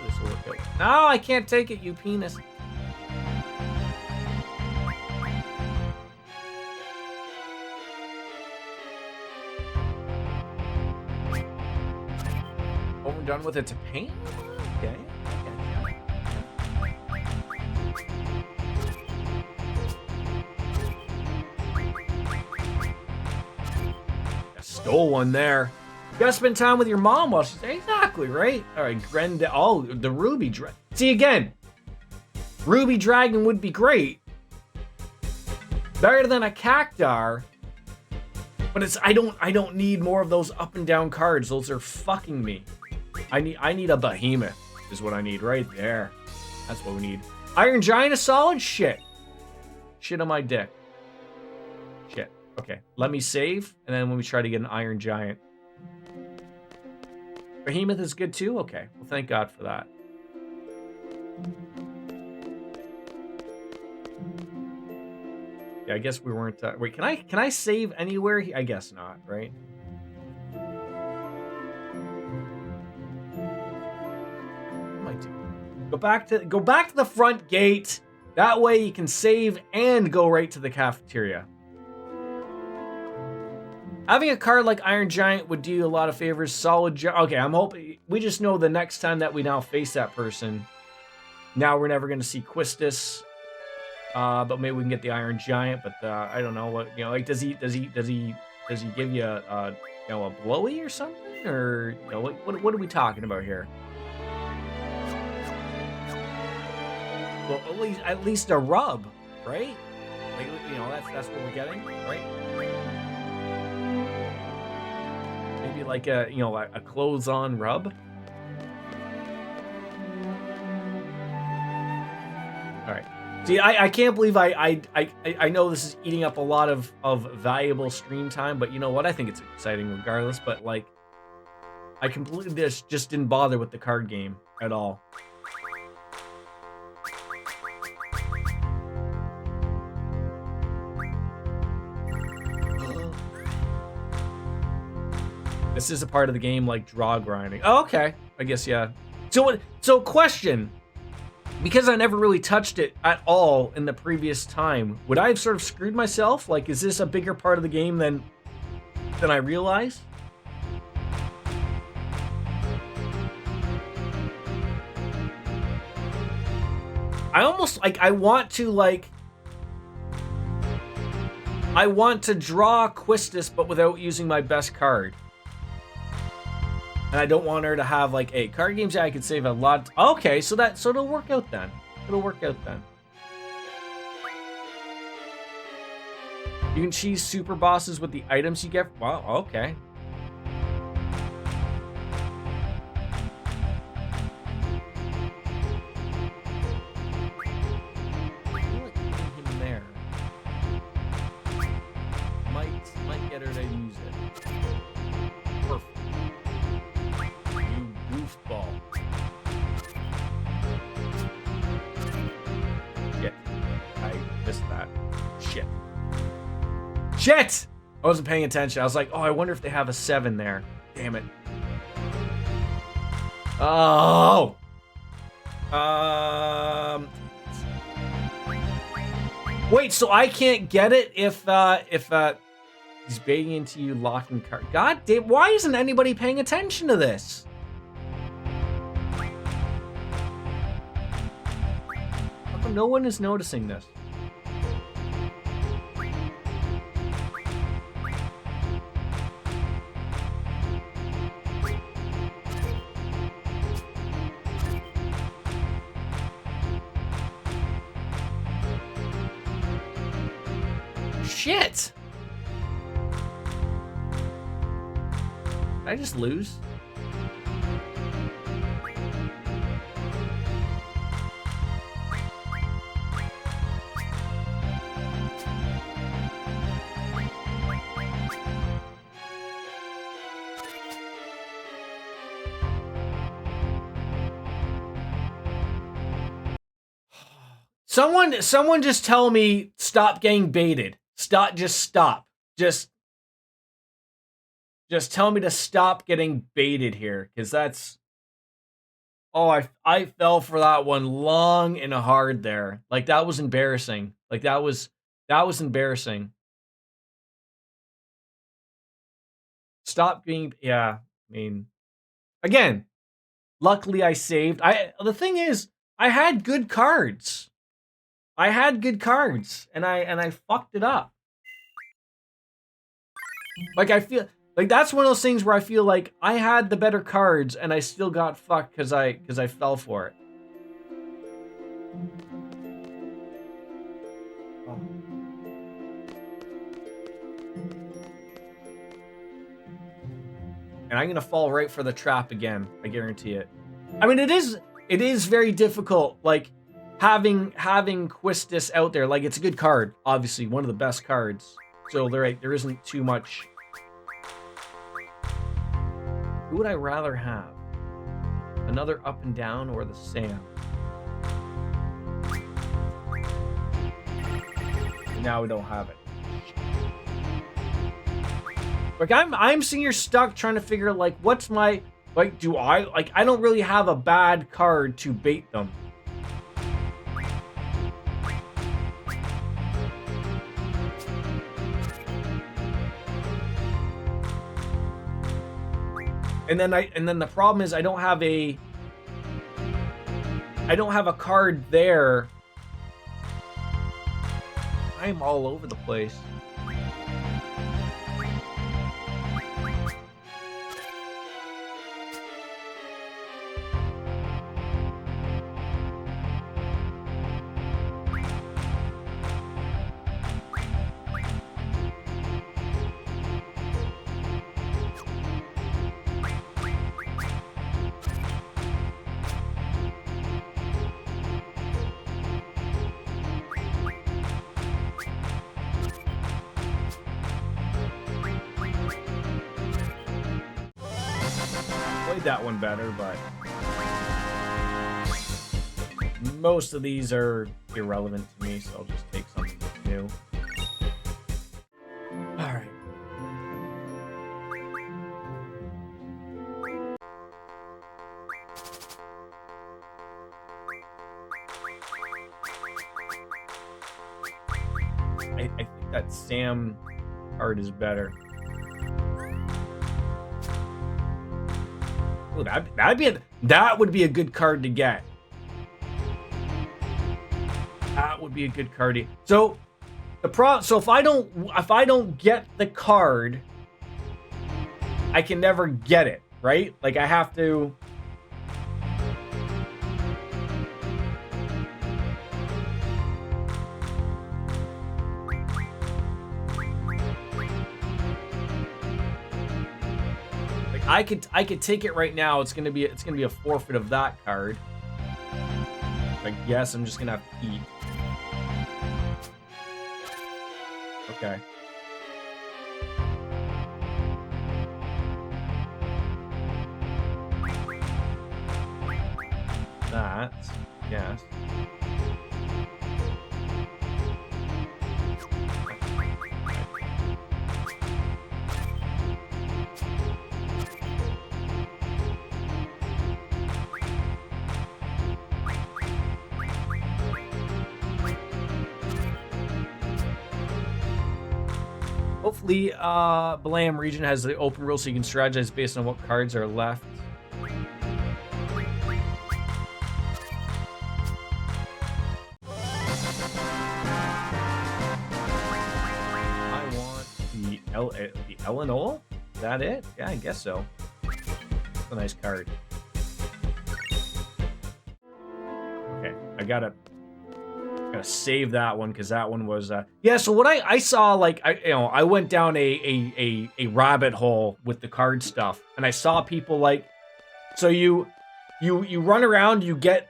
This will work out. No, I can't take it, you penis. Over and done with it's a pain? Okay. Stole one there. You gotta spend time with your mom while she's exactly right. All right, Grenda. Oh, the Ruby Dragon. See again. Ruby Dragon would be great. Better than a Cactar. But it's I don't need more of those up and down cards. Those are fucking me. I need a Behemoth is what I need right there. That's what we need. Iron Giant is solid? Shit. Shit on my dick. Shit. Okay, let me save, and then when we try to get an Iron Giant. Behemoth is good too? Okay, well thank God for that. Yeah, I guess we weren't... wait, can I save anywhere? I guess not, right? Go back to the front gate. That way you can save and go right to the cafeteria. Having a card like Iron Giant would do you a lot of favors. Solid job. Okay, I'm hoping we just know the next time that we now face that person. Now we're never going to see Quistis. But maybe we can get the Iron Giant. But I don't know what like. Does he give you a blowy or something, or what are we talking about here? Well, at least a rub, right? Like, that's what we're getting, right? Maybe like a clothes-on rub. All right. See, I can't believe I know this is eating up a lot of valuable stream time, but you know what? I think it's exciting regardless. But like, I completely just didn't bother with the card game at all. This is a part of the game like draw grinding. Oh, okay. I guess, yeah. So question. Because I never really touched it at all in the previous time, would I have sort of screwed myself? Like, is this a bigger part of the game than I realized? I almost, I want to draw Quistis, but without using my best card. And I don't want her to have card games. Yeah, I could save a lot. Okay, so it'll work out then. It'll work out then. You can cheese super bosses with the items you get. Wow, okay. Shit! I wasn't paying attention. I was like, oh, I wonder if they have a 7 there. Damn it. Oh! Wait, so I can't get it if he's baiting into you locking card. God damn, why isn't anybody paying attention to this? How come no one is noticing this? Shit! Did I just lose? Someone just tell me stop getting baited. Stop. Just tell me to stop getting baited here, because that's... Oh, I fell for that one long and hard there. Like, that was embarrassing. Like, that was embarrassing. Stop being... Yeah, I mean... Again, luckily I saved. The thing is, I had good cards. I had good cards, and I fucked it up. Like, I feel like that's one of those things where I feel like I had the better cards, and I still got fucked because I fell for it. Oh. And I'm gonna fall right for the trap again. I guarantee it. I mean, it is very difficult. Like, having Quistis out there, like, it's a good card, obviously one of the best cards. So there isn't too much. Who would I rather have? Another up and down or the Sam? Now we don't have it. Like, I'm sitting here stuck trying to figure, like, what's my, like, I don't really have a bad card to bait them. And then the problem is I don't have a card there. I'm all over the place. That one better, but most of these are irrelevant to me, so I'll just take something new. All right. I think that Sam card is better. Ooh, that would be a good card to get. That would be a good card. So if I don't get the card, I can never get it, right? Like, I have to. I could take it right now. It's gonna be a forfeit of that card. I guess I'm just gonna have to eat. Okay. That, yes. hopefully, Balam region has the open rules so you can strategize based on what cards are left. I want the Eleanor? Is that it? Yeah, I guess so. That's a nice card. Okay, I gotta save that one because that one was yeah. So what I saw, like, I went down a rabbit hole with the card stuff, and I saw people like, so you run around, you get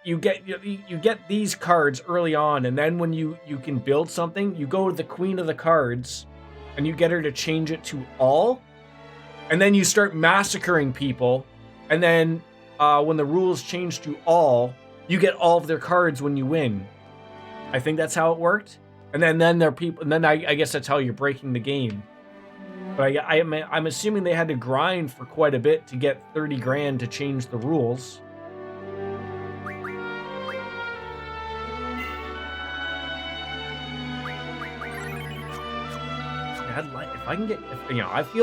these cards early on, and then when you can build something, you go to the queen of the cards, and you get her to change it to all, and then you start massacring people, and then when the rules change to all, you get all of their cards when you win. I think that's how it worked, and then there are people, and then I guess that's how you're breaking the game. But I'm assuming they had to grind for quite a bit to get 30 grand to change the rules. If I can get,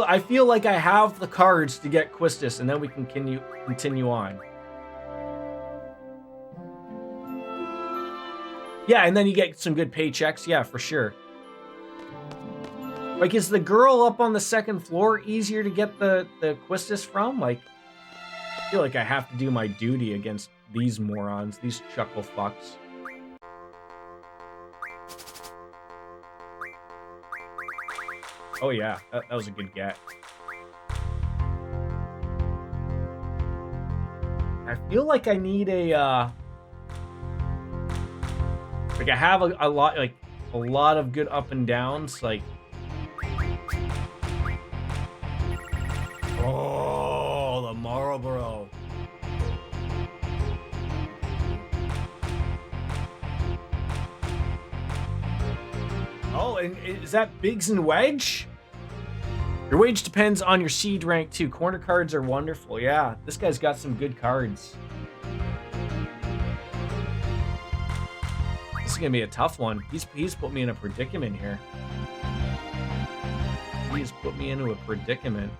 I feel like I have the cards to get Quistis, and then we can continue on. Yeah, and then you get some good paychecks. Yeah, for sure. Like, is the girl up on the second floor easier to get the Quistis from? Like, I feel like I have to do my duty against these morons, these chuckle fucks. Oh yeah, that was a good get. I feel like I need a like I have a lot of good up and downs, like, oh, the Marlboro. Oh, and is that Biggs and Wedge? Your wage depends on your seed rank too. Corner cards are wonderful. Yeah, this guy's got some good cards. This is gonna be a tough one. He's put me in a predicament here. He's put me into a predicament.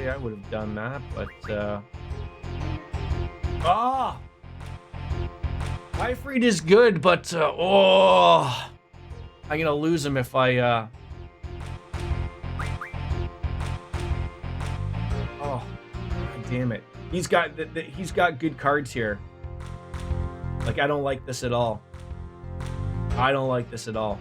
I would have done that, but Eifried is good, but I'm gonna lose him if I oh, God damn it. He's got good cards here. Like, I don't like this at all. I don't like this at all.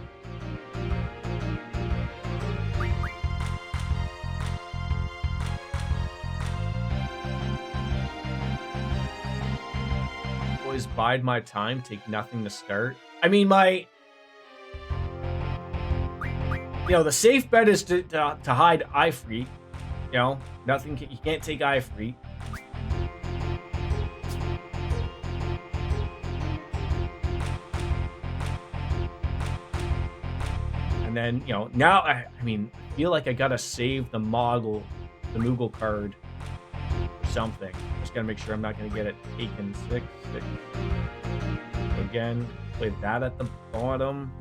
Always bide my time, take nothing to start. I mean, the safe bet is to hide Eifried. Nothing. You can't take Eifried. And then, now I feel like I gotta save the Moogle card or something. Just gotta make sure I'm not gonna get it taken. 6. Again, play that at the bottom.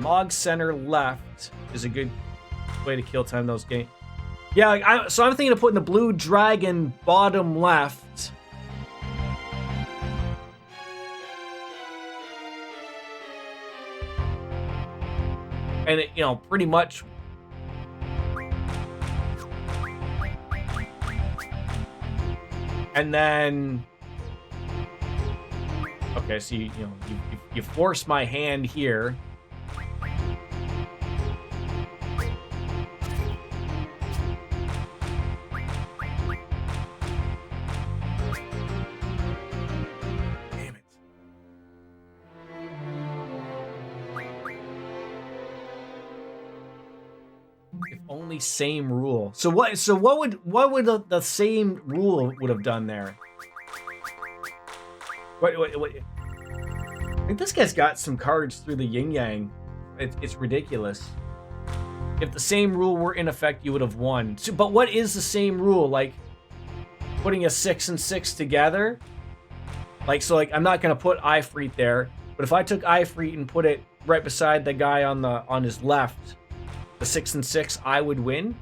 Mog center left is a good way to kill time those games. Yeah, so I'm thinking of putting the blue dragon bottom left. And it, pretty much. And then, okay, so you force my hand here. Damn it. If only same rule. So what would the same rule would have done there? Wait. I think this guy's got some cards through the yin yang. It's ridiculous. If the same rule were in effect, you would have won. So, but what is the same rule? Like putting a 6 and 6 together? Like, so like I'm not gonna put Ifrit there, but if I took Ifrit and put it right beside the guy on his left, the 6 and 6, I would win.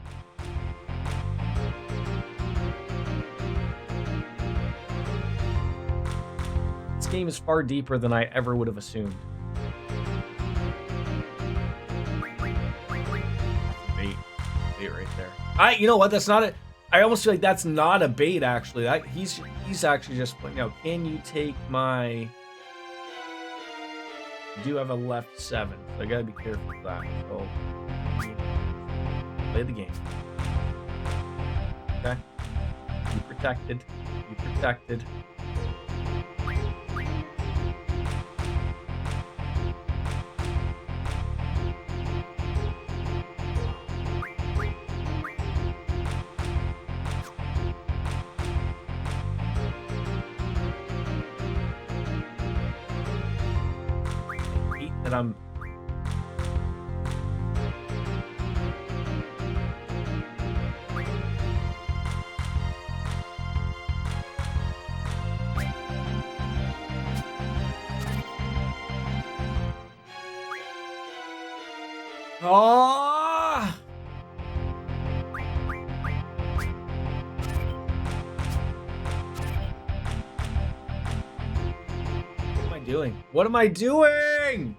This game is far deeper than I ever would have assumed. Bait right there. You know what? That's not a. I almost feel like that's not a bait. Actually, he's actually just putting out. Can you take my? I do have a left 7, so I gotta be careful with that. So play the game. Okay. Be protected. Be protected. That I'm oh! What am I doing? What am I doing?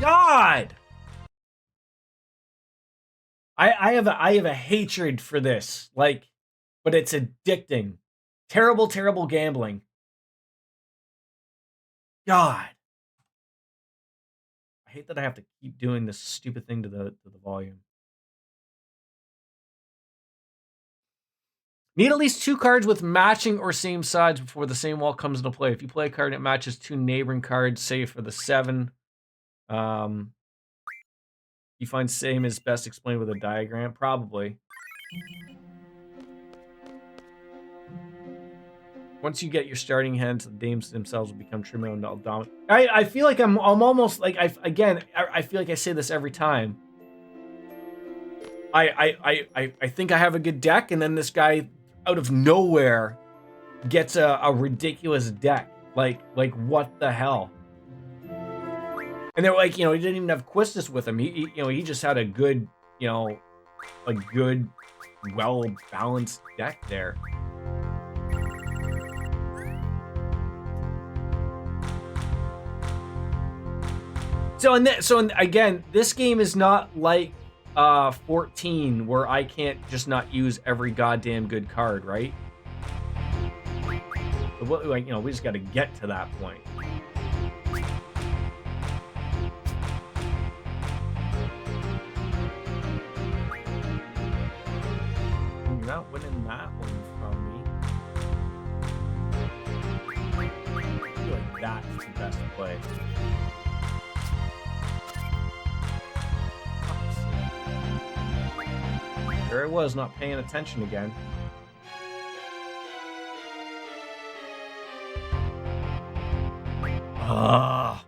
God, I have a hatred for this, like, but it's addicting. Terrible, terrible gambling. God, I hate that I have to keep doing this stupid thing to the volume. Need at least 2 cards with matching or same sides before the same wall comes into play. If you play a card and it matches 2 neighboring cards, say for the 7, you find same is best explained with a diagram? Probably. Once you get your starting hands, the games themselves will become trivial and dominant. I feel like I'm almost like I feel like I say this every time. I think I have a good deck, and then this guy out of nowhere gets a ridiculous deck. Like what the hell? And they're like, he didn't even have Quistis with him. He just had a good, a good, well-balanced deck there. So again, this game is not like 14 where I can't just not use every goddamn good card, right? So we just got to get to that point. You're not winning that one from me. I feel like that's the best play. There I was, not paying attention again. Ah.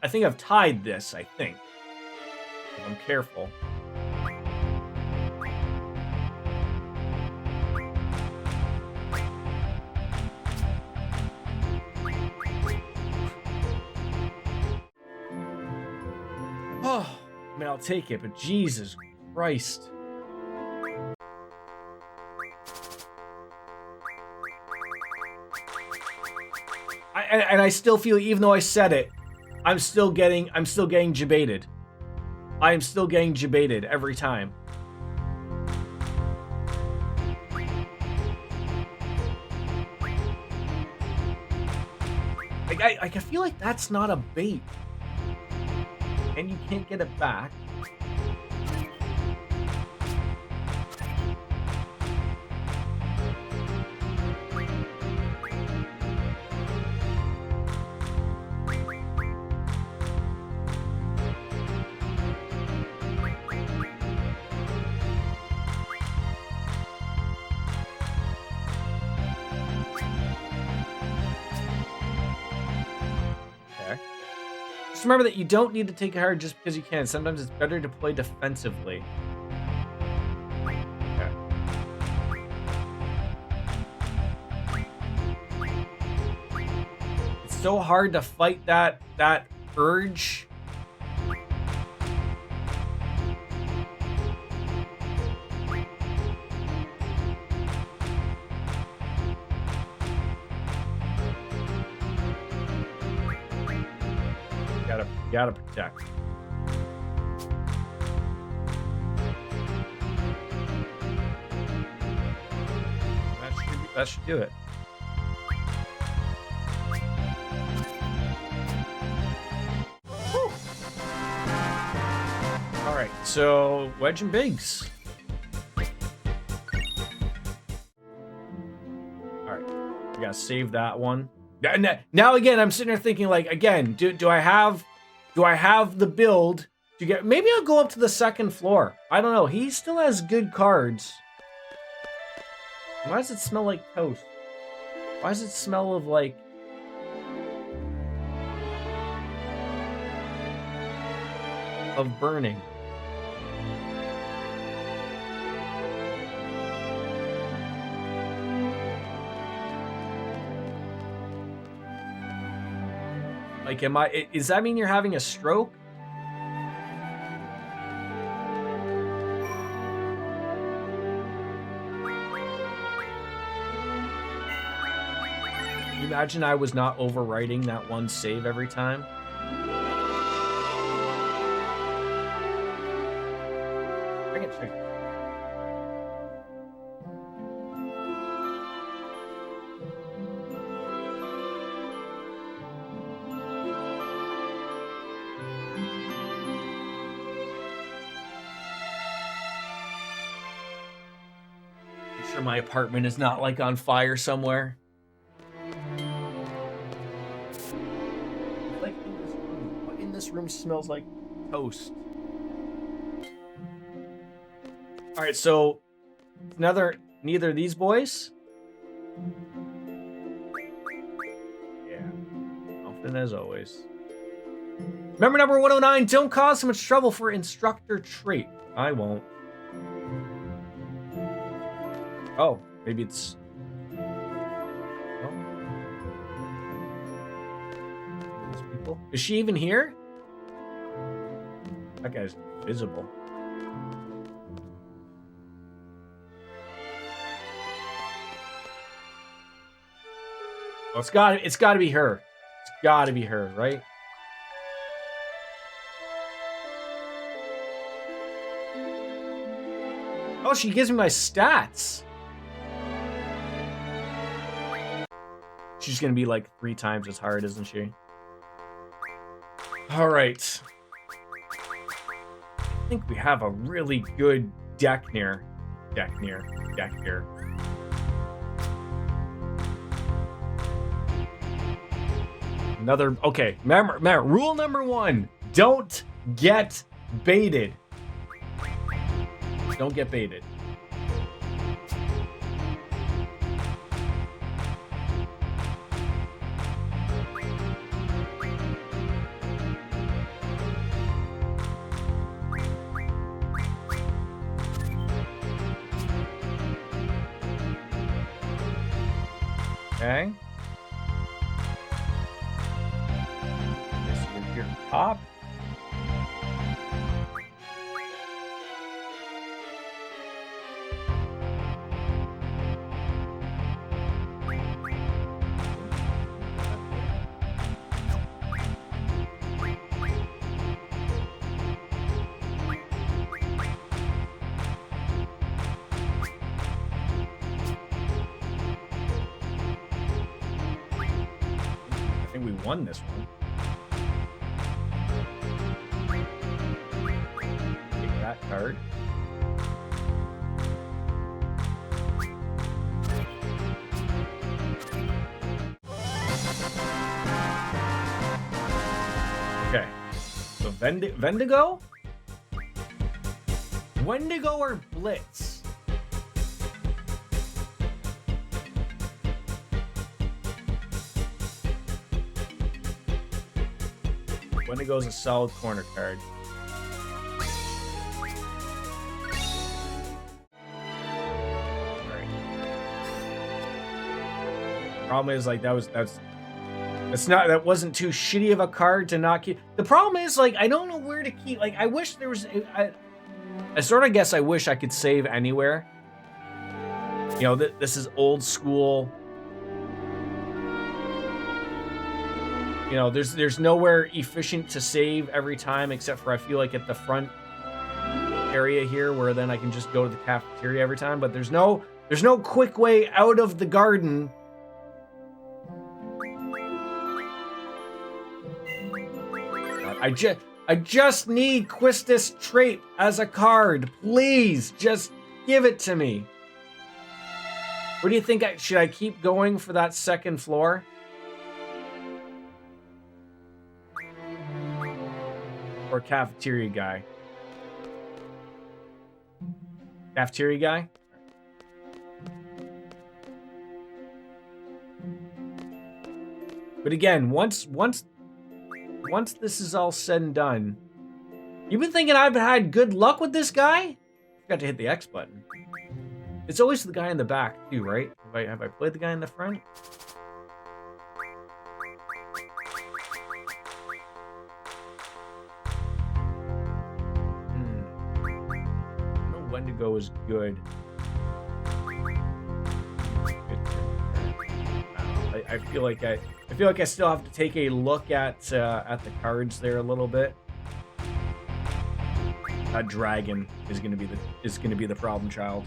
I think I've tied this, I think. If I'm careful. mean, I'll take it, but Jesus Christ. And I still feel, even though I said it, I'm still getting jebaited. I am still getting jebaited every time. I feel like that's not a bait. And you can't get it back. Just remember that you don't need to take it hard just because you can. Sometimes it's better to play defensively. Okay. It's so hard to fight that urge. Gotta protect. That should do it. Whew. All right, so wedge and bigs. All right, we gotta save that one. Now again, I'm sitting there thinking, like, again, do I have the build to get? Maybe I'll go up to the second floor. I don't know. He still has good cards. Why does it smell like toast? Why does it smell of like burning? Like, does that mean you're having a stroke? Can you imagine I was not overwriting that one save every time? Bring it, chicken. My apartment is not like on fire somewhere. Like in this room. What in this room smells like toast? All right, so neither of these boys. Yeah, often as always. Member number 109, don't cause so much trouble for instructor trait. I won't. Oh, maybe it's... Oh. These people? Is she even here? That guy's visible. Oh, it's gotta be her. It's gotta be her, right? Oh, she gives me my stats. She's gonna be like 3 times as hard, isn't she? All right. I think we have a really good deck here. Another, okay, remember, rule number 1, don't get baited. Don't get baited. Okay. This is your top. won this one. Take that card. Okay. So Vendigo? Wendigo or Blitz? Wendigo's a solid corner card. Alright. Problem is, like, that wasn't too shitty of a card to not keep. The problem is, like, I don't know where to keep. Like, I wish there was. I sort of guess I wish I could save anywhere. You know, this is old school. You know, there's nowhere efficient to save every time except for I feel like at the front area here where then I can just go to the cafeteria every time. But there's no quick way out of the garden. I just need Quistis Trait as a card. Please, just give it to me. What do you think? Should I keep going for that second floor? Or cafeteria guy? Cafeteria guy? But again, once this is all said and done, you've been thinking I've had good luck with this guy? Forgot to hit the X button. It's always the guy in the back too, right? Have I played the guy in the front? No, Wendigo is good. I feel like I still have to take a look at the cards there a little bit. That dragon is gonna be the problem child.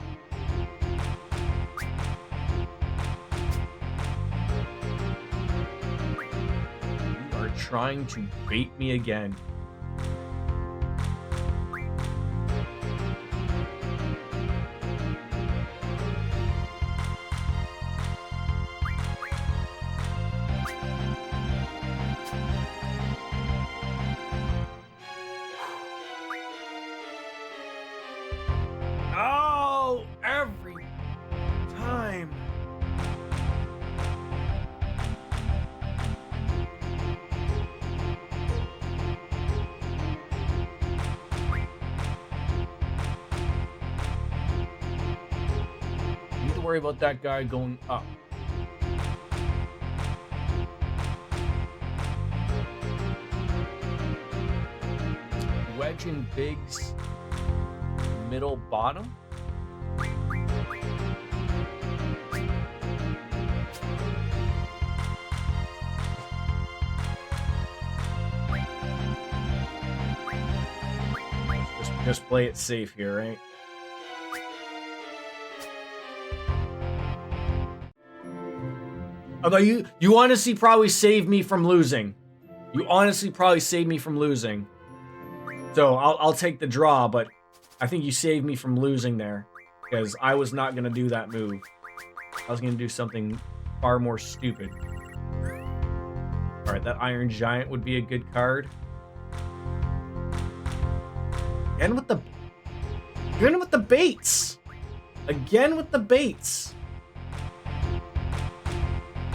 You are trying to bait me again. Oh, every time. You need to worry about that guy going up. Wedge and Biggs. Middle bottom. Just play it safe here, right? Although you honestly probably saved me from losing. You honestly probably saved me from losing. So I'll take the draw, but I think you saved me from losing there, because I was not going to do that move. I was going to do something far more stupid. Alright, that Iron Giant would be a good card. Again with the baits! Again with the baits!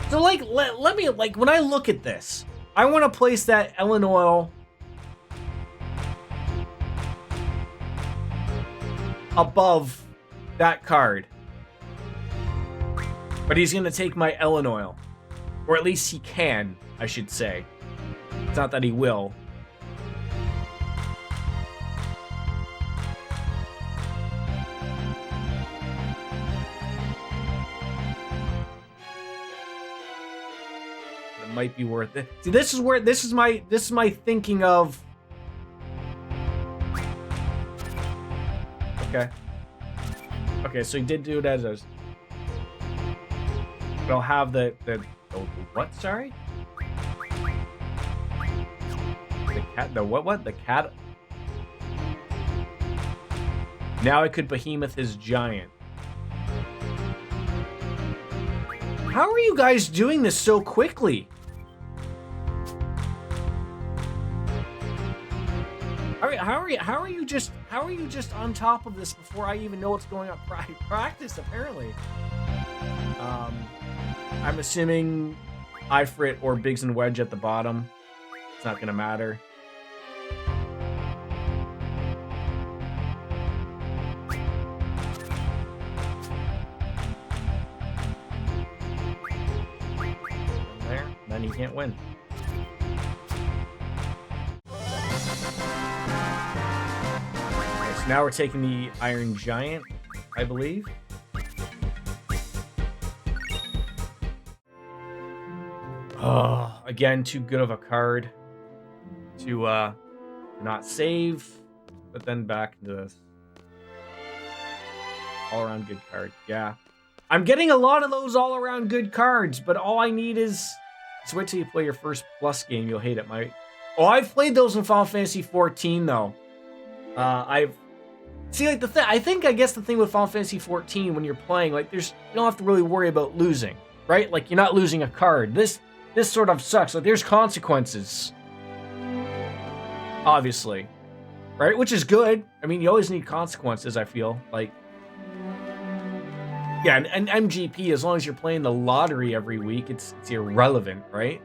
So, like, let me, like, when I look at this, I want to place that Ellen Oil above that card. But he's going to take my Ellen Oil. Or at least he can, I should say. It's not that he will. It might be worth it. See, this is my thinking of. Okay, so he did do it as a. But I'll have the what? Sorry. cat. The what? The cat. Now I could behemoth his giant. How are you guys doing this so quickly? How are you just on top of this before I even know what's going on? Practice apparently. I'm assuming Ifrit or Biggs and Wedge at the bottom. It's not gonna matter. There, then you can't win. Now we're taking the Iron Giant, I believe. Oh, again, too good of a card to not save, but then back into this. All-around good card, yeah. I'm getting a lot of those all-around good cards, but all I need is... Just wait till you play your first Plus game, you'll hate it. I've played those in Final Fantasy 14, though. See, like, I guess the thing with Final Fantasy 14, when you're playing, like, you don't have to really worry about losing, right? Like, you're not losing a card. This sort of sucks. Like, there's consequences. Obviously. Right? Which is good. I mean, you always need consequences, I feel. Like, yeah, and MGP, as long as you're playing the lottery every week, it's irrelevant, right?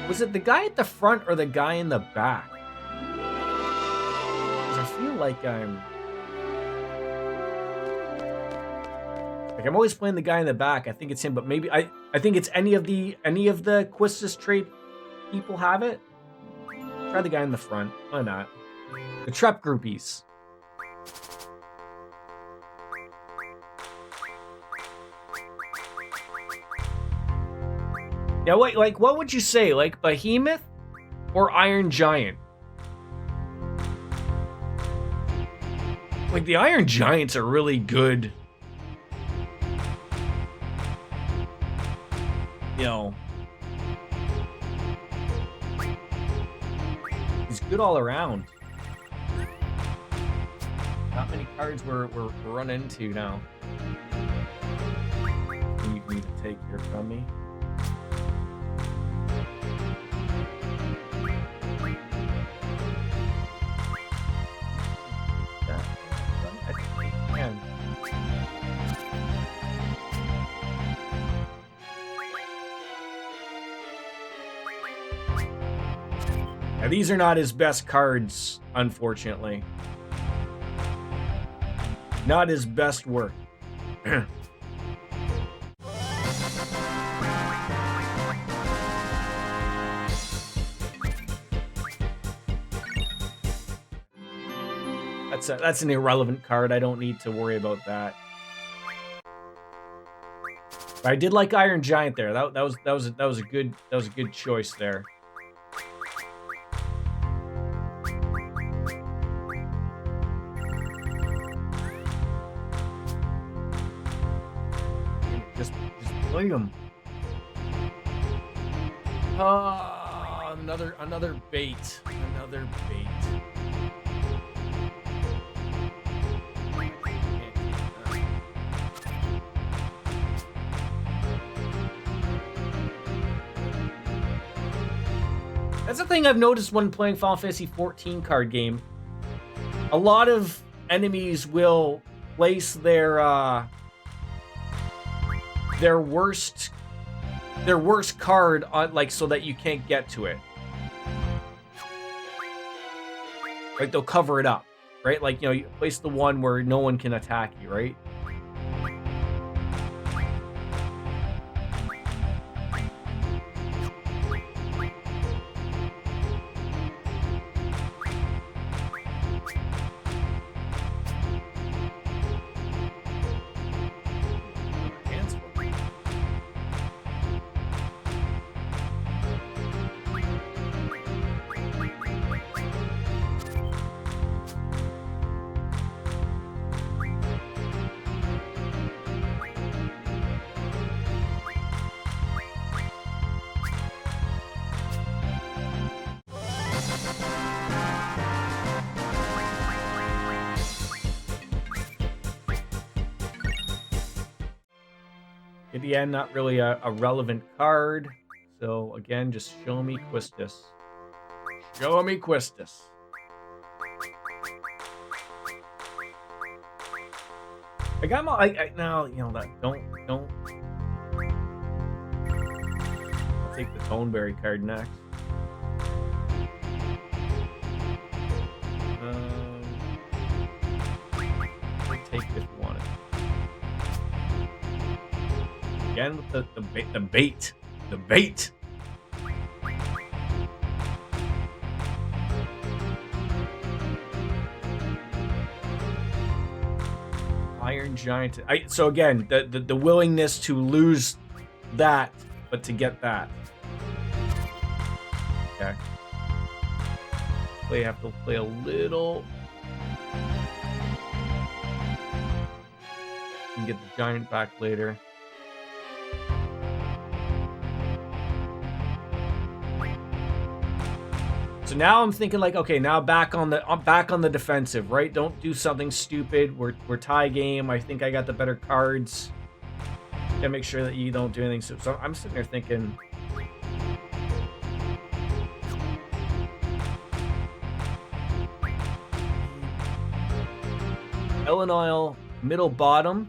Was it the guy at the front or the guy in the back? Because I feel like I'm always playing the guy in the back. I think it's him, but maybe I think it's any of the Quistis trade people have it. Try the guy in the front. Why not? The Trep groupies. Yeah, wait, like, what would you say? Like, Behemoth or Iron Giant? Like, the Iron Giants are really good. You know. He's good all around. Not many cards we're running into now. You need to take here from me. Now, these are not his best cards, unfortunately. Not his best work. That's an irrelevant card. I don't need to worry about that. But I did like Iron Giant there. That was a good choice there. Just play him. Another bait. Another bait. That's the thing I've noticed when playing Final Fantasy 14 card game. A lot of enemies will place their worst card on, like, so that you can't get to it. Like, they'll cover it up, right? Like, you know, you place the one where no one can attack you, right? At the end, not really a relevant card. So again, just show me Quistis. Show me Quistis. I got my. Now you know that. Don't. I'll take the Toneberry card next. I'll take if you want it. Again with the bait. The bait. Iron Giant. So again, the willingness to lose that, but to get that. Okay. We have to play a little. You can get the giant back later. So now I'm thinking like, okay, now I'm back on the defensive, right? Don't do something stupid. We're tie game. I think I got the better cards. Gotta make sure that you don't do anything. So I'm sitting there thinking. Illinois middle bottom.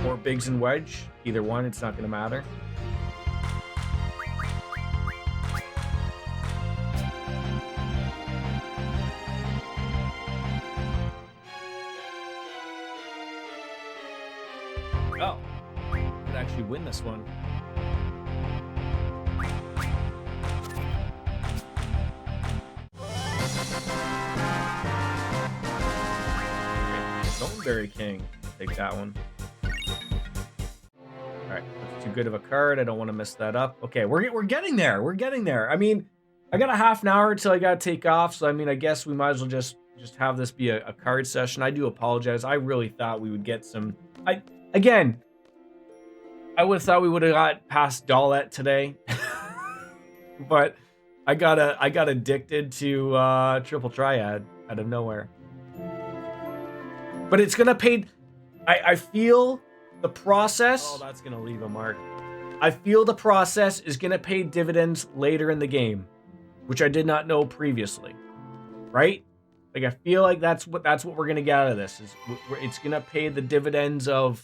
Or Biggs and Wedge. Either one, it's not going to matter. Oh, could actually win this one. Stoneberry King. Take that one. Alright, that's too good of a card. I don't want to mess that up. Okay, we're getting there. We're getting there. I mean, I got a half an hour until I got to take off, so I mean, I guess we might as well just have this be a card session. I do apologize. I really thought we would get some. I would have thought we would have got past Dollet today, but I got addicted to Triple Triad out of nowhere. But it's gonna pay. I feel the process. Oh, that's gonna leave a mark. I feel the process is gonna pay dividends later in the game, which I did not know previously. Right? Like I feel like that's what we're gonna get out of this. Is it's gonna pay the dividends of.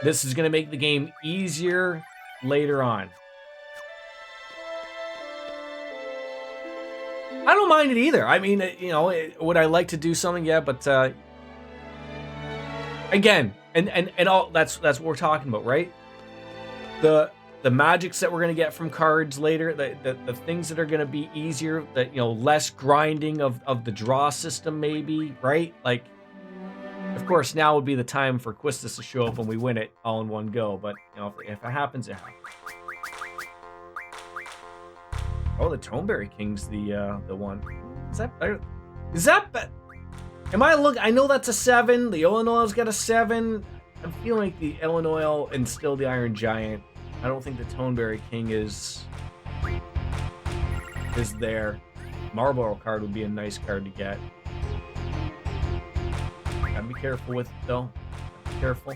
This is gonna make the game easier later on. I don't mind it either. I mean, you know, would I like to do something? Yeah, but again, and all that's what we're talking about, right? The magics that we're gonna get from cards later, the things that are gonna be easier, that you know, less grinding of the draw system, maybe, right? Like, of course, now would be the time for Quistis to show up when we win it all in one go. But you know, if it happens, it happens. Oh, the Toneberry King's the one. Is that better? Is that better? Am I look? I know that's a 7. The Illinois got a 7. I'm feeling like the Illinois and still the Iron Giant. I don't think the Toneberry King is there. Marlboro card would be a nice card to get. Gotta be careful with it though. Be careful.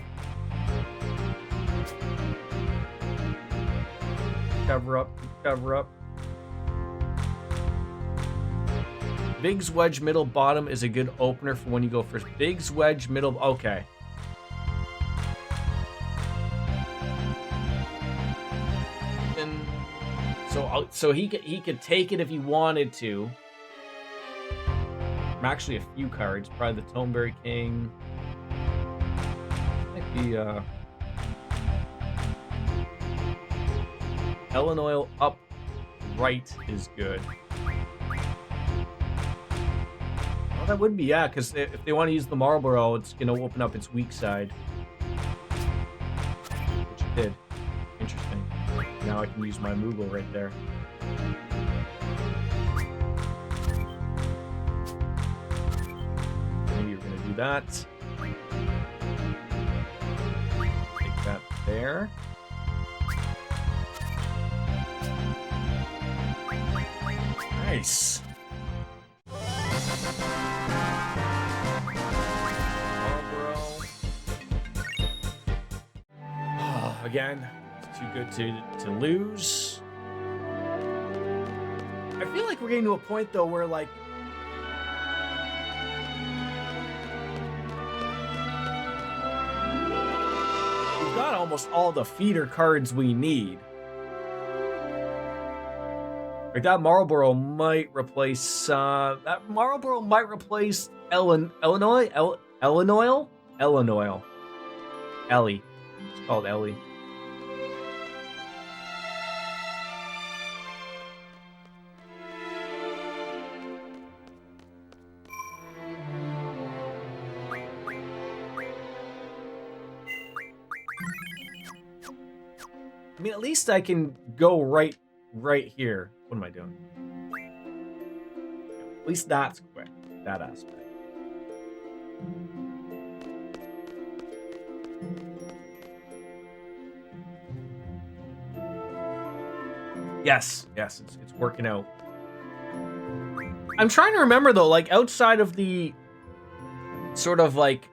Cover up. Cover up. Biggs Wedge middle bottom is a good opener for when you go first. Biggs Wedge middle. Okay. And so he could take it if he wanted to. Actually, a few cards. Probably the Toneberry King. Might be Illinois up right is good. That would be, yeah, because if they want to use the Marlboro, it's going to open up its weak side. Which it did. Interesting. Now I can use my Moogle right there. Maybe you're going to do that. Take that there. Nice. Again, it's too good to lose. I feel like we're getting to a point though where like we've got almost all the feeder cards we need. Like that Marlboro might replace Illinois. Ellie. It's called Ellie. I mean, at least I can go right here. What am I doing? At least that's quick, that aspect. Yes, it's working out. I'm trying to remember though, like outside of the sort of like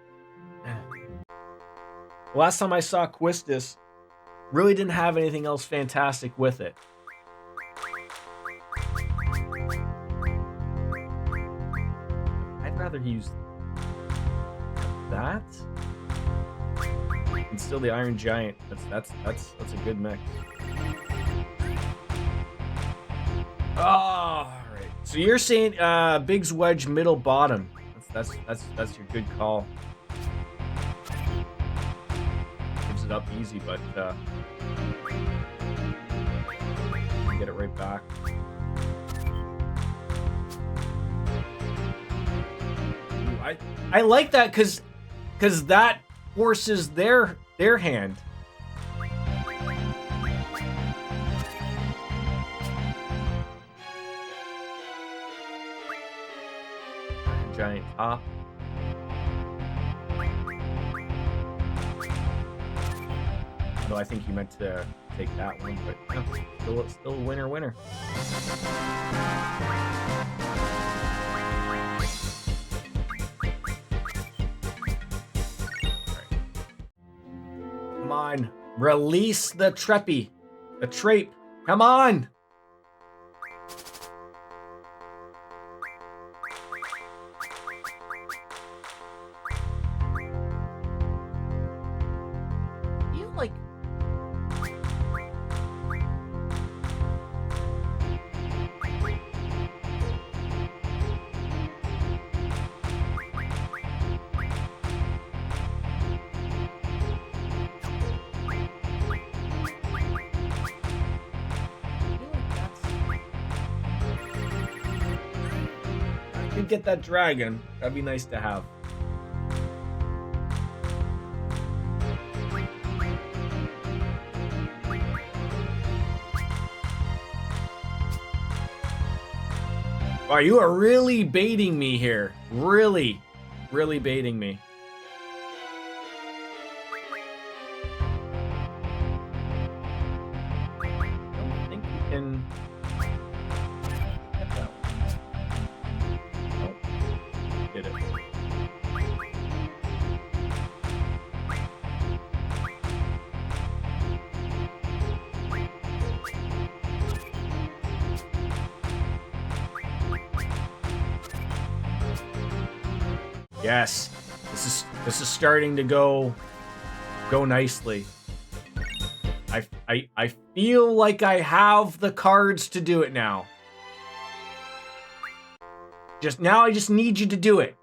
last time I saw Quistis, really didn't have anything else fantastic with it. I'd rather use that and still the Iron Giant. That's a good mix. Oh, all right. So you're saying Biggs Wedge middle bottom. That's your good call. Gives it up easy, but get it right back. Ooh, I like that because that forces their hand. Giant top. Although I think he meant to take that one, but no, still a winner. Right. Come on, release the Treppy, the Trape. Come on. Get that dragon. That'd be nice to have. Wow, you are really baiting me here. Really baiting me. I don't think you can. Yes, this is starting to go nicely. I feel like I have the cards to do it now. I just need you to do it.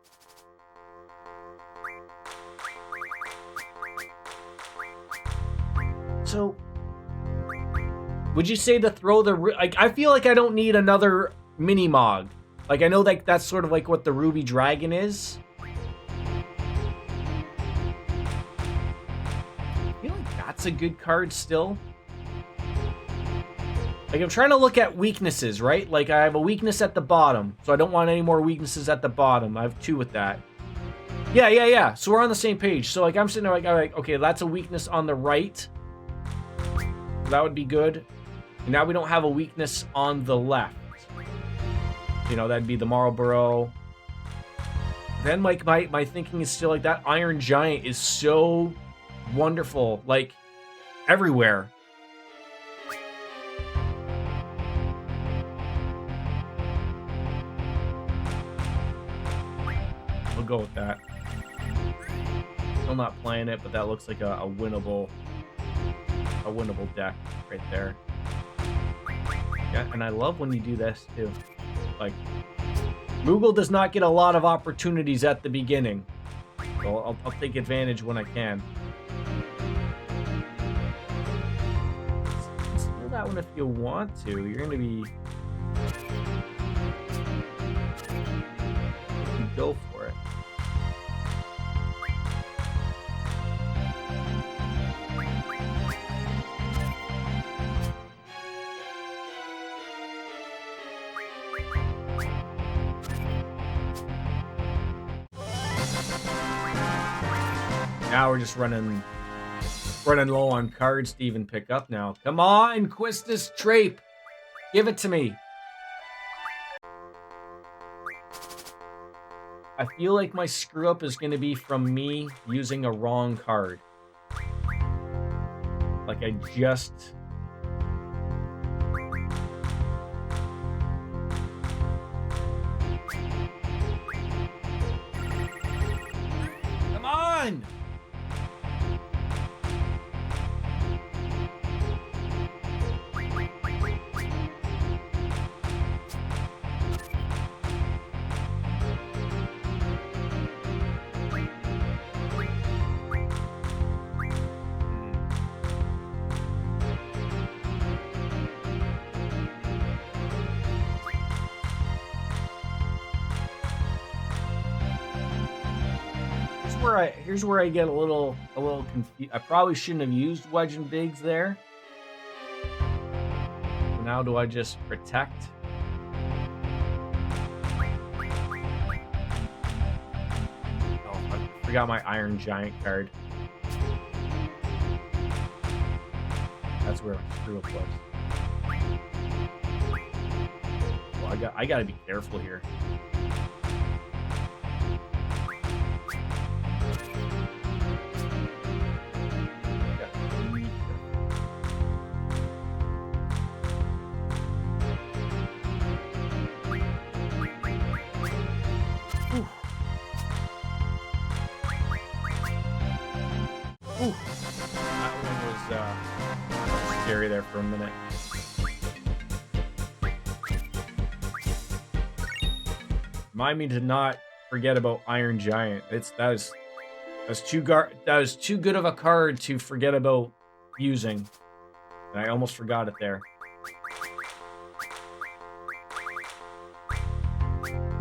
So, would you say to throw the like? I feel like I don't need another mini Mog. Like I know that that's sort of like what the Ruby Dragon is. That's a good card still. Like I'm trying to look at weaknesses, right? Like I have a weakness at the bottom, so I don't want any more weaknesses at the bottom. I have 2 with that. Yeah. So we're on the same page. So like I'm sitting there like okay, that's a weakness on the right. That would be good. And now we don't have a weakness on the left. You know, that'd be the Marlboro. Then like my thinking is still like that Iron Giant is so wonderful. Like everywhere. We'll go with that. Still not playing it, but that looks like a winnable deck right there. Yeah, and I love when you do this too. Like, Moogle does not get a lot of opportunities at the beginning, so I'll take advantage when I can. Steal that one if you want to. You're gonna be. You go for it. Now we're just running low on cards to even pick up now. Come on, Quistis Trape. Give it to me. I feel like my screw up is going to be from me using a wrong card. Like I just... Come on! Here's where I get a little confused. I probably shouldn't have used Wedge and Bigs there. So now do I just protect? Oh, I forgot my Iron Giant card. That's where my screw up was. Well, I gotta be careful here. That one was scary there for a minute. Remind me to not forget about Iron Giant. That was too good of a card to forget about using. And I almost forgot it there.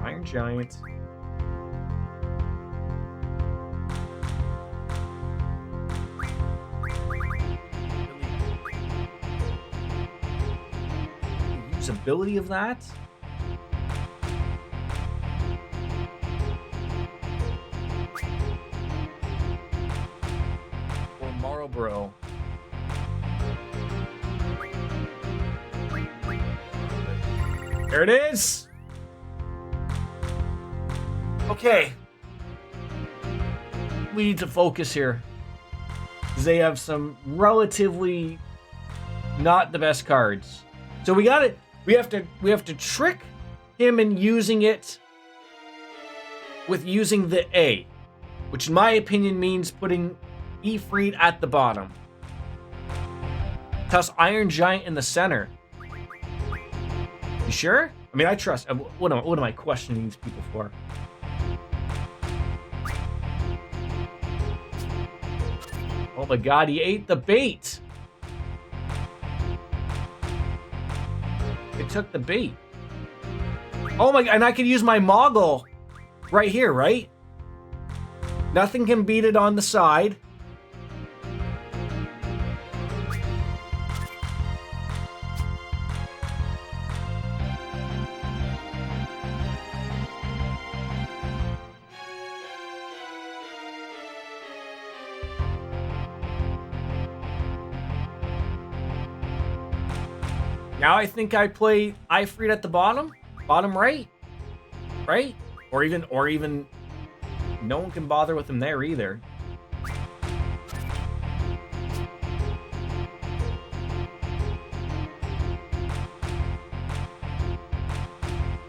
Iron Giant. Usability of that? Or Marlboro. There it is. Okay. We need to focus here. Because they have some relatively not the best cards. So we have to trick him in using it with using the A, which in my opinion means putting Ifrit at the bottom. Toss Iron Giant in the center. You sure? I mean, I trust. What am I questioning these people for? Oh my god, he ate the bait. It took the bait. Oh my god, and I could use my Moggle right here, right? Nothing can beat it on the side. Now I think I play Ifrit at the bottom right, right? Or even no one can bother with him there either.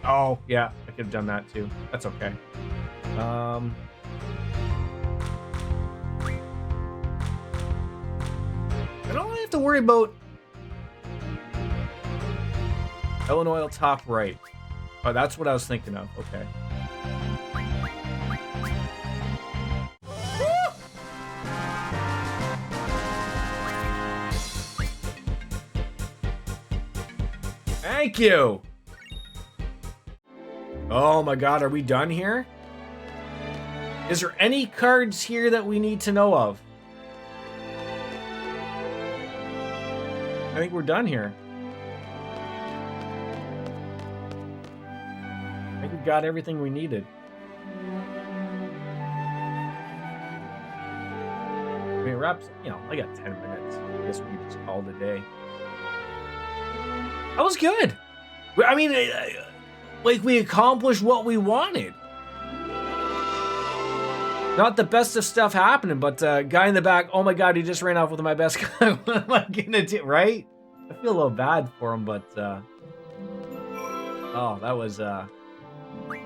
Oh, yeah, I could have done that too. That's okay. I don't really have to worry about Illinois top right. Oh, that's what I was thinking of. Okay. Thank you. Oh my god, are we done here? Is there any cards here that we need to know of? I think we're done here. I think we got everything we needed. I mean, wraps, you know, I got 10 minutes. I guess we just called a day. That was good. I mean, like, we accomplished what we wanted. Not the best of stuff happening, but guy in the back, oh my god, he just ran off with my best guy. What am I gonna do, right? I feel a little bad for him, but oh, that was make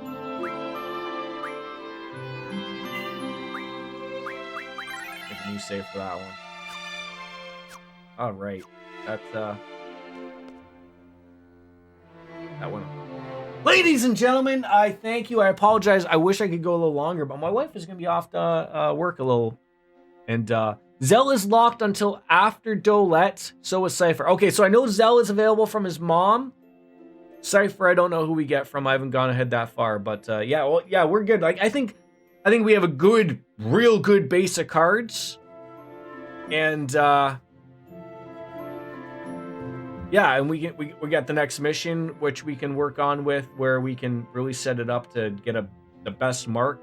a new save for that one. All right, that's that one. Ladies and gentlemen, I thank you. I apologize. I wish I could go a little longer, but my wife is going to be off to work a little. And Zell is locked until after Dolette. So is Cypher. Okay, so I know Zell is available from his mom. Cypher, I don't know who we get from. I haven't gone ahead that far. But yeah, well, yeah, we're good. Like I think we have a good, real good base of cards. And yeah, and we got the next mission, which we can work on with, where we can really set it up to get the best mark.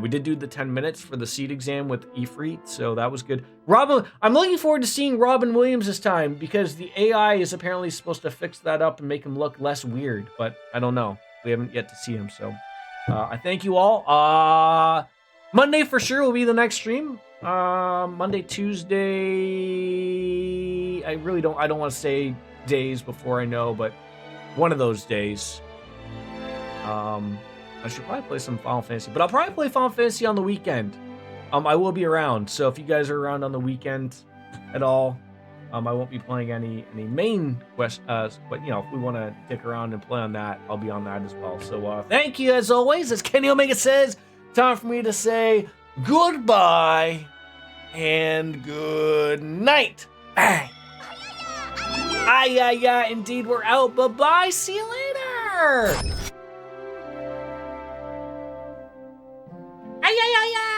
We did do the 10 minutes for the seed exam with Ifrit, so that was good. Robin, I'm looking forward to seeing Robin Williams this time, because the AI is apparently supposed to fix that up and make him look less weird, but I don't know. We haven't yet to see him, so I thank you all. Monday for sure will be the next stream. Monday, Tuesday, I don't want to say days before I know, but one of those days. I should probably play some Final Fantasy, but I'll probably play Final Fantasy on the weekend. I will be around, so if you guys are around on the weekend at all, I won't be playing any main quest, but you know, if we want to stick around and play on that, I'll be on that as well. So thank you as always. As Kenny Omega says, time for me to say goodbye and good night. Bang. Yeah, indeed, we're out. Bye-bye. See you later. Ay,